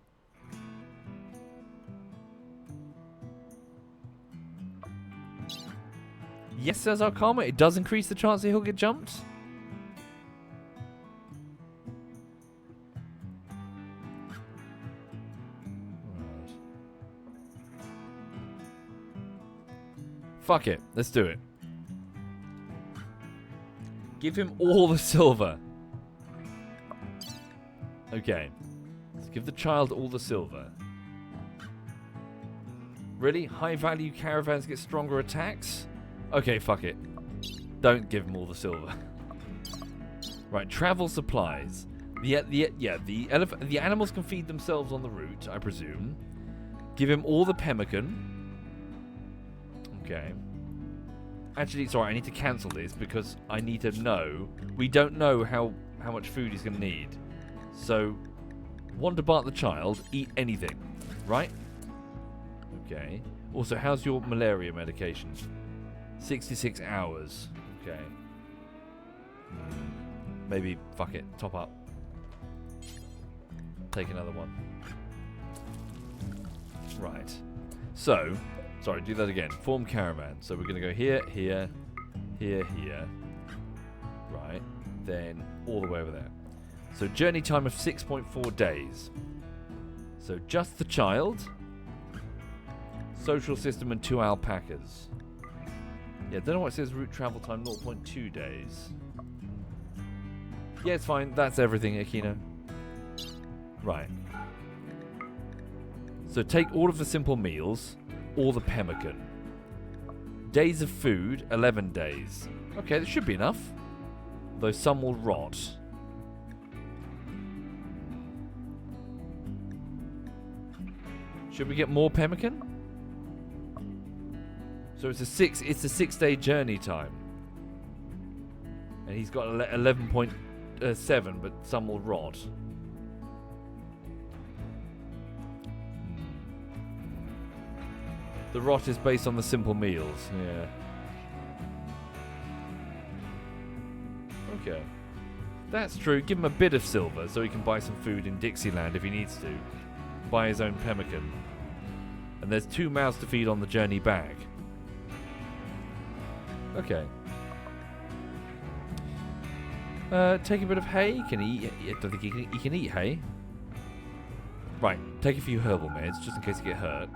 Yes, says our karma. It does increase the chance that he'll get jumped. Fuck it. Let's do it. Give him all the silver. Okay. Let's give the child all the silver. Really? High value caravans get stronger attacks? Okay, fuck it. Don't give him all the silver. Right, travel supplies. The animals can feed themselves on the route, I presume. Give him all the pemmican. Okay. Actually, sorry, I need to cancel this because I need to know. We don't know how much food he's going to need. So, Wonderbart the child, eat anything. Right? Okay. Also, how's your malaria medication? 66 hours. Okay. Maybe, fuck it, top up. Take another one. Right. So, sorry, do that again. Form caravan. So we're going to go here, here, here, here. Right. Then all the way over there. So journey time of 6.4 days. So just the child, social system, and 2 alpacas. Yeah, don't know what it says. Route travel time 0.2 days. Yeah, it's fine. That's everything, Aquino. Right. So take all of the simple meals, all the pemmican. Days of food, 11 days. Okay, that should be enough. Though some will rot. Should we get more pemmican? So it's a 6-day journey time. And he's got 11.7, but some will rot. The rot is based on the simple meals, yeah. Okay. That's true. Give him a bit of silver so he can buy some food in Dixieland if he needs to. Buy his own pemmican. And there's 2 mouths to feed on the journey back. Okay. Take a bit of hay. Can he eat? I don't think he can eat hay. Right. Take a few herbal meds just in case you get hurt.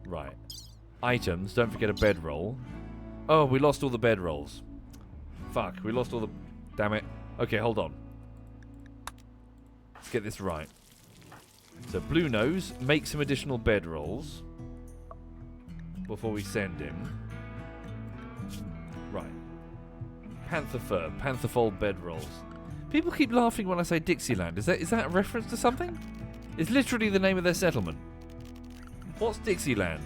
Right. Items. Don't forget a bedroll. Oh, we lost all the bedrolls. Fuck. We lost all the... Damn it. Okay, hold on. Let's get this right. So, Blue Nose, make some additional bedrolls before we send him. Right. Panther Fur, Pantherfold bedrolls. People keep laughing when I say Dixieland. Is that a reference to something? It's literally the name of their settlement. What's Dixieland?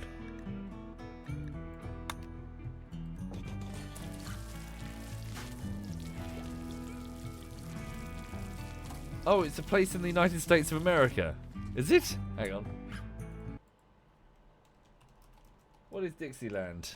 Oh, it's a place in the United States of America. Is it? Hang on. What is Dixieland?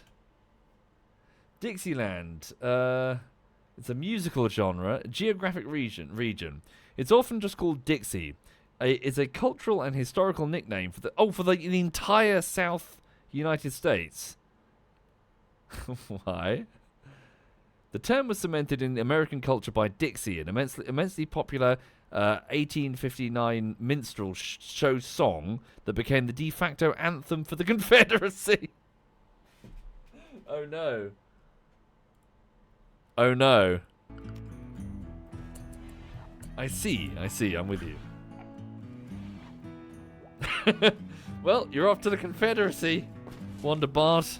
Dixieland. It's a musical genre, geographic region. It's often just called Dixie. It's a cultural and historical nickname for the entire South United States. Why? The term was cemented in American culture by Dixie, an immensely popular 1859 minstrel show song that became the de facto anthem for the Confederacy. Oh no. Oh no. I see, I'm with you. Well, you're off to the Confederacy, Wonder Bart.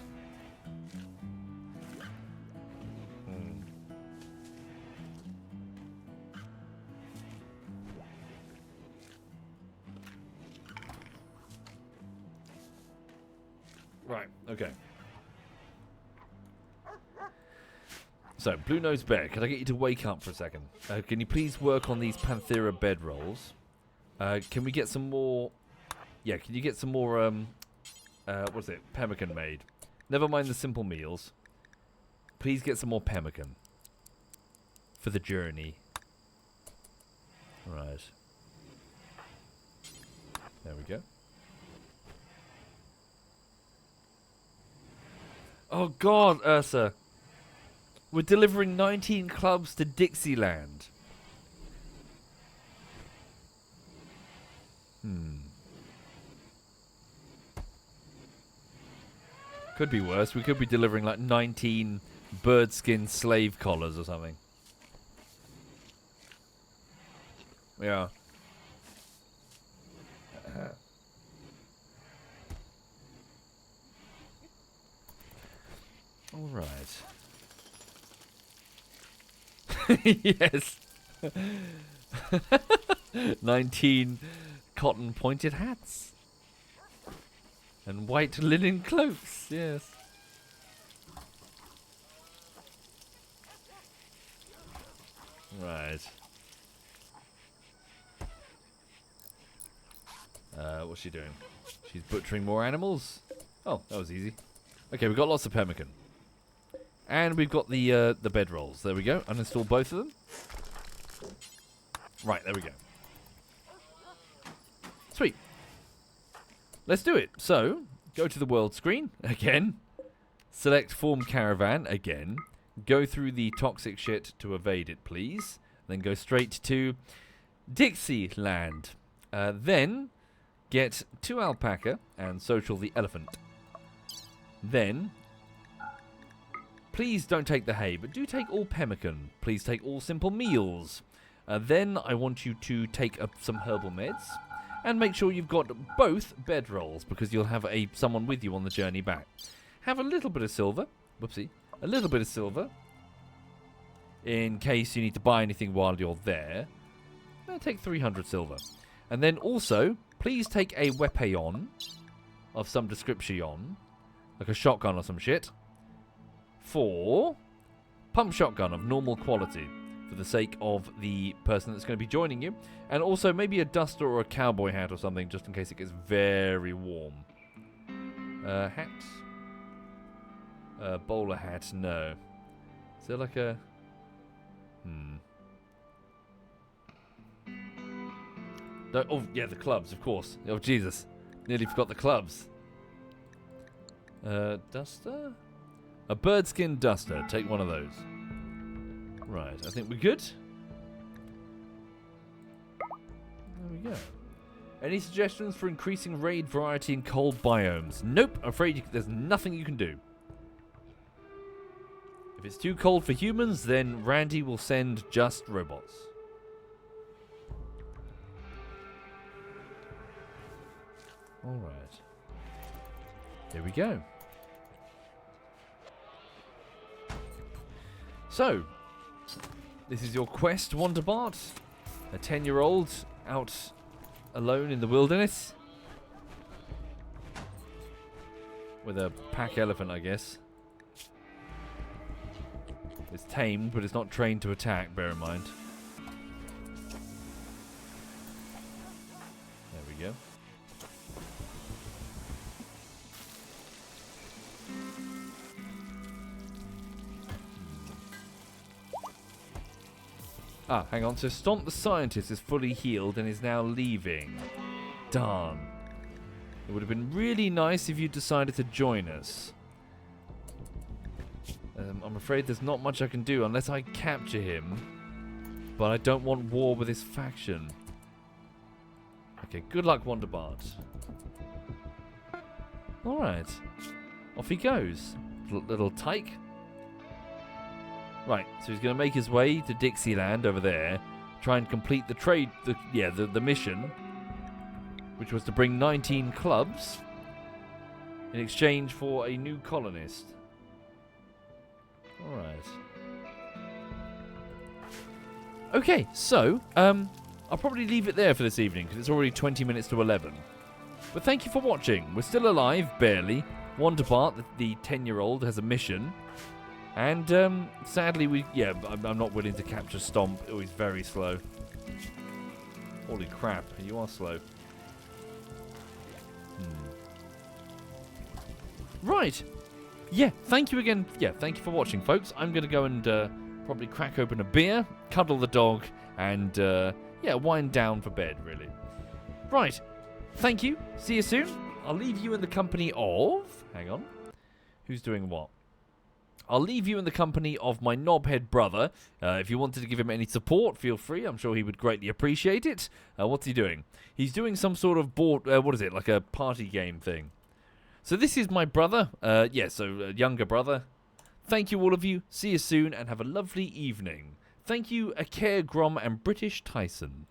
Right, okay. So, Blue-Nosed Bear, can I get you to wake up for a second? Can you please work on these Panthera bedrolls? Can we get some more... Yeah, can you get some more, what's it? Pemmican made. Never mind the simple meals. Please get some more pemmican. For the journey. Right. There we go. Oh God, Ursa. We're delivering 19 clubs to Dixieland. Could be worse. We could be delivering like 19 birdskin slave collars or something. Yeah. All right. Yes. 19 cotton pointed hats. And white linen cloaks, yes. Right. What's she doing? She's butchering more animals? Oh, that was easy. Okay, we've got lots of pemmican. And we've got the bedrolls. There we go. Uninstall both of them. Right, there we go. Sweet. Let's do it. So, go to the world screen again. Select form caravan again. Go through the toxic shit to evade it, please. Then go straight to Dixieland. Then get 2 alpaca and social the elephant. Then please don't take the hay, but do take all pemmican. Please take all simple meals. Then I want you to take some herbal meds. And make sure you've got both bedrolls, because you'll have someone with you on the journey back. Have a little bit of silver. Whoopsie. A little bit of silver. In case you need to buy anything while you're there. Take 300 silver. And then also, please take a weapon of some description. Like a shotgun or some shit. For pump shotgun of normal quality. For the sake of the person that's going to be joining you. And also maybe a duster or a cowboy hat or something, just in case it gets very warm. Hat? Bowler hat, no. Is there like a... Oh, yeah, the clubs, of course. Oh, Jesus. Nearly forgot the clubs. Duster? A birdskin duster. Take one of those. Right, I think we're good. There we go. Any suggestions for increasing raid variety in cold biomes? Nope, I'm afraid there's nothing you can do. If it's too cold for humans, then Randy will send just robots. Alright. Here we go. So, this is your quest, Wonderbart. A 10-year-old out alone in the wilderness. With a pack elephant, I guess. It's tamed, but it's not trained to attack, bear in mind. go. Ah, hang on. So Stomp the Scientist is fully healed and is now leaving. Darn. It would have been really nice if you decided to join us. I'm afraid there's not much I can do unless I capture him. But I don't want war with his faction. Okay, good luck, Wonderbart. Alright. Off he goes. Little tyke. Right, so he's going to make his way to Dixieland over there. Try and complete the mission. Which was to bring 19 clubs. In exchange for a new colonist. Alright. Okay, so, I'll probably leave it there for this evening, because it's already 20 minutes to 11. But thank you for watching. We're still alive, barely. Wonderbart, the 10-year-old, has a mission. And, sadly, I'm not willing to capture Stomp. Oh, he's very slow. Holy crap, you are slow. Right. Yeah, thank you again. Yeah, thank you for watching, folks. I'm going to go and probably crack open a beer, cuddle the dog, and, wind down for bed, really. Right. Thank you. See you soon. I'll leave you in the company of... Hang on. Who's doing what? I'll leave you in the company of my knobhead brother. If you wanted to give him any support, feel free. I'm sure he would greatly appreciate it. What's he doing? He's doing some sort of board... what is it? Like a party game thing. So this is my brother. Younger brother. Thank you, all of you. See you soon, and have a lovely evening. Thank you, Akare Grom and British Tyson.